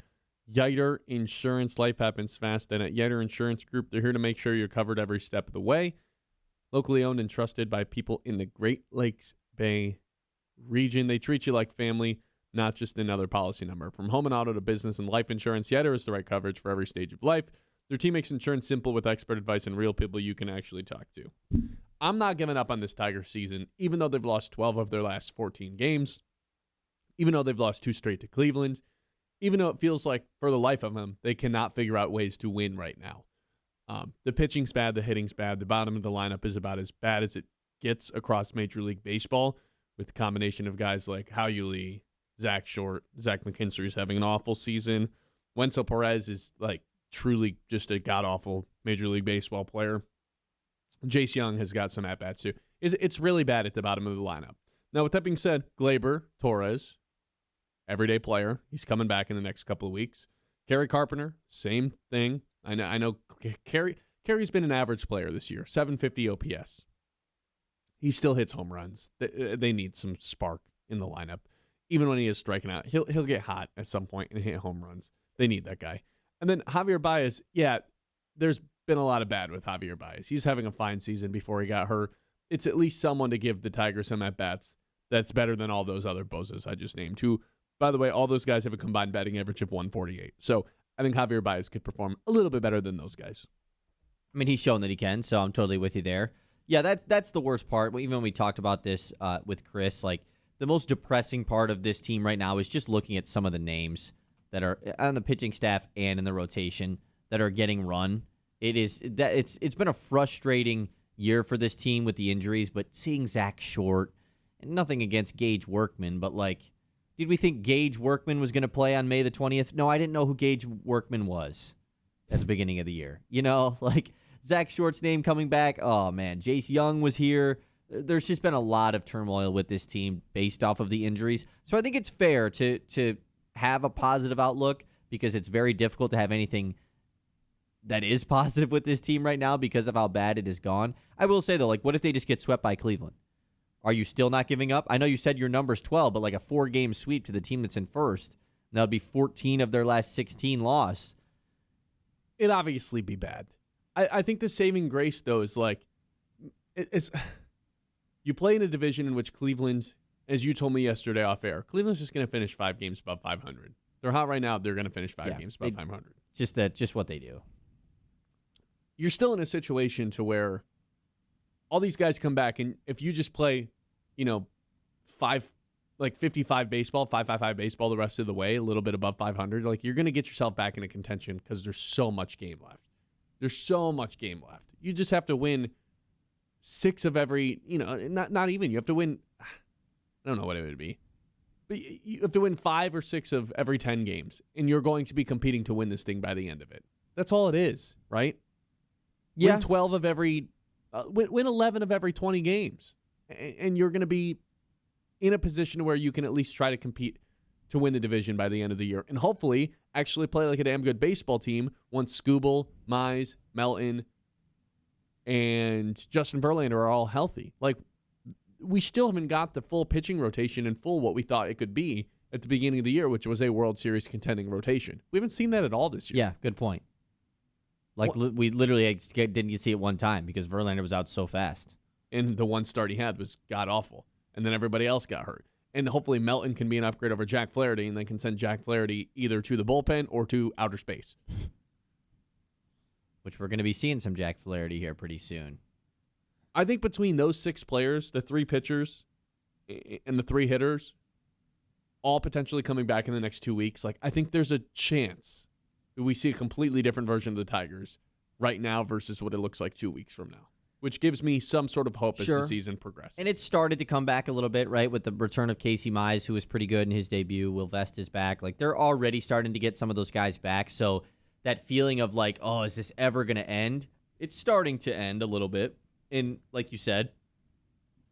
Speaker 3: Yiter Insurance. Life happens fast, and at Yiter Insurance Group, they're here to make sure you're covered every step of the way. Locally owned and trusted by people in the Great Lakes Bay region. They treat you like family, not just another policy number. From home and auto to business and life insurance, Yiter is the right coverage for every stage of life. Their team makes insurance simple with expert advice and real people you can actually talk to. I'm not giving up on this Tigers season, even though they've lost 12 of their last 14 games, even though they've lost 2 straight to Cleveland, even though it feels like for the life of them, they cannot figure out ways to win right now. The pitching's bad, the hitting's bad, the bottom of the lineup is about as bad as it gets across Major League Baseball, with the combination of guys like Howley, Zach Short, Zach McKinstry is having an awful season. Wenzel Perez is like truly just a god-awful Major League Baseball player. Jace Young has got some at-bats, too. It's really bad at the bottom of the lineup. Now, with that being said, Glaber, Torres, everyday player. He's coming back in the next couple of weeks. Kerry Carpenter, same thing. I know Kerry's been an average player this year, 750 OPS. He still hits home runs. They need some spark in the lineup. Even when he is striking out, he'll get hot at some point and hit home runs. They need that guy. And then Javier Baez, yeah, there's been a lot of bad with Javier Baez. He's having a fine season before he got hurt. It's at least someone to give the Tigers some at-bats that's better than all those other bozos I just named, who, by the way, all those guys have a combined batting average of 148. So I think Javier Baez could perform a little bit better than those guys.
Speaker 5: I mean, he's shown that he can, so I'm totally with you there. Yeah, that's the worst part. Even when we talked about this with Chris, like the most depressing part of this team right now is just looking at some of the names that are on the pitching staff and in the rotation that are getting run. It's been a frustrating year for this team with the injuries, but seeing Zach Short, and nothing against Gage Workman, but like, did we think Gage Workman was going to play on May the 20th? No, I didn't know who Gage Workman was at the beginning of the year. You know, like Zach Short's name coming back. Oh man, Jace Young was here. There's just been a lot of turmoil with this team based off of the injuries. So I think it's fair to have a positive outlook, because it's very difficult to have anything that is positive with this team right now because of how bad it has gone. I will say, though, like, what if they just get swept by Cleveland? Are you still not giving up? I know you said your number's 12, but like a 4-game sweep to the team that's in first, that would be 14 of their last 16 loss.
Speaker 3: It'd obviously be bad. I think the saving grace, though, is like, it's you play in a division in which Cleveland, as you told me yesterday off air, Cleveland's just going to finish 5 games above 500. They're hot right now. They're going to finish 5 games above 500.
Speaker 5: Just what they do.
Speaker 3: You're still in a situation to where all these guys come back, and if you just play, 55 baseball, 555 baseball the rest of the way, a little bit above 500, like you're going to get yourself back into contention because there's so much game left. There's so much game left. You just have to win 6 of every, not even. You have to win, I don't know what it would be, but you have to win 5 or 6 of every 10 games, and you're going to be competing to win this thing by the end of it. That's all it is, right?
Speaker 5: Yeah.
Speaker 3: Win 12 of every, win 11 of every 20 games, and you're going to be in a position where you can at least try to compete to win the division by the end of the year, and hopefully actually play like a damn good baseball team once Skubal, Mize, Melton, and Justin Verlander are all healthy. Like, we still haven't got the full pitching rotation in full what we thought it could be at the beginning of the year, which was a World Series contending rotation. We haven't seen that at all this year.
Speaker 5: Yeah, good point. Like, we literally didn't get to see it one time because Verlander was out so fast.
Speaker 3: And the one start he had was god-awful. And then everybody else got hurt. And hopefully Melton can be an upgrade over Jack Flaherty, and then can send Jack Flaherty either to the bullpen or to outer space.
Speaker 5: Which we're going to be seeing some Jack Flaherty here pretty soon.
Speaker 3: I think between those 6 players, the 3 pitchers, and the 3 hitters, all potentially coming back in the next 2 weeks, like, I think there's a chance that we see a completely different version of the Tigers right now versus what it looks like 2 weeks from now. which gives me some sort of hope as
Speaker 5: Sure.
Speaker 3: the season progresses.
Speaker 5: And it started to come back a little bit, right, with the return of Casey Mize, who was pretty good in his debut. Will Vest is back. Like, they're already starting to get some of those guys back. So that feeling of like, oh, is this ever going to end? It's starting to end a little bit. And like you said,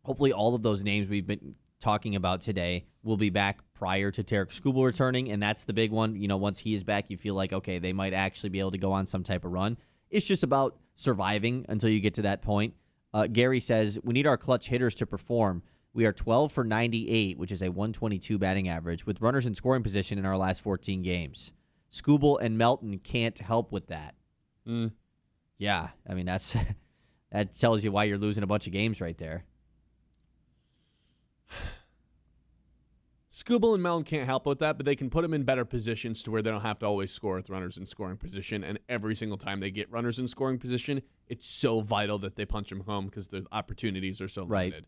Speaker 5: hopefully all of those names we've been talking about today will be back prior to Tarek Skubal returning, and that's the big one. You know, once he is back, you feel like, okay, they might actually be able to go on some type of run. It's just about surviving until you get to that point. Gary says, we need our clutch hitters to perform. We are 12 for 98, which is a 122 batting average, with runners in scoring position in our last 14 games. Skubal and Melton can't help with that. Yeah, I mean, that tells you why you're losing a bunch of games right there.
Speaker 3: Skubal and Melton can't help with that, but they can put them in better positions to where they don't have to always score with runners in scoring position. And every single time they get runners in scoring position, it's so vital that they punch them home because the opportunities are so limited.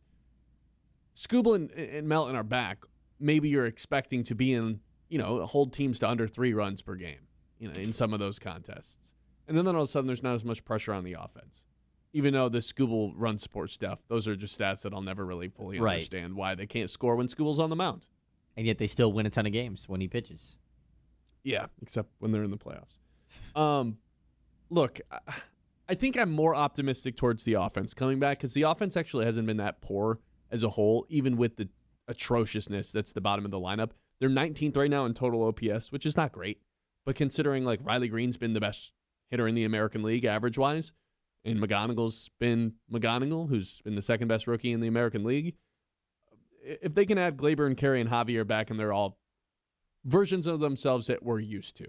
Speaker 3: Skubal and Melton are back. Maybe you're expecting to be in, hold teams to under 3 runs per game, in some of those contests. And then all of a sudden there's not as much pressure on the offense. Even though the Skubal run support stuff, those are just stats that I'll never really fully understand why they can't score when Skubal's on the mound.
Speaker 5: And yet they still win a ton of games when he pitches.
Speaker 3: Yeah, except when they're in the playoffs. Look, I think I'm more optimistic towards the offense coming back because the offense actually hasn't been that poor as a whole, even with the atrociousness that's the bottom of the lineup. They're 19th right now in total OPS, which is not great. But considering like Riley Green's been the best hitter in the American League average-wise, and McGonigal's been McGonigal, who's been the second best rookie in the American League, if they can add Glaber and Carey and Javier back and they're all versions of themselves that we're used to,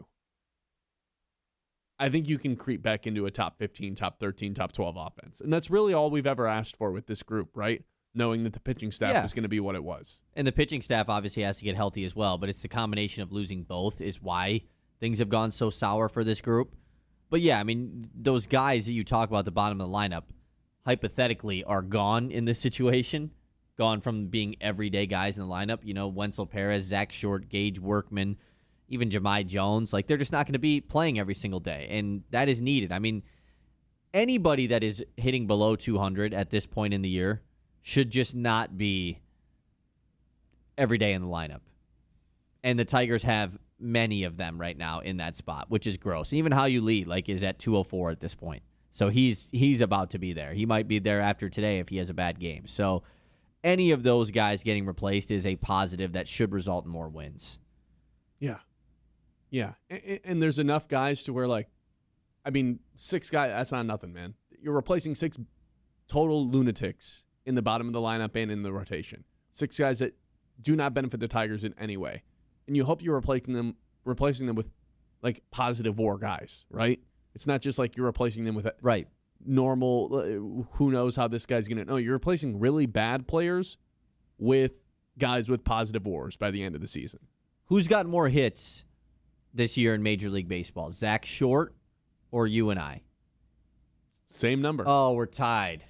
Speaker 3: I think you can creep back into a top 15, top 13, top 12 offense. And that's really all we've ever asked for with this group, right? Knowing that the pitching staff is going to be what it was.
Speaker 5: And the pitching staff obviously has to get healthy as well, but it's the combination of losing both is why things have gone so sour for this group. But yeah, I mean, those guys that you talk about at the bottom of the lineup, hypothetically, are gone in this situation. Gone from being everyday guys in the lineup. Wenzel Perez, Zach Short, Gage Workman, even Jahmai Jones. Like, they're just not going to be playing every single day, and that is needed. I mean, anybody that is hitting below 200 at this point in the year should just not be every day in the lineup. And the Tigers have many of them right now in that spot, which is gross. Even How You Lead, is at 204 at this point. So he's about to be there. He might be there after today if he has a bad game. So any of those guys getting replaced is a positive that should result in more wins.
Speaker 3: Yeah. Yeah. And there's enough guys to where, 6 guys, that's not nothing, man. You're replacing 6 total lunatics in the bottom of the lineup and in the rotation. 6 guys that do not benefit the Tigers in any way. And you hope you're replacing them with, positive WAR guys, right? It's not just like you're replacing them with normal, who knows how this guy's going to... No, you're replacing really bad players with guys with positive WARs by the end of the season.
Speaker 5: Who's got more hits this year in Major League Baseball, Zach Short or you and I?
Speaker 3: Same number.
Speaker 5: Oh, we're tied.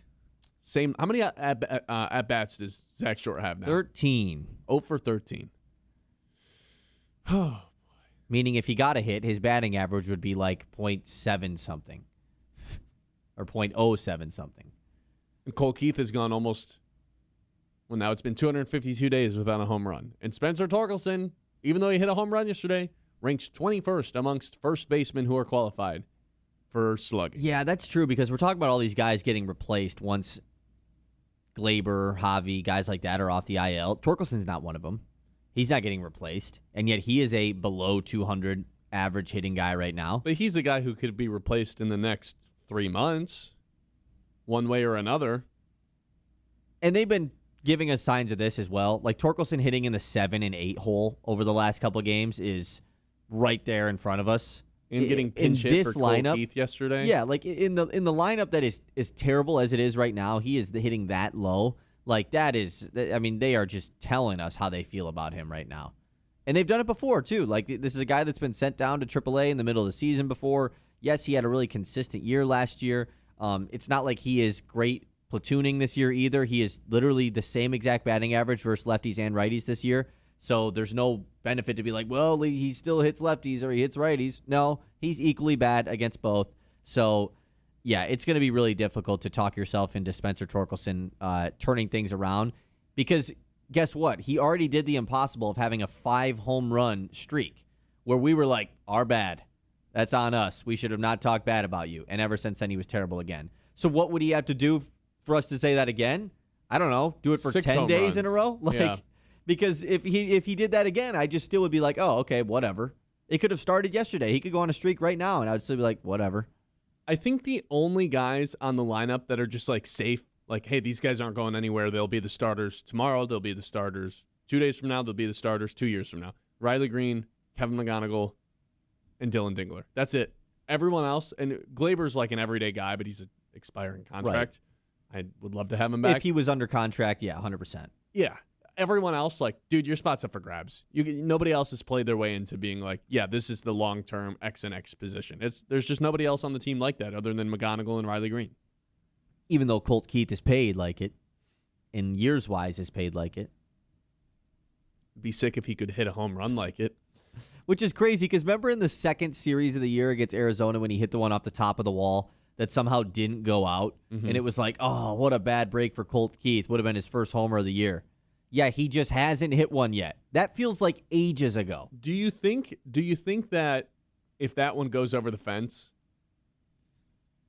Speaker 3: Same. How many at-bats does Zach Short have now?
Speaker 5: 13.
Speaker 3: 0 for 13.
Speaker 5: Meaning if he got a hit, his batting average would be .7 something. Or .07 something.
Speaker 3: And Cole Keith has gone almost... Well, now it's been 252 days without a home run. And Spencer Torkelson, even though he hit a home run yesterday, ranks 21st amongst first basemen who are qualified for slugging.
Speaker 5: Yeah, that's true because we're talking about all these guys getting replaced once Glaber, Javi, guys like that are off the IL. Torkelson's not one of them. He's not getting replaced, and yet he is a below 200 average hitting guy right now.
Speaker 3: But he's a guy who could be replaced in the next 3 months, one way or another.
Speaker 5: And they've been giving us signs of this as well. Torkelson hitting in the 7 and 8 hole over the last couple of games is right there in front of us.
Speaker 3: And getting pinch hit for Cole Keith yesterday.
Speaker 5: Yeah, in the lineup that is terrible as it is right now, he is hitting that low. They are just telling us how they feel about him right now. And they've done it before, too. This is a guy that's been sent down to AAA in the middle of the season before. Yes, he had a really consistent year last year. It's not like he is great platooning this year either. He is literally the same exact batting average versus lefties and righties this year. So there's no benefit to be he still hits lefties or he hits righties. No, he's equally bad against both. So yeah, it's going to be really difficult to talk yourself into Spencer Torkelson turning things around because guess what? He already did the impossible of having a 5 home run streak where we were like, our bad. That's on us. We should have not talked bad about you. And ever since then, he was terrible again. So what would he have to do for us to say that again? I don't know. Do it for
Speaker 3: 6
Speaker 5: 10
Speaker 3: home
Speaker 5: days in a
Speaker 3: runs.
Speaker 5: row?
Speaker 3: Yeah.
Speaker 5: Because if he did that again, I just still would be like, oh, okay, whatever. It could have started yesterday. He could go on a streak right now, and I would still be like, whatever.
Speaker 3: I think the only guys on the lineup that are just like safe, like, hey, these guys aren't going anywhere. They'll be the starters tomorrow. They'll be the starters 2 days from now. They'll be the starters 2 years from now. Riley Green, Kevin McGonigal, and Dylan Dingler. That's it. Everyone else, and Glaber's like an everyday guy, but he's an expiring contract. I would love to have him back.
Speaker 5: If he was under contract, yeah, 100%.
Speaker 3: Yeah. Everyone else, like, dude, your spot's up for grabs. Nobody else has played their way into being like, yeah, this is the long-term X and X position. There's just nobody else on the team like that other than McGonigal and Riley Green.
Speaker 5: Even though Colt Keith is paid like it, and years-wise is paid like it.
Speaker 3: It'd be sick if he could hit a home run like it.
Speaker 5: Which is crazy, because remember in the second series of the year against Arizona when he hit the one off the top of the wall that somehow didn't go out?
Speaker 3: Mm-hmm.
Speaker 5: And it was like, oh, what a bad break for Colt Keith. Would have been his first homer of the year. Yeah, he just hasn't hit one yet. That feels like ages ago.
Speaker 3: Do you think that if that one goes over the fence,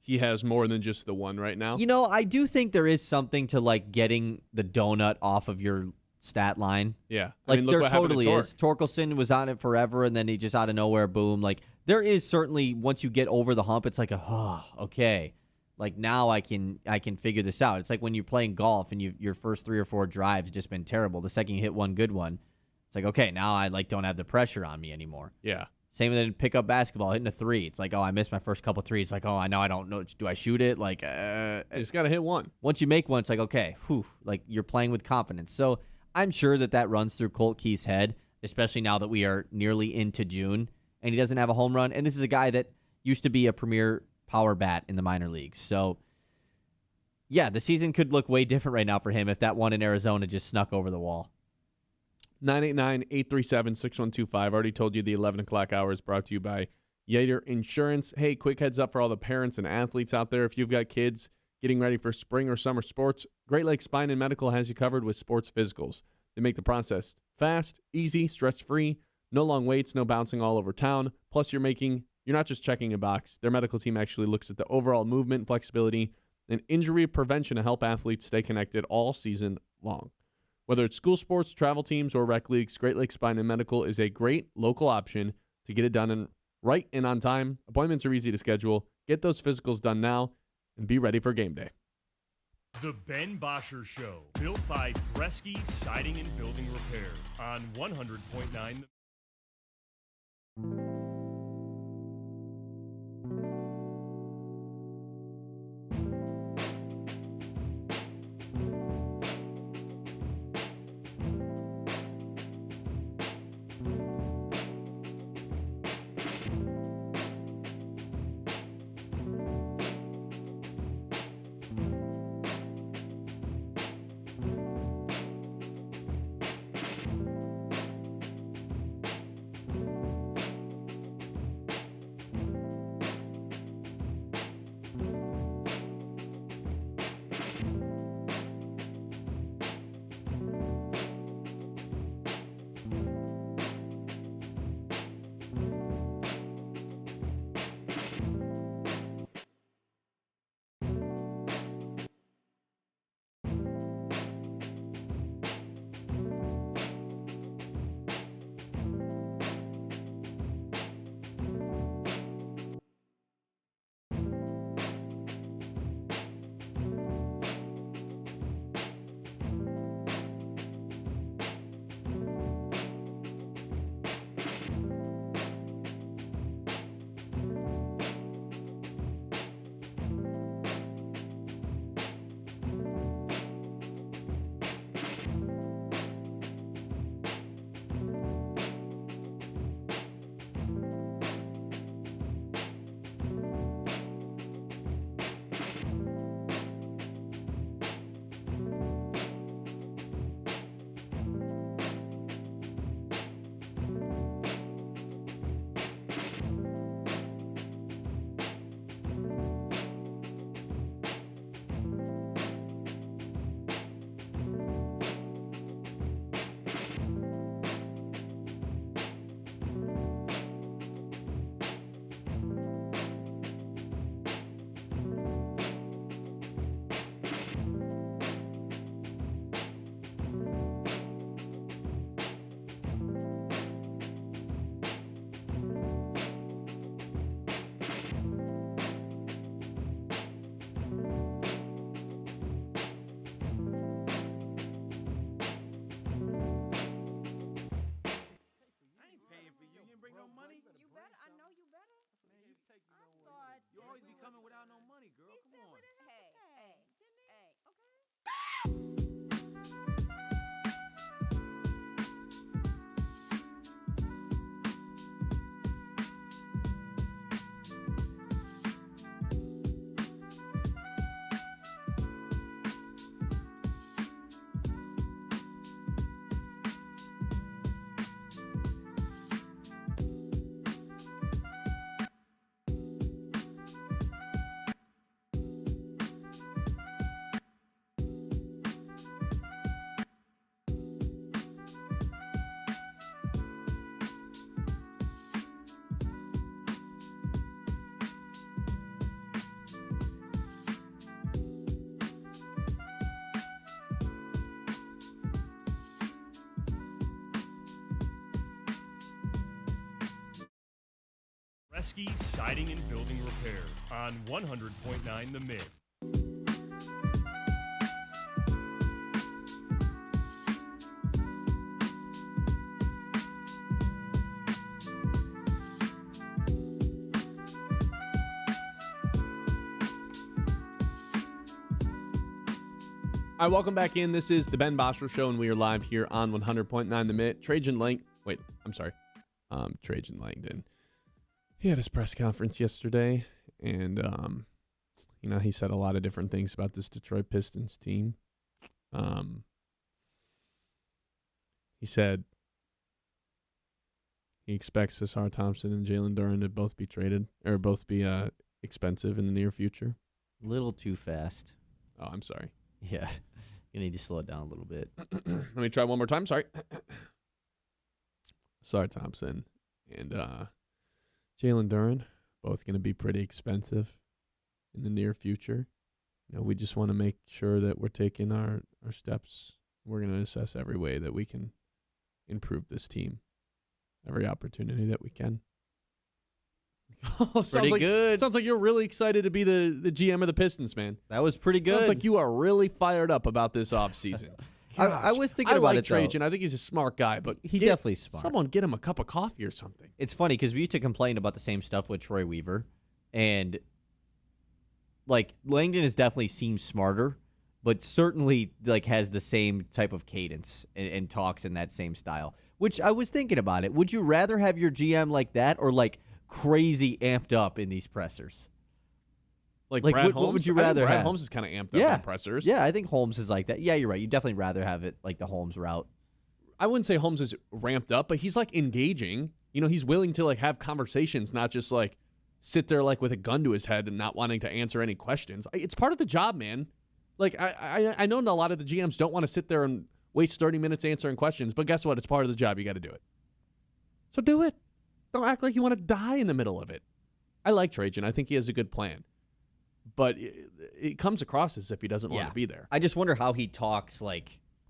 Speaker 3: he has more than just the one right now?
Speaker 5: You know, I do think there is something to like getting the donut off of your stat line.
Speaker 3: Yeah.
Speaker 5: Like
Speaker 3: look
Speaker 5: there
Speaker 3: what happened to
Speaker 5: totally
Speaker 3: Torque.
Speaker 5: is. Torkelson was on it forever, and then he just out of nowhere, boom. Like there is certainly, once you get over the hump, it's like, okay. Like now I can figure this out. It's like when you're playing golf and your first 3 or 4 drives just been terrible. The second you hit one good one, it's like, okay, now I like don't have the pressure on me anymore.
Speaker 3: Yeah.
Speaker 5: Same with pick up basketball, hitting a 3. It's like, oh, I missed my first couple threes. It's like, oh, I don't know. Do I shoot it? Like,
Speaker 3: You just got to hit one.
Speaker 5: once you make one, it's like, okay, like you're playing with confidence. So I'm sure that runs through Colt Keith's head, especially now that we are nearly into June and he doesn't have a home run. And this is a guy that used to be a premier power bat in the minor leagues. So, yeah, the season could look way different right now for him if that one in Arizona just snuck over the wall.
Speaker 3: 989-837-6125. Already told you the 11 o'clock hour is brought to you by Yater Insurance. Hey, quick heads up for all the parents and athletes out there. If you've got kids getting ready for spring or summer sports, Great Lakes Spine and Medical has you covered with sports physicals. They make the process fast, easy, stress-free, no long waits, no bouncing all over town. Plus, you're not just checking a box. Their medical team actually looks at the overall movement, flexibility, and injury prevention to help athletes stay connected all season long. Whether it's school sports, travel teams, or rec leagues, Great Lakes Spine and Medical is a great local option to get it done right and on time. Appointments are easy to schedule. Get those physicals done now and be ready for game day.
Speaker 4: The Ben Bosscher Show, built by Bresky Siding and Building Repair on 100.9. Bresky Siding and Building Repair on 100.9 The Mid.
Speaker 3: All right, welcome back in. This is the Ben Bosscher Show, and we are live here on 100.9 The Mid. Trajan Langdon. He had his press conference yesterday, and, he said a lot of different things about this Detroit Pistons team. He said he expects Ausar Thompson and Jalen Duren to both be traded, or both be expensive in the near future.
Speaker 5: A little too fast.
Speaker 3: Oh, I'm sorry.
Speaker 5: Yeah. You need to slow it down a little bit.
Speaker 3: Let me try one more time. Sorry. Ausar Thompson and Jalen Duren, both going to be pretty expensive in the near future. We just want to make sure that we're taking our steps. We're going to assess every way that we can improve this team, every opportunity that we can.
Speaker 5: Pretty good.
Speaker 3: Sounds like you're really excited to be the GM of the Pistons, man.
Speaker 5: That was pretty good.
Speaker 3: Sounds like you are really fired up about this offseason.
Speaker 5: I was thinking
Speaker 3: I
Speaker 5: about
Speaker 3: like
Speaker 5: it, though.
Speaker 3: Trajan. I think he's a smart guy, but
Speaker 5: He definitely smart.
Speaker 3: Someone get him a cup of coffee or something.
Speaker 5: It's funny because we used to complain about the same stuff with Troy Weaver, and Langdon has definitely seemed smarter, but certainly has the same type of cadence and talks in that same style. Which I was thinking about it. Would you rather have your GM like that or crazy amped up in these pressers?
Speaker 3: Brad Holmes?
Speaker 5: What would you
Speaker 3: I think
Speaker 5: rather
Speaker 3: Brad
Speaker 5: have?
Speaker 3: Holmes is kind of amped up in pressers.
Speaker 5: Yeah, I think Holmes is like that. Yeah, you're right. You'd definitely rather have it like the Holmes route.
Speaker 3: I wouldn't say Holmes is ramped up, but he's engaging. He's willing to have conversations, not just sit there with a gun to his head and not wanting to answer any questions. It's part of the job, man. I know a lot of the GMs don't want to sit there and waste 30 minutes answering questions, but guess what? It's part of the job. You got to do it. So do it. Don't act like you want to die in the middle of it. I like Trajan. I think he has a good plan. But it comes across as if he doesn't want to be there.
Speaker 5: I just wonder how he talks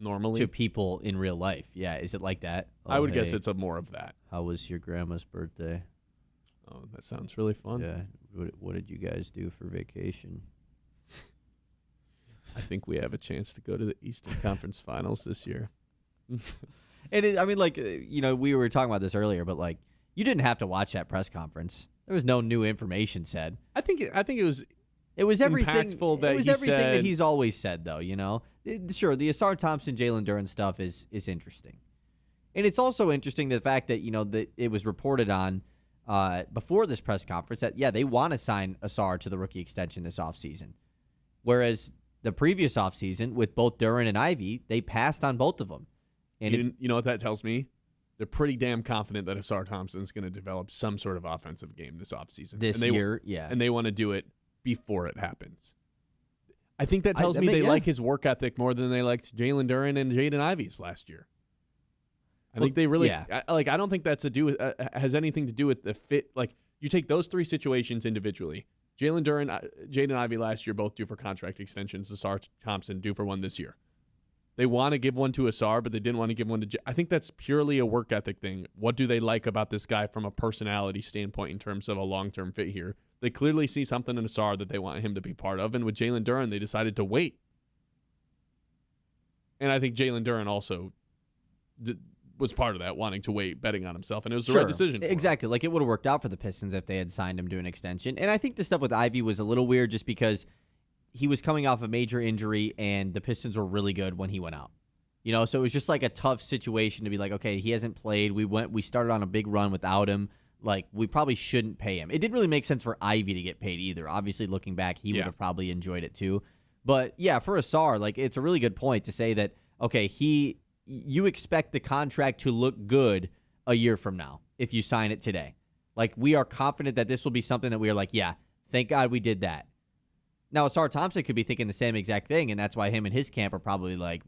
Speaker 3: Normally
Speaker 5: to people in real life. Yeah, is it like that?
Speaker 3: I would guess it's more of that.
Speaker 5: How was your grandma's birthday?
Speaker 3: Oh, that sounds really fun.
Speaker 5: Yeah. What did you guys do for vacation?
Speaker 3: I think we have a chance to go to the Eastern Conference Finals this year.
Speaker 5: And we were talking about this earlier, but you didn't have to watch that press conference. There was no new information said.
Speaker 3: I think it was.
Speaker 5: It was everything.
Speaker 3: Impactful that
Speaker 5: it was
Speaker 3: he
Speaker 5: everything
Speaker 3: said.
Speaker 5: that he's always said, though. Sure, the Ausar Thompson, Jalen Duren stuff is interesting, and it's also interesting the fact that that it was reported on before this press conference that they want to sign Ausar to the rookie extension this offseason, whereas the previous offseason with both Duren and Ivy, they passed on both of them. And
Speaker 3: you know what that tells me? They're pretty damn confident that Ausar Thompson is going to develop some sort of offensive game this offseason.
Speaker 5: This year, yeah.
Speaker 3: And they want to do it before it happens. I think that tells me they like his work ethic more than they liked Jalen Duren and Jaden Ivey's last year. I think they really I don't think that's has anything to do with the fit. You take those three situations individually. Jalen Duren, Jaden Ivey last year both due for contract extensions. Ausar Thompson due for one this year. They want to give one to Ausar, but they didn't want to give one to I think that's purely a work ethic thing. What do they like about this guy from a personality standpoint in terms of a long-term fit here? They clearly see something in Ausar that they want him to be part of, and with Jalen Duren, they decided to wait. And I think Jalen Duren also was part of that, wanting to wait, betting on himself, and it was the right decision for him.
Speaker 5: Exactly. It would have worked out for the Pistons if they had signed him to an extension. And I think the stuff with Ivy was a little weird just because he was coming off a major injury, and the Pistons were really good when he went out. So it was just a tough situation to be okay, he hasn't played. We started on a big run without him. We probably shouldn't pay him. It didn't really make sense for Ivy to get paid either. Obviously, looking back, he would have probably enjoyed it too. But yeah, for Ausar, it's a really good point to say that, okay, you expect the contract to look good a year from now if you sign it today. We are confident that this will be something that we are thank God we did that. Now, Ausar Thompson could be thinking the same exact thing, and that's why him and his camp are probably I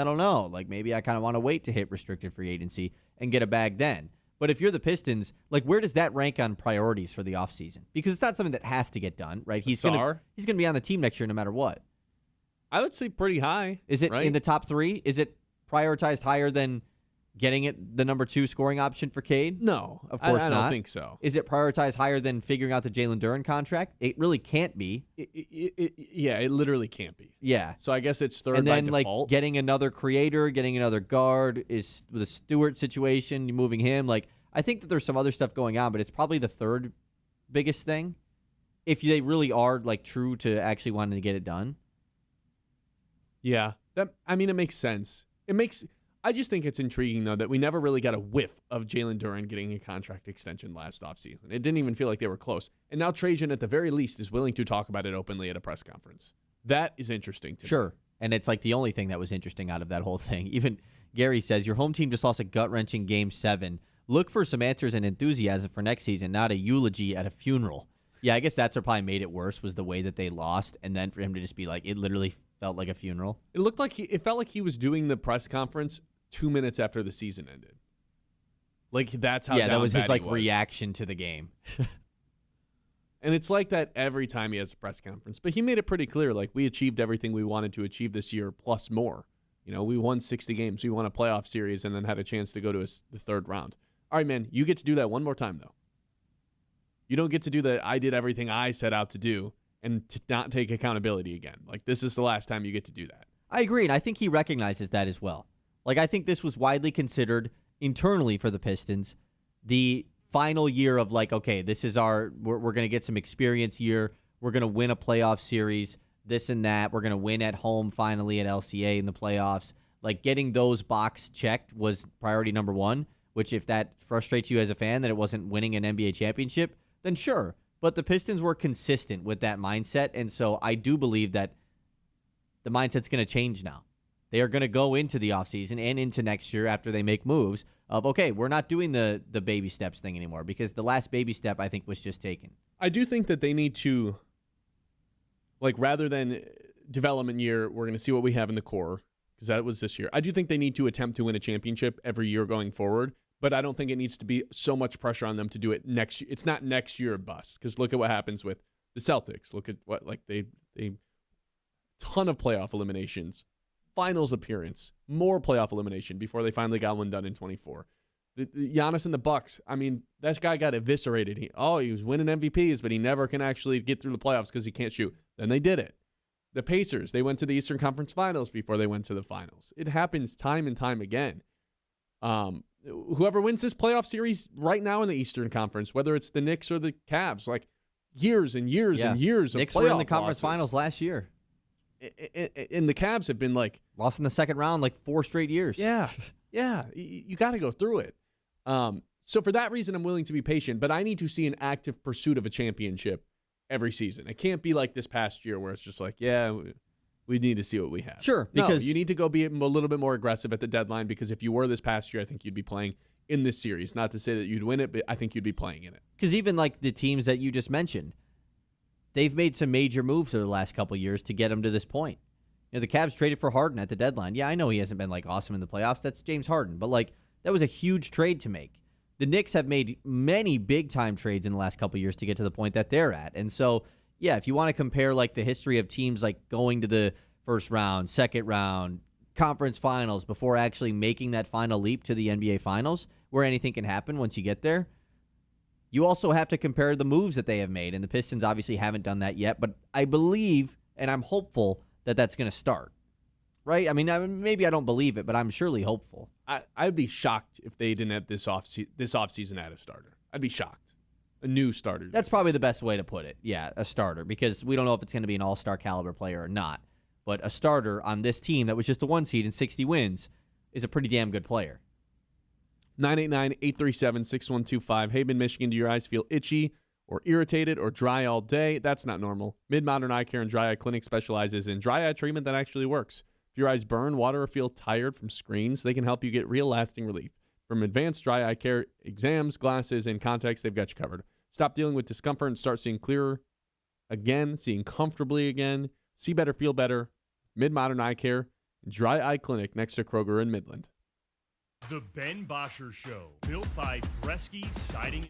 Speaker 5: don't know. Maybe I kind of want to wait to hit restricted free agency and get a bag then. But if you're the Pistons, where does that rank on priorities for the offseason? Because it's not something that has to get done, right? He's gonna be on the team next year no matter what.
Speaker 3: I would say pretty high.
Speaker 5: Is it in the top three? Is it prioritized higher than getting it the number 2 scoring option for Cade?
Speaker 3: No,
Speaker 5: Of course
Speaker 3: I
Speaker 5: not.
Speaker 3: don't think so.
Speaker 5: Is it prioritized higher than figuring out the Jalen Duren contract? It really can't be.
Speaker 3: It literally can't be.
Speaker 5: Yeah.
Speaker 3: So I guess it's third
Speaker 5: And then,
Speaker 3: by default.
Speaker 5: getting another creator, getting another guard is with the Stewart situation, you moving him. I think that there's some other stuff going on, but it's probably the third biggest thing. If they really are, true to actually wanting to get it done.
Speaker 3: Yeah. It makes sense. I just think it's intriguing, though, that we never really got a whiff of Jalen Duren getting a contract extension last offseason. It didn't even feel like they were close. And now Trajan, at the very least, is willing to talk about it openly at a press conference. That is interesting to me.
Speaker 5: Sure. And it's the only thing that was interesting out of that whole thing. Even Gary says, your home team just lost a gut-wrenching Game 7. Look for some answers and enthusiasm for next season, not a eulogy at a funeral. Yeah, I guess that's what probably made it worse, was the way that they lost. And then for him to just be it literally felt like a funeral.
Speaker 3: It felt like he was doing the press conference 2 minutes after the season ended. That's how
Speaker 5: that was
Speaker 3: down
Speaker 5: his
Speaker 3: bad he was.
Speaker 5: reaction to the game.
Speaker 3: And it's like that every time he has a press conference. But he made it pretty clear, we achieved everything we wanted to achieve this year, plus more. We won 60 games. We won a playoff series and then had a chance to go to the third round. All right, man, you get to do that one more time, though. You don't get to do that I did everything I set out to do and to not take accountability again. This is the last time you get to do that.
Speaker 5: I agree, and I think he recognizes that as well. I think this was widely considered internally for the Pistons the final year of okay, this is we're going to get some experience year. We're going to win a playoff series, this and that. We're going to win at home finally at LCA in the playoffs. Getting those box checked was priority number 1, which if that frustrates you as a fan that it wasn't winning an NBA championship, then sure. But the Pistons were consistent with that mindset, and so I do believe that the mindset's going to change now. They are going to go into the offseason and into next year after they make moves of, okay, we're not doing the baby steps thing anymore, because the last baby step, I think, was just taken.
Speaker 3: I do think that they need to, rather than development year, we're going to see what we have in the core, because that was this year. I do think they need to attempt to win a championship every year going forward, but I don't think it needs to be so much pressure on them to do it next year. It's not next year bust, because look at what happens with the Celtics. Look at what, they ton of playoff eliminations. Finals appearance, more playoff elimination before they finally got one done in 24. The Giannis and the Bucks, that guy got eviscerated. He was winning MVPs, but he never can actually get through the playoffs because he can't shoot. Then they did it. The Pacers, they went to the Eastern Conference Finals before they went to the finals. It happens time and time again. Whoever wins this playoff series right now in the Eastern Conference, whether it's the Knicks or the Cavs, years and years and years of
Speaker 5: Knicks
Speaker 3: playoff
Speaker 5: were in the conference
Speaker 3: losses.
Speaker 5: Finals last year.
Speaker 3: And the Cavs have been
Speaker 5: lost in the second round 4 straight years.
Speaker 3: Yeah. You got to go through it. So for that reason, I'm willing to be patient, but I need to see an active pursuit of a championship every season. It can't be like this past year where it's just we need to see what we have.
Speaker 5: Sure,
Speaker 3: because you need to go be a little bit more aggressive at the deadline, because if you were this past year, I think you'd be playing in this series. Not to say that you'd win it, but I think you'd be playing in it.
Speaker 5: Because even the teams that you just mentioned, they've made some major moves over the last couple of years to get them to this point. The Cavs traded for Harden at the deadline. Yeah, I know he hasn't been awesome in the playoffs. That's James Harden. But that was a huge trade to make. The Knicks have made many big-time trades in the last couple of years to get to the point that they're at. And so, yeah, if you want to compare the history of teams going to the first round, second round, conference finals before actually making that final leap to the NBA Finals, where anything can happen once you get there, you also have to compare the moves that they have made, and the Pistons obviously haven't done that yet, but I believe, and I'm hopeful, that that's going to start. Right? Maybe I don't believe it, but I'm surely hopeful.
Speaker 3: I'd be shocked if they didn't have this offseason add a starter. I'd be shocked. A new starter.
Speaker 5: That's probably the best way to put it. Yeah, a starter, because we don't know if it's going to be an all-star caliber player or not, but a starter on this team that was just a 1 seed and 60 wins is a pretty damn good player.
Speaker 3: 989-837-6125. Hey, Michigan, do your eyes feel itchy or irritated or dry all day? That's not normal. Mid-Modern Eye Care and Dry Eye Clinic specializes in dry eye treatment that actually works. If your eyes burn, water, or feel tired from screens, they can help you get real lasting relief. From advanced dry eye care, exams, glasses, and contacts, they've got you covered. Stop dealing with discomfort and start seeing clearer again, seeing comfortably again. See better, feel better. Mid-Modern Eye Care and Dry Eye Clinic next to Kroger in Midland.
Speaker 4: The Ben Bosscher Show, built by Bresky Siding.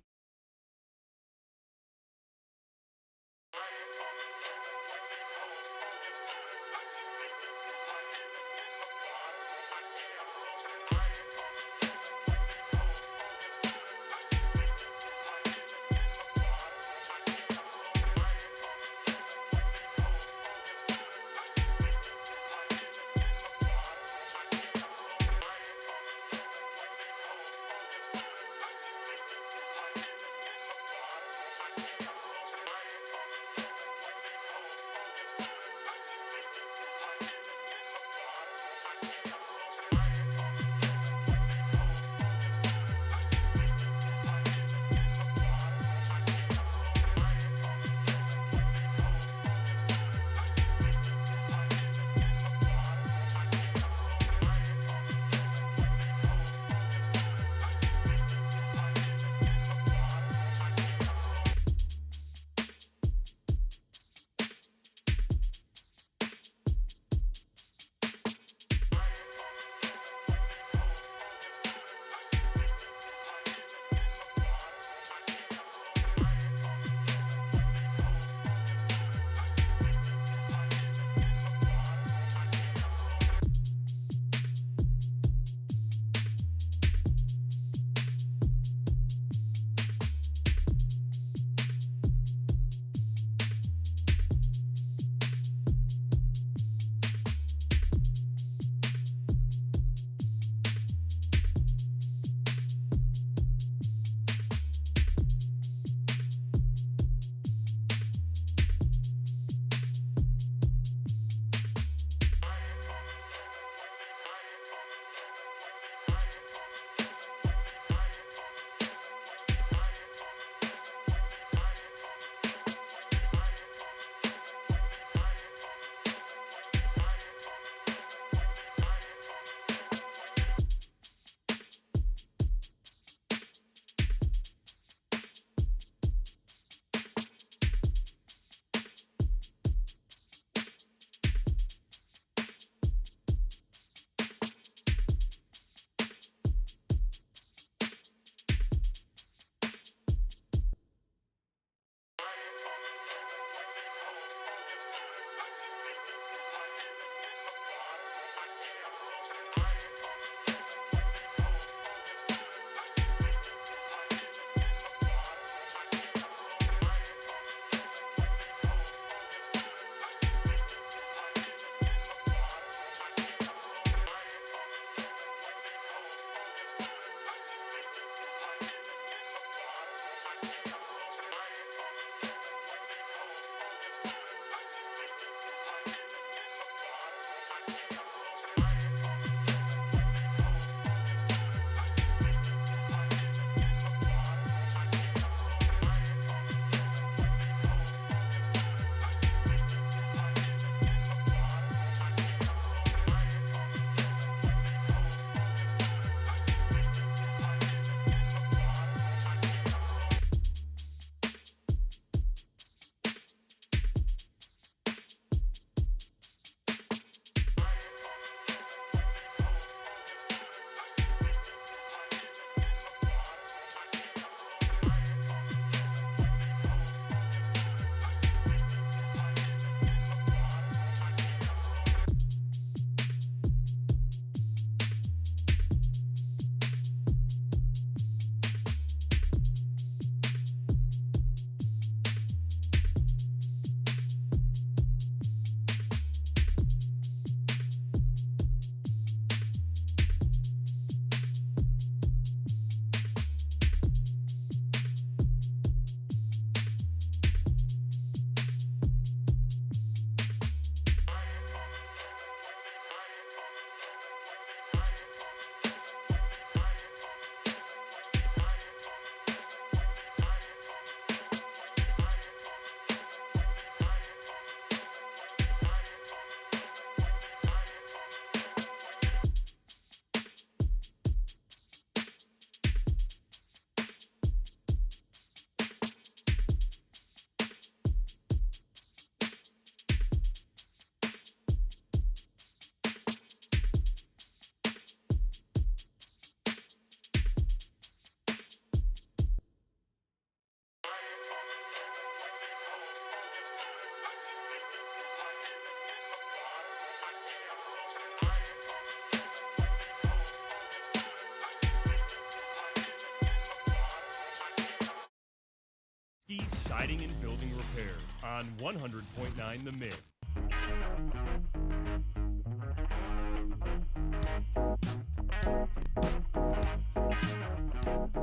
Speaker 4: Siding and Building Repair on 100.9 The Mid.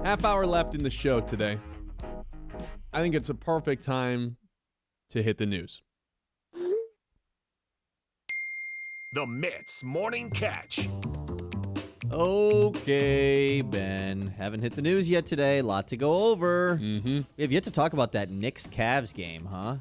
Speaker 3: Half hour left in the show today. I think it's a perfect time to hit the news.
Speaker 1: The Mitts Morning Catch.
Speaker 5: Okay, Ben. Haven't hit the news yet today. Lot to go over.
Speaker 3: Mm-hmm.
Speaker 5: We have yet to talk about that Knicks-Cavs game, huh?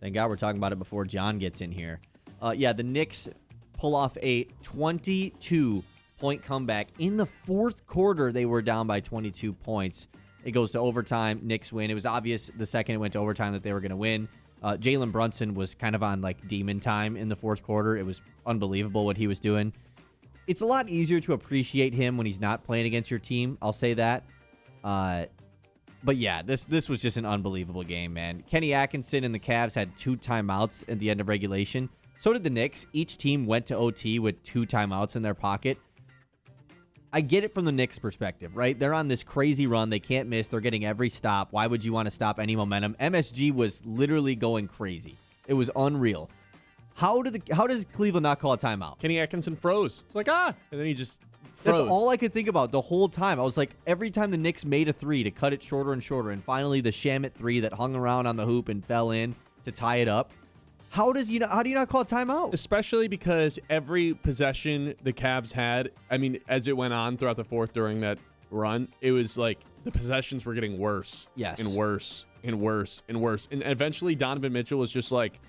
Speaker 5: Thank God we're talking about it before John gets in here. The Knicks pull off a 22-point comeback. In the fourth quarter, they were down by 22 points. It goes to overtime. Knicks win. It was obvious the second it went to overtime that they were going to win. Jalen Brunson was kind of on like demon time in the fourth quarter. It was unbelievable what he was doing. It's a lot easier to appreciate him when he's not playing against your team. I'll say that. But yeah, this was just an unbelievable game, man. Kenny Atkinson and the Cavs had 2 timeouts at the end of regulation. So did the Knicks. Each team went to OT with 2 timeouts in their pocket. I get it from the Knicks' perspective, right? They're on this crazy run. They can't miss. They're getting every stop. Why would you want to stop any momentum? MSG was literally going crazy. It was unreal. How does Cleveland not call a timeout?
Speaker 3: Kenny Atkinson froze. It's like, and then he just froze.
Speaker 5: That's all I could think about the whole time. I was like, every time the Knicks made a 3 to cut it shorter and shorter, and finally the Shamit 3 that hung around on the hoop and fell in to tie it up. How do you not call a timeout?
Speaker 3: Especially because every possession the Cavs had, I mean, as it went on throughout the fourth during that run, it was like the possessions were getting worse.
Speaker 5: Yes.
Speaker 3: And worse and worse and worse. And eventually Donovan Mitchell was just like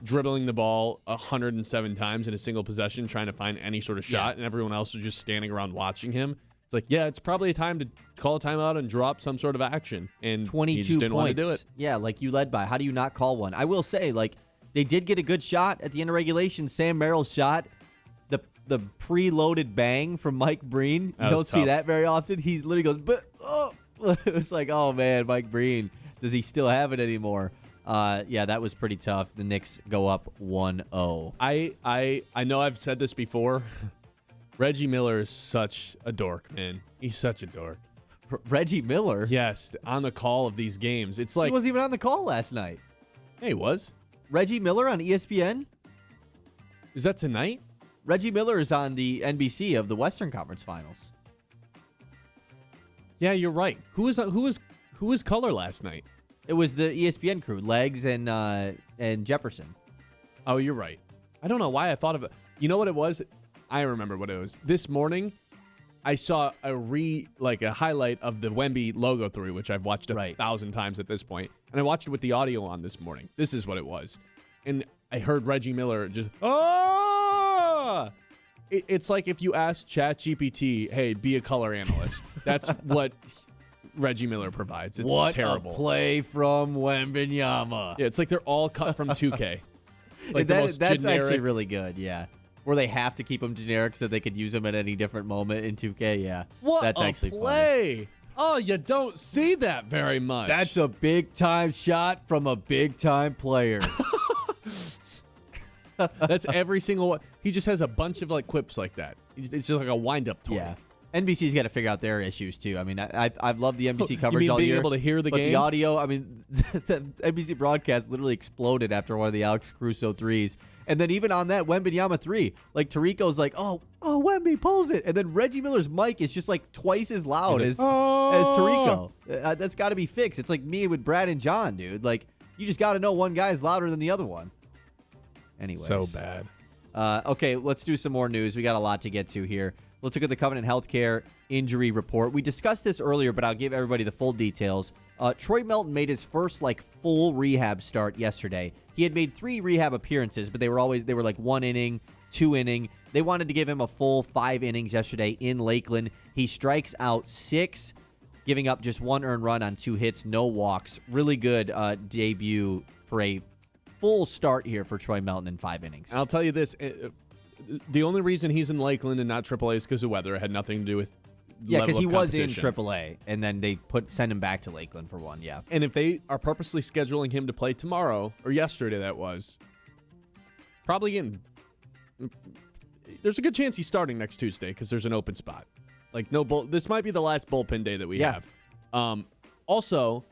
Speaker 3: dribbling the ball 107 times in a single possession trying to find any sort of shot, and everyone else was just standing around watching him. It's like, yeah, it's probably a time to call a timeout and drop some sort of action. And
Speaker 5: 22
Speaker 3: he just didn't want to do
Speaker 5: points.
Speaker 3: it.
Speaker 5: Yeah, like you led by. How do you not call one? I will say, like, they did get a good shot at the end of regulation. Sam Merrill's shot, the preloaded bang from Mike Breen. You don't see that very often. He literally goes, but it was like, oh man, Mike Breen, does he still have it anymore? Yeah, that was pretty tough. The Knicks go up 1-0.
Speaker 3: I know I've said this before. Reggie Miller is such a dork, man. He's such a dork.
Speaker 5: Reggie Miller?
Speaker 3: Yes, on the call of these games. It's like
Speaker 5: He wasn't even on the call last night.
Speaker 3: Hey, he was?
Speaker 5: Reggie Miller on ESPN?
Speaker 3: Is that tonight?
Speaker 5: Reggie Miller is on the NBC of the Western Conference Finals.
Speaker 3: Yeah, you're right. Who was color last night?
Speaker 5: It was the ESPN crew, Legs and Jefferson.
Speaker 3: Oh, you're right. I don't know why I thought of it. You know what it was? I remember what it was. This morning, I saw a highlight of the Wemby logo through, which I've watched 1,000 times at this point, and I watched it with the audio on this morning. This is what it was, and I heard Reggie Miller just It's like if you ask ChatGPT, "Hey, be a color analyst." That's what Reggie Miller provides. It's terrible.
Speaker 5: A play from Wembanyama.
Speaker 3: Yeah, it's like they're all cut from 2K. Like
Speaker 5: that's
Speaker 3: generic.
Speaker 5: actually really good, yeah. Where they have to keep them generic so they could use them at any different moment in 2K, yeah.
Speaker 3: What
Speaker 5: that's
Speaker 3: a
Speaker 5: actually
Speaker 3: play!
Speaker 5: Funny.
Speaker 3: Oh, you don't see that very much.
Speaker 5: That's a big-time shot from a big-time player.
Speaker 3: That's every single one. He just has a bunch of like quips like that. It's just like a wind-up toy.
Speaker 5: Yeah. NBC's got to figure out their issues too. I mean, I've loved the NBC coverage
Speaker 3: you mean
Speaker 5: all
Speaker 3: being
Speaker 5: year.
Speaker 3: able to hear the
Speaker 5: but
Speaker 3: game?
Speaker 5: the audio, I mean, the NBC broadcast literally exploded after one of the Alex Caruso threes. And then even on that Wembanyama 3, like Tarico's like, oh, Wemby pulls it. And then Reggie Miller's mic is just like twice as loud as Tarico. That's got to be fixed. It's like me with Brad and John, dude. Like, you just got to know one guy's louder than the other one. Anyways.
Speaker 3: So bad.
Speaker 5: Okay, let's do some more news. We got a lot to get to here. Let's look at the Covenant Healthcare injury report. We discussed this earlier, but I'll give everybody the full details. Troy Melton made his first full rehab start yesterday. He had made 3 rehab appearances, but they were like 1 inning, 2 inning. They wanted to give him a full 5 innings yesterday in Lakeland. He strikes out 6, giving up just 1 earned run on 2 hits, no walks. Really good debut for a full start here for Troy Melton in 5 innings.
Speaker 3: I'll tell you this. The only reason he's in Lakeland and not AAA is because of weather. It had nothing to do with
Speaker 5: because he was in
Speaker 3: competition.
Speaker 5: AAA, and then they send him back to Lakeland for 1, yeah.
Speaker 3: And if they are purposely scheduling him to play tomorrow, or yesterday that was, there's a good chance he's starting next Tuesday because there's an open spot. This might be the last bullpen day that we have. Also,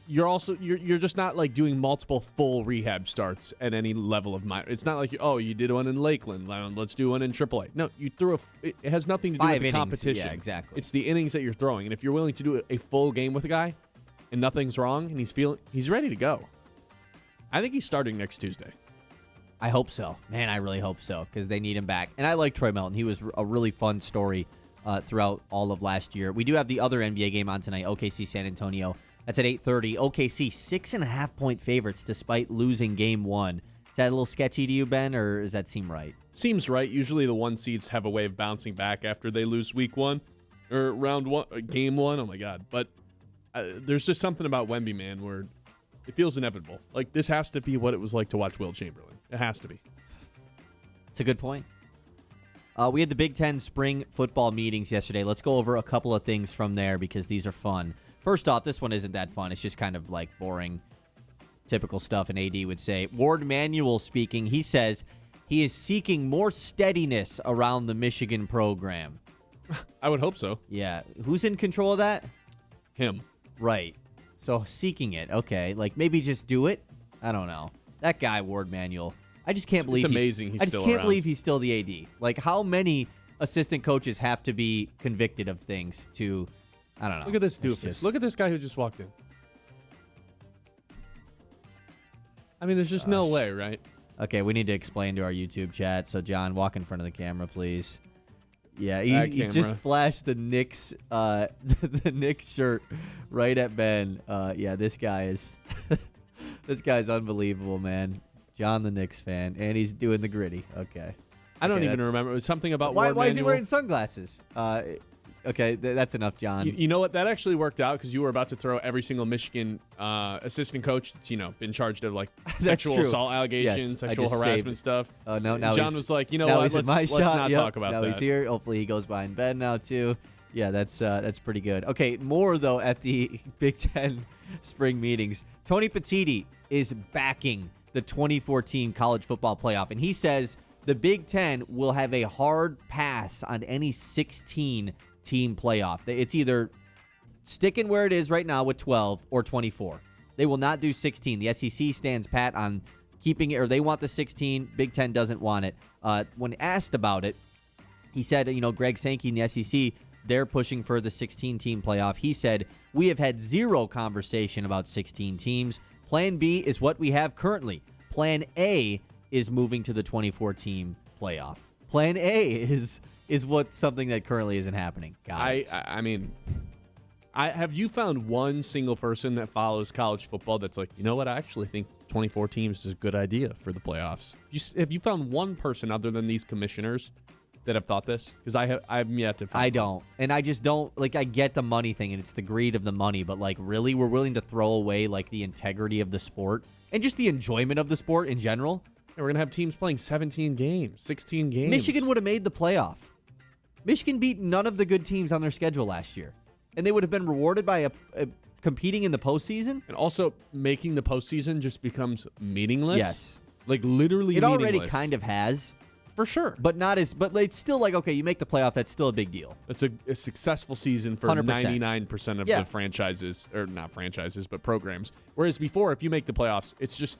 Speaker 3: you're just not like doing multiple full rehab starts at any level of minor. It's not like you did one in Lakeland, let's do one in AAA. No, you threw it has nothing to do
Speaker 5: 5
Speaker 3: with the
Speaker 5: innings.
Speaker 3: competition.
Speaker 5: Yeah, exactly.
Speaker 3: It's the innings that you're throwing, and if you're willing to do a full game with a guy, and nothing's wrong, and he's ready to go. I think he's starting next Tuesday.
Speaker 5: I hope so. Man, I really hope so because they need him back. And I like Troy Melton. He was a really fun story throughout all of last year. We do have the other NBA game on tonight, OKC San Antonio. That's at 8:30. OKC 6.5-point favorites despite losing game 1. Is that a little sketchy to you, Ben, or does that seem right?
Speaker 3: Seems right. Usually the 1 seeds have a way of bouncing back after they lose week 1 or round 1, game 1. Oh my God! But there's just something about Wemby, man, where it feels inevitable. Like this has to be what it was like to watch Will Chamberlain. It has to be.
Speaker 5: It's a good point. We had the Big Ten spring football meetings yesterday. Let's go over a couple of things from there because these are fun. First off, this one isn't that fun. It's just kind of like boring, typical stuff an AD would say. Ward Manuel speaking. He says he is seeking more steadiness around the Michigan program.
Speaker 3: I would hope so.
Speaker 5: Yeah. Who's in control of that?
Speaker 3: Him.
Speaker 5: Right. So seeking it. Okay. Like maybe just do it. I don't know. That guy, Ward Manuel. I just can't believe
Speaker 3: it's amazing he's
Speaker 5: I just
Speaker 3: still
Speaker 5: can't
Speaker 3: around.
Speaker 5: believe he's still the AD. Like how many assistant coaches have to be convicted of things to, I don't know.
Speaker 3: Look at this
Speaker 5: It's
Speaker 3: doofus.
Speaker 5: just-
Speaker 3: Look at this guy who just walked in. I mean, there's just no way, right?
Speaker 5: Okay, we need to explain to our YouTube chat. So John, walk in front of the camera, please. Yeah,
Speaker 3: That
Speaker 5: he just
Speaker 3: camera.
Speaker 5: flashed the Knicks the Knicks shirt right at Ben. Yeah, this guy is this guy's unbelievable, man. John the Knicks fan, and he's doing the gritty. Okay.
Speaker 3: I don't
Speaker 5: Okay,
Speaker 3: even
Speaker 5: that's-
Speaker 3: remember. It was something about
Speaker 5: Why
Speaker 3: Ward
Speaker 5: is he
Speaker 3: Manuel.
Speaker 5: wearing sunglasses? Okay, that's enough, John.
Speaker 3: You know what? That actually worked out because you were about to throw every single Michigan assistant coach that's been charged of like sexual
Speaker 5: true.
Speaker 3: assault allegations,
Speaker 5: Yes, I
Speaker 3: sexual
Speaker 5: just saved
Speaker 3: harassment
Speaker 5: it.
Speaker 3: stuff.
Speaker 5: No,
Speaker 3: And
Speaker 5: now
Speaker 3: John
Speaker 5: he's-
Speaker 3: was like, you know
Speaker 5: now
Speaker 3: what?
Speaker 5: he's in
Speaker 3: Let's
Speaker 5: my shot.
Speaker 3: not
Speaker 5: Yep.
Speaker 3: talk about
Speaker 5: now
Speaker 3: that.
Speaker 5: he's here. Hopefully he goes behind Ben now too. Yeah, that's pretty good. Okay, more though at the Big Ten spring meetings. Tony Petitti is backing the 2014 college football playoff, and he says the Big Ten will have a hard pass on any 16-team playoff. It's either sticking where it is right now with 12 or 24. They will not do 16. The SEC stands pat on keeping it, or they want the 16. Big Ten doesn't want it. When asked about it, he said, Greg Sankey in the SEC, they're pushing for the 16-team playoff. He said, we have had zero conversation about 16 teams. Plan B is what we have currently. Plan A is moving to the 24-team playoff. Plan A is something that currently isn't happening.
Speaker 3: I mean, have you found one single person that follows college football that's like, you know what? I actually think 24 teams is a good idea for the playoffs. Have you found one person other than these commissioners that have thought this? Because I've yet to find
Speaker 5: I
Speaker 3: one.
Speaker 5: don't. And I just don't, I get the money thing, and it's the greed of the money, but, really, we're willing to throw away, the integrity of the sport and just the enjoyment of the sport in general?
Speaker 3: And we're going to have teams playing 17 games, 16 games.
Speaker 5: Michigan would have made the playoff. Michigan beat none of the good teams on their schedule last year, and they would have been rewarded by competing in the postseason.
Speaker 3: And also, making the postseason just becomes meaninless.
Speaker 5: Yes.
Speaker 3: Literally
Speaker 5: It
Speaker 3: meaningless.
Speaker 5: already kind of has,
Speaker 3: For sure.
Speaker 5: but not as. But it's still okay, you make the playoff. That's still a big deal.
Speaker 3: It's a successful season for
Speaker 5: 100%.
Speaker 3: 99% of
Speaker 5: Yeah.
Speaker 3: the franchises, or not franchises, but programs. Whereas before, if you make the playoffs, it's just,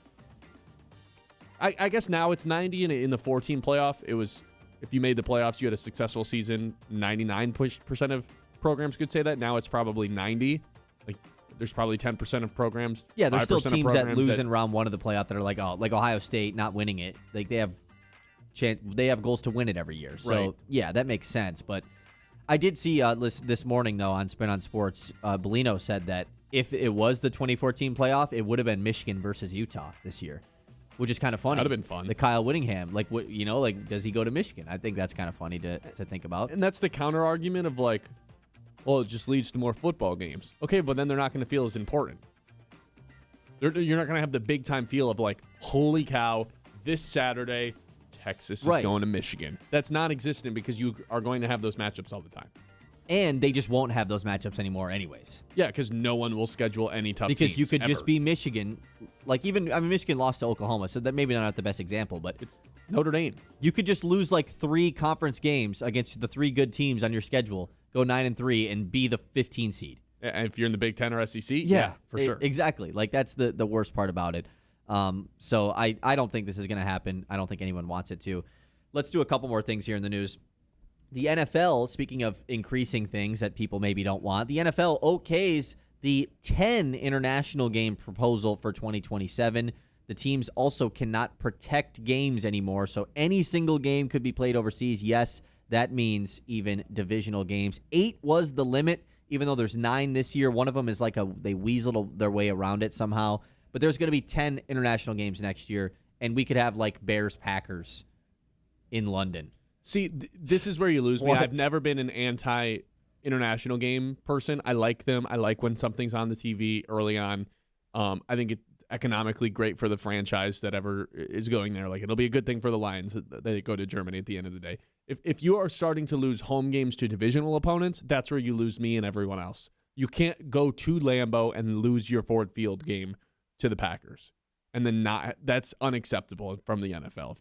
Speaker 3: I guess now it's 90, and in the 14 playoff, it was, if you made the playoffs, you had a successful season. 99% of programs could say that. Now it's probably 90. There's probably 10% of programs.
Speaker 5: Yeah, there's still
Speaker 3: 5% of
Speaker 5: teams that
Speaker 3: programs
Speaker 5: lose in round one of the playoff that are like Ohio State not winning it. They have goals to win it every year. So
Speaker 3: Right.
Speaker 5: yeah, that makes sense. But I did see this morning though on Spin on Sports, Bellino said that if it was the 2014 playoff, it would have been Michigan versus Utah this year, which is kind of funny.
Speaker 3: That'd have been fun.
Speaker 5: The Kyle Whittingham, does he go to Michigan? I think that's kind of funny to think about.
Speaker 3: And that's the counter argument of well, it just leads to more football games. Okay, but then they're not going to feel as important. You're not going to have the big time feel of holy cow, this Saturday, Texas is
Speaker 5: Right.
Speaker 3: going to Michigan. That's non-existent because you are going to have those matchups all the time.
Speaker 5: And they just won't have those matchups anymore anyways.
Speaker 3: Yeah, because no one will schedule any tough
Speaker 5: Because
Speaker 3: teams
Speaker 5: you could just
Speaker 3: ever.
Speaker 5: be Michigan. Michigan lost to Oklahoma, so that maybe not the best example, but
Speaker 3: It's Notre Dame.
Speaker 5: you could just lose 3 conference games against the 3 good teams on your schedule, go 9-3, and be the 15 seed.
Speaker 3: If you're in the Big Ten or SEC, yeah, for sure.
Speaker 5: Exactly. Like, that's the worst part about it. So I don't think this is going to happen. I don't think anyone wants it to. Let's do a couple more things here in the news. The NFL, speaking of increasing things that people maybe don't want, the NFL okays the 10 international game proposal for 2027. The teams also cannot protect games anymore, so any single game could be played overseas. Yes, that means even divisional games. 8 was the limit, even though there's 9 this year. One of them is like they weaseled their way around it somehow. But there's going to be 10 international games next year, and we could have like Bears-Packers in London.
Speaker 3: See, this is where you lose me.
Speaker 5: What?
Speaker 3: I've never been an anti-international game person. I like them. I like when something's on the TV early on. I think it's economically great for the franchise that ever is going there. Like, it'll be a good thing for the Lions that they go to Germany at the end of the day. If you are starting to lose home games to divisional opponents, that's where you lose me and everyone else. You can't go to Lambeau and lose your Ford Field game to the Packers, and then that's unacceptable from the NFL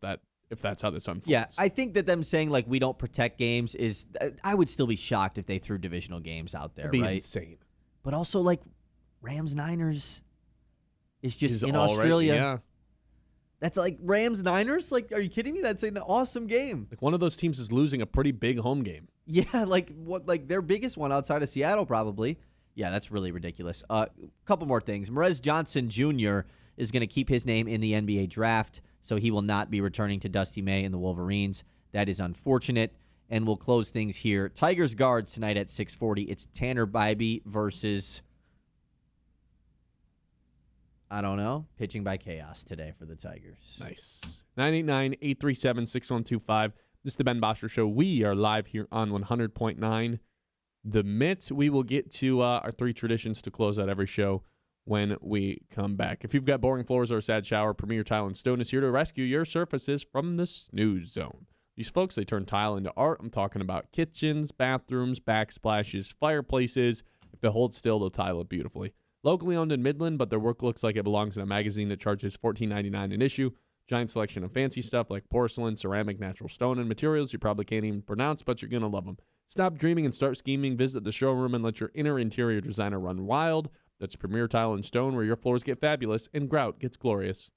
Speaker 3: if that's how this unfolds.
Speaker 5: Yeah, I think that them saying like we don't protect games is, I would still be shocked if they threw divisional games out there.
Speaker 3: It'd be
Speaker 5: right?
Speaker 3: insane.
Speaker 5: But also like Rams-Niners is just
Speaker 3: Is
Speaker 5: in
Speaker 3: all right,
Speaker 5: Australia.
Speaker 3: yeah.
Speaker 5: That's like Rams-Niners. Like, are you kidding me? That's an awesome game.
Speaker 3: Like, one of those teams is losing a pretty big home game.
Speaker 5: Yeah, like what? Like their biggest one outside of Seattle, probably. Yeah, that's really ridiculous. Couple more things. Merez Johnson Jr. is going to keep his name in the NBA draft, so he will not be returning to Dusty May and the Wolverines. That is unfortunate. And we'll close things here. Tigers guards tonight at 6:40. It's Tanner Bybee versus, I don't know, pitching by chaos today for the Tigers.
Speaker 3: Nice. 989-837-6125. This is the Ben Bosscher Show. We are live here on 100.9 The Mitt. We will get to our 3 traditions to close out every show when we come back. If you've got boring floors or a sad shower, Premier Tile and Stone is here to rescue your surfaces from the snooze zone. These folks, they turn tile into art. I'm talking about kitchens, bathrooms, backsplashes, fireplaces. If it holds still, they'll tile it beautifully. Locally owned in Midland, but their work looks like it belongs in a magazine that charges $14.99 an issue. Giant selection of fancy stuff like porcelain, ceramic, natural stone, and materials you probably can't even pronounce, but you're going to love them. Stop dreaming and start scheming. Visit the showroom and let your inner interior designer run wild. That's Premier Tile and Stone, where your floors get fabulous and grout gets glorious.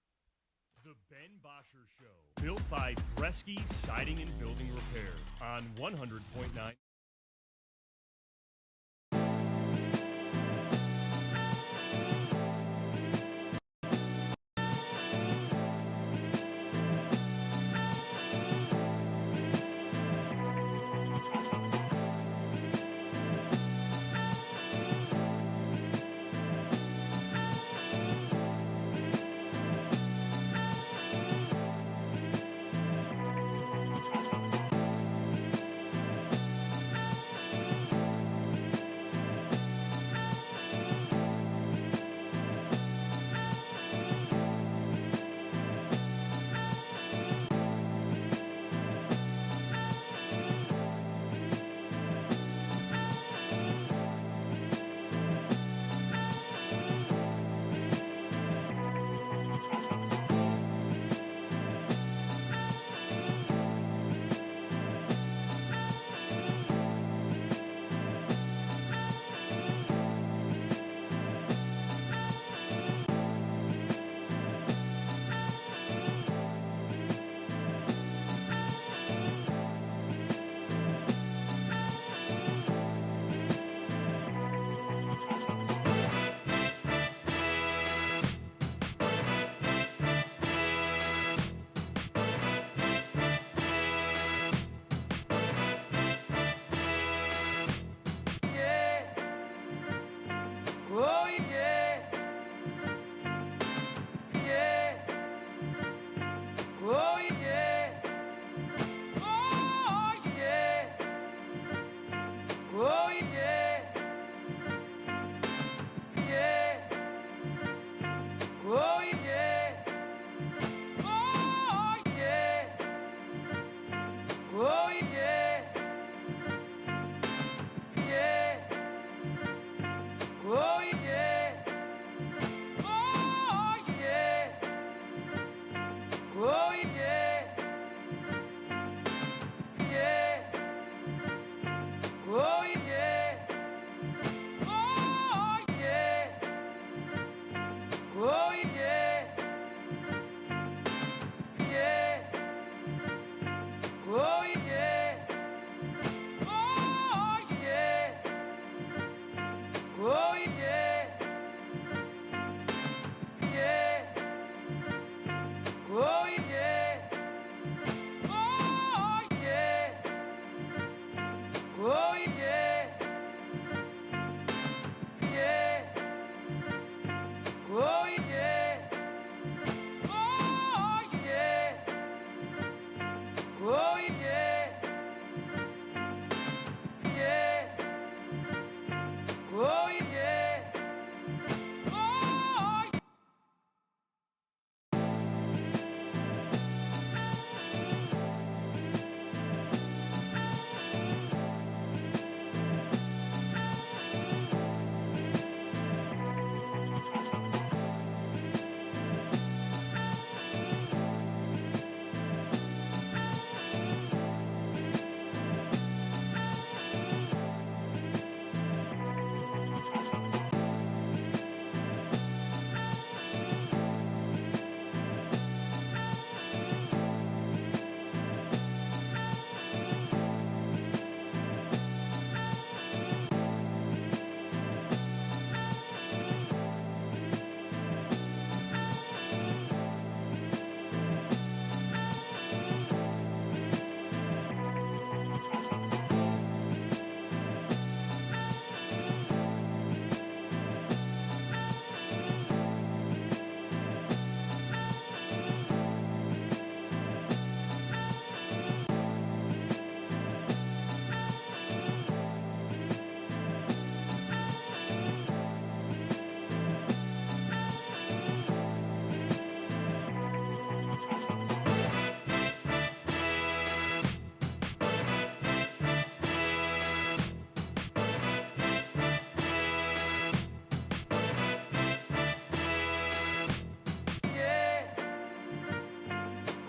Speaker 4: The Ben Bosscher Show, built by Bresky Siding and Building Repair on 100.9.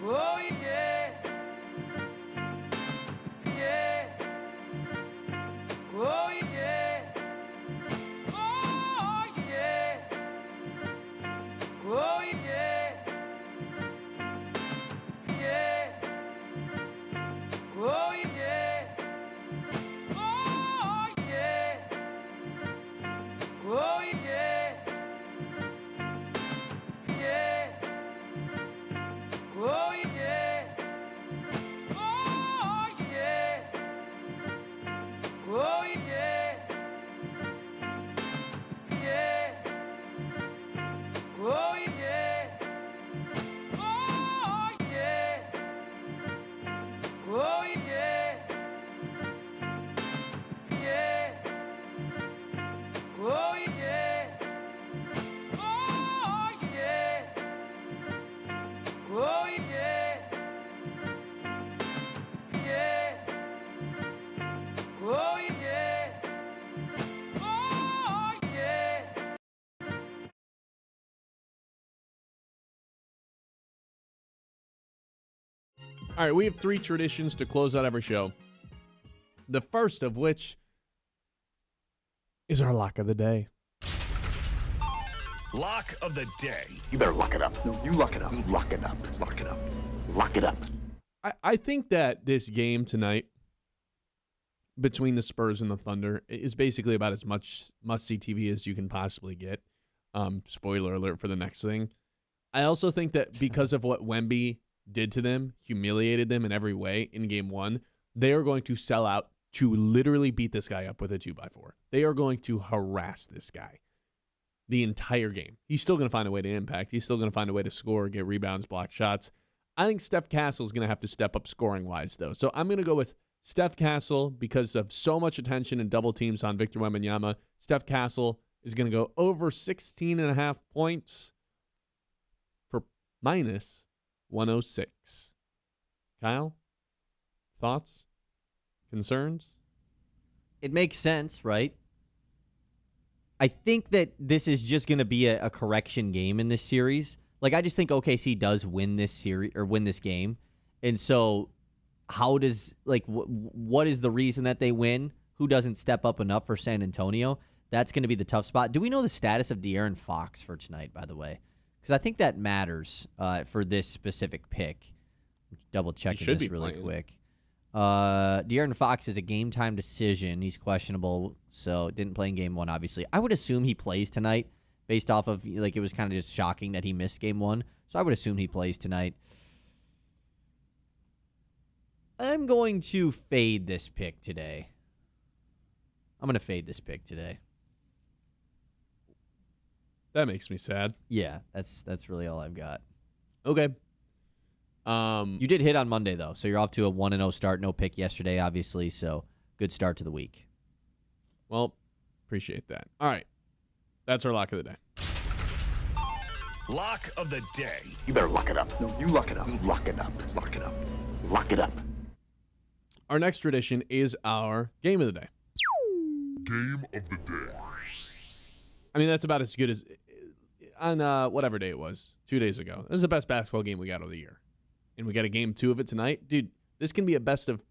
Speaker 6: Oh yeah. Yeah. Oh yeah. Oh yeah. Oh yeah. Yeah. Oh yeah. Oh yeah. Oh yeah. Yeah. Oh yeah. Oh yeah. Oh yeah. Yeah. Oh yeah. Oh yeah. Oh yeah. Yeah. Oh yeah. Oh yeah. Oh yeah. Yeah. Oh yeah. Oh yeah.
Speaker 3: All right, we have 3 traditions to close out every show. The first of which is our lock of the day.
Speaker 1: Lock of the day.
Speaker 7: You better lock it up. No, you lock it up. You lock it up. Lock it up. Lock it up.
Speaker 3: I think that this game tonight between the Spurs and the Thunder is basically about as much must-see TV as you can possibly get. Spoiler alert for the next thing. I also think that because of what Wemby did to them, humiliated them in every way in game 1, they are going to sell out to literally beat this guy up with a 2x4. They are going to harass this guy the entire game. He's still going to find a way to impact. He's still going to find a way to score, get rebounds, block shots. I think Steph Castle is going to have to step up scoring-wise, though. So I'm going to go with Steph Castle because of so much attention and double teams on Victor Wembanyama. Steph Castle is going to go over 16.5 points for minus 106. Kyle, thoughts? Concerns?
Speaker 5: It makes sense, right? I think that this is just going to be a correction game in this series. Like, I just think OKC does win this series or win this game. And so how does, like, what is the reason that they win? Who doesn't step up enough for San Antonio? That's going to be the tough spot. Do we know the status of De'Aaron Fox for tonight, by the way? Because I think that matters for this specific pick. Double checking this really quick. De'Aaron Fox is a game-time decision. He's questionable, so didn't play in game 1, obviously. I would assume he plays tonight based off of, like, it was kind of just shocking that he missed game 1. So I would assume he plays tonight. I'm going to fade this pick today.
Speaker 3: That makes me sad.
Speaker 5: Yeah, that's really all I've got.
Speaker 3: Okay.
Speaker 5: You did hit on Monday, though, so you're off to a 1-0 start. No pick yesterday, obviously, so good start to the week.
Speaker 3: Well, appreciate that. All right. That's our lock of the day.
Speaker 1: Lock of the day.
Speaker 7: You better lock it up. No, you lock it up. You lock it up. Lock it up. Lock it up.
Speaker 3: Our next tradition is our game of the day.
Speaker 7: Game of the day.
Speaker 3: I mean, that's about as good as on whatever day it was, 2 days ago. This is the best basketball game we got of the year. And we got a game 2 of it tonight. Dude, this can be a best of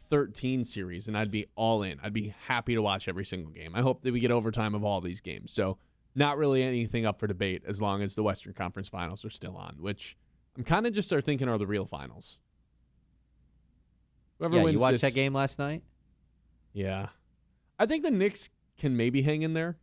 Speaker 3: 13 series, and I'd be all in. I'd be happy to watch every single game. I hope that we get overtime of all these games. So not really anything up for debate as long as the Western Conference Finals are still on, which I'm kind of just thinking are the real finals. Whoever wins
Speaker 5: you watched
Speaker 3: this,
Speaker 5: that game last night?
Speaker 3: Yeah. I think the Knicks can maybe hang in there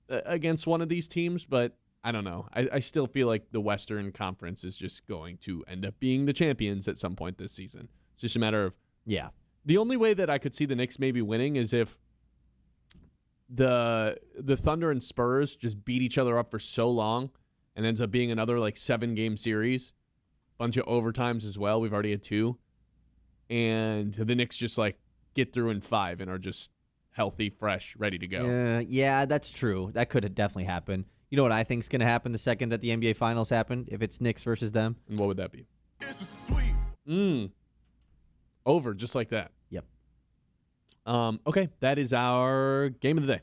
Speaker 3: against one of these teams, but I don't know. I still feel like the Western Conference is just going to end up being the champions at some point this season. It's just a matter of...
Speaker 5: Yeah.
Speaker 3: The only way that I could see the Knicks maybe winning is if the Thunder and Spurs just beat each other up for so long and ends up being another like 7-game series. Bunch of overtimes as well. We've already had 2. And the Knicks just like get through in 5 and are just healthy, fresh, ready to go.
Speaker 5: Yeah, that's true. That could definitely happen. You know what I think is going to happen the second that the NBA Finals happen, if it's Knicks versus them?
Speaker 3: And what would that be? Over, just like that.
Speaker 5: Yep.
Speaker 3: Okay, that is our game of the day.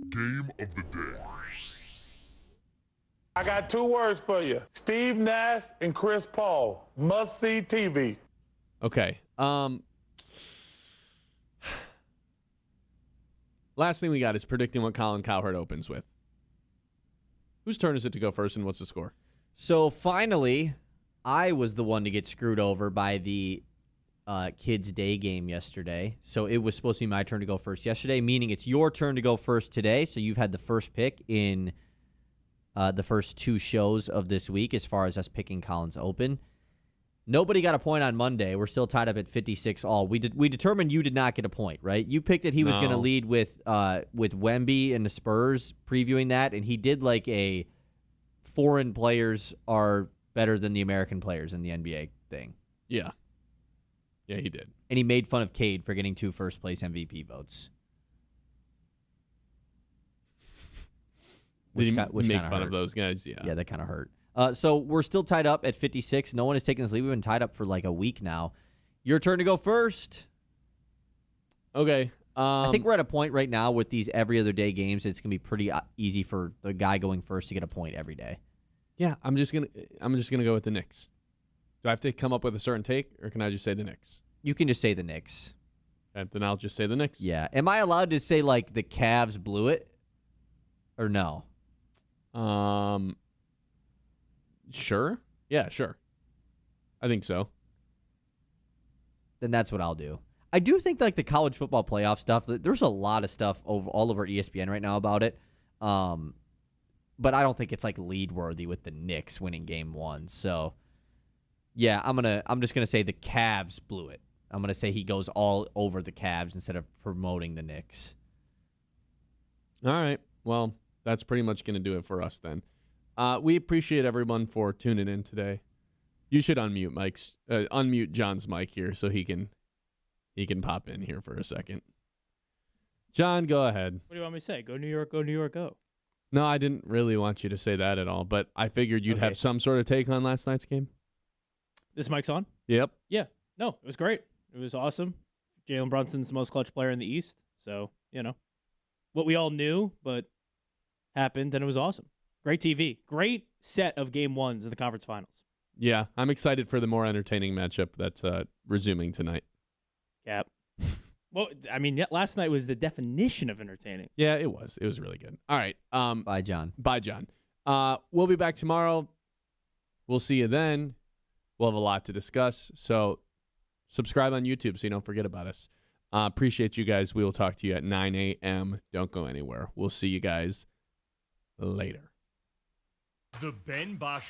Speaker 7: Game of the day.
Speaker 8: I got 2 words for you. Steve Nash and Chris Paul. Must-see TV.
Speaker 3: Okay. Last thing we got is predicting what Colin Cowherd opens with. Whose turn is it to go first, and what's the score?
Speaker 5: So finally, I was the one to get screwed over by the kids' day game yesterday. So it was supposed to be my turn to go first yesterday, meaning it's your turn to go first today. So you've had the first pick in the first 2 shows of this week as far as us picking Colin's Open. Nobody got a point on Monday. We're still tied up at 56 all. We determined you did not get a point, right? You picked that he was going to lead with Wemby and the Spurs, previewing that, and he did like a foreign players are better than the American players in the NBA thing.
Speaker 3: Yeah. Yeah, he did.
Speaker 5: And he made fun of Cade for getting 2 first-place MVP votes.
Speaker 3: Did he
Speaker 5: which
Speaker 3: make
Speaker 5: kinda
Speaker 3: fun
Speaker 5: hurt.
Speaker 3: of those guys? Yeah.
Speaker 5: Yeah, that kind of hurt. So we're still tied up at 56. No one has taken this lead. We've been tied up for like a week now. Your turn to go first.
Speaker 3: Okay.
Speaker 5: I think we're at a point right now with these every other day games. It's gonna be pretty easy for the guy going first to get a point every day.
Speaker 3: Yeah, I'm just gonna go with the Knicks. Do I have to come up with a certain take, or can I just say the Knicks?
Speaker 5: You can just say the Knicks.
Speaker 3: And then I'll just say the Knicks.
Speaker 5: Yeah. Am I allowed to say like the Cavs blew it, or no?
Speaker 3: Sure. Yeah, sure. I think so.
Speaker 5: Then that's what I'll do. I do think like the college football playoff stuff, there's a lot of stuff all over ESPN right now about it. But I don't think it's like lead worthy with the Knicks winning game 1. So yeah, I'm just gonna say the Cavs blew it. I'm gonna say he goes all over the Cavs instead of promoting the Knicks.
Speaker 3: All right. Well, that's pretty much gonna do it for us then. We appreciate everyone for tuning in today. You should unmute John's mic here so he can pop in here for a second. John, go ahead.
Speaker 9: What do you want me to say? Go New York, go New York, go.
Speaker 3: No, I didn't really want you to say that at all, but I figured you'd have some sort of take on last night's game.
Speaker 9: This mic's on?
Speaker 3: Yep.
Speaker 9: Yeah. No, it was great. It was awesome. Jalen Brunson's the most clutch player in the East. So, what we all knew, but happened, and it was awesome. Great TV. Great set of game 1s in the conference finals.
Speaker 3: Yeah, I'm excited for the more entertaining matchup that's resuming tonight.
Speaker 9: Cap. Well, I mean, last night was the definition of entertaining.
Speaker 3: Yeah, it was. It was really good. All right.
Speaker 5: Bye, John.
Speaker 3: Bye, John. We'll be back tomorrow. We'll see you then. We'll have a lot to discuss. So subscribe on YouTube so you don't forget about us. Appreciate you guys. We will talk to you at 9 a.m. Don't go anywhere. We'll see you guys later.
Speaker 4: The Ben Bosscher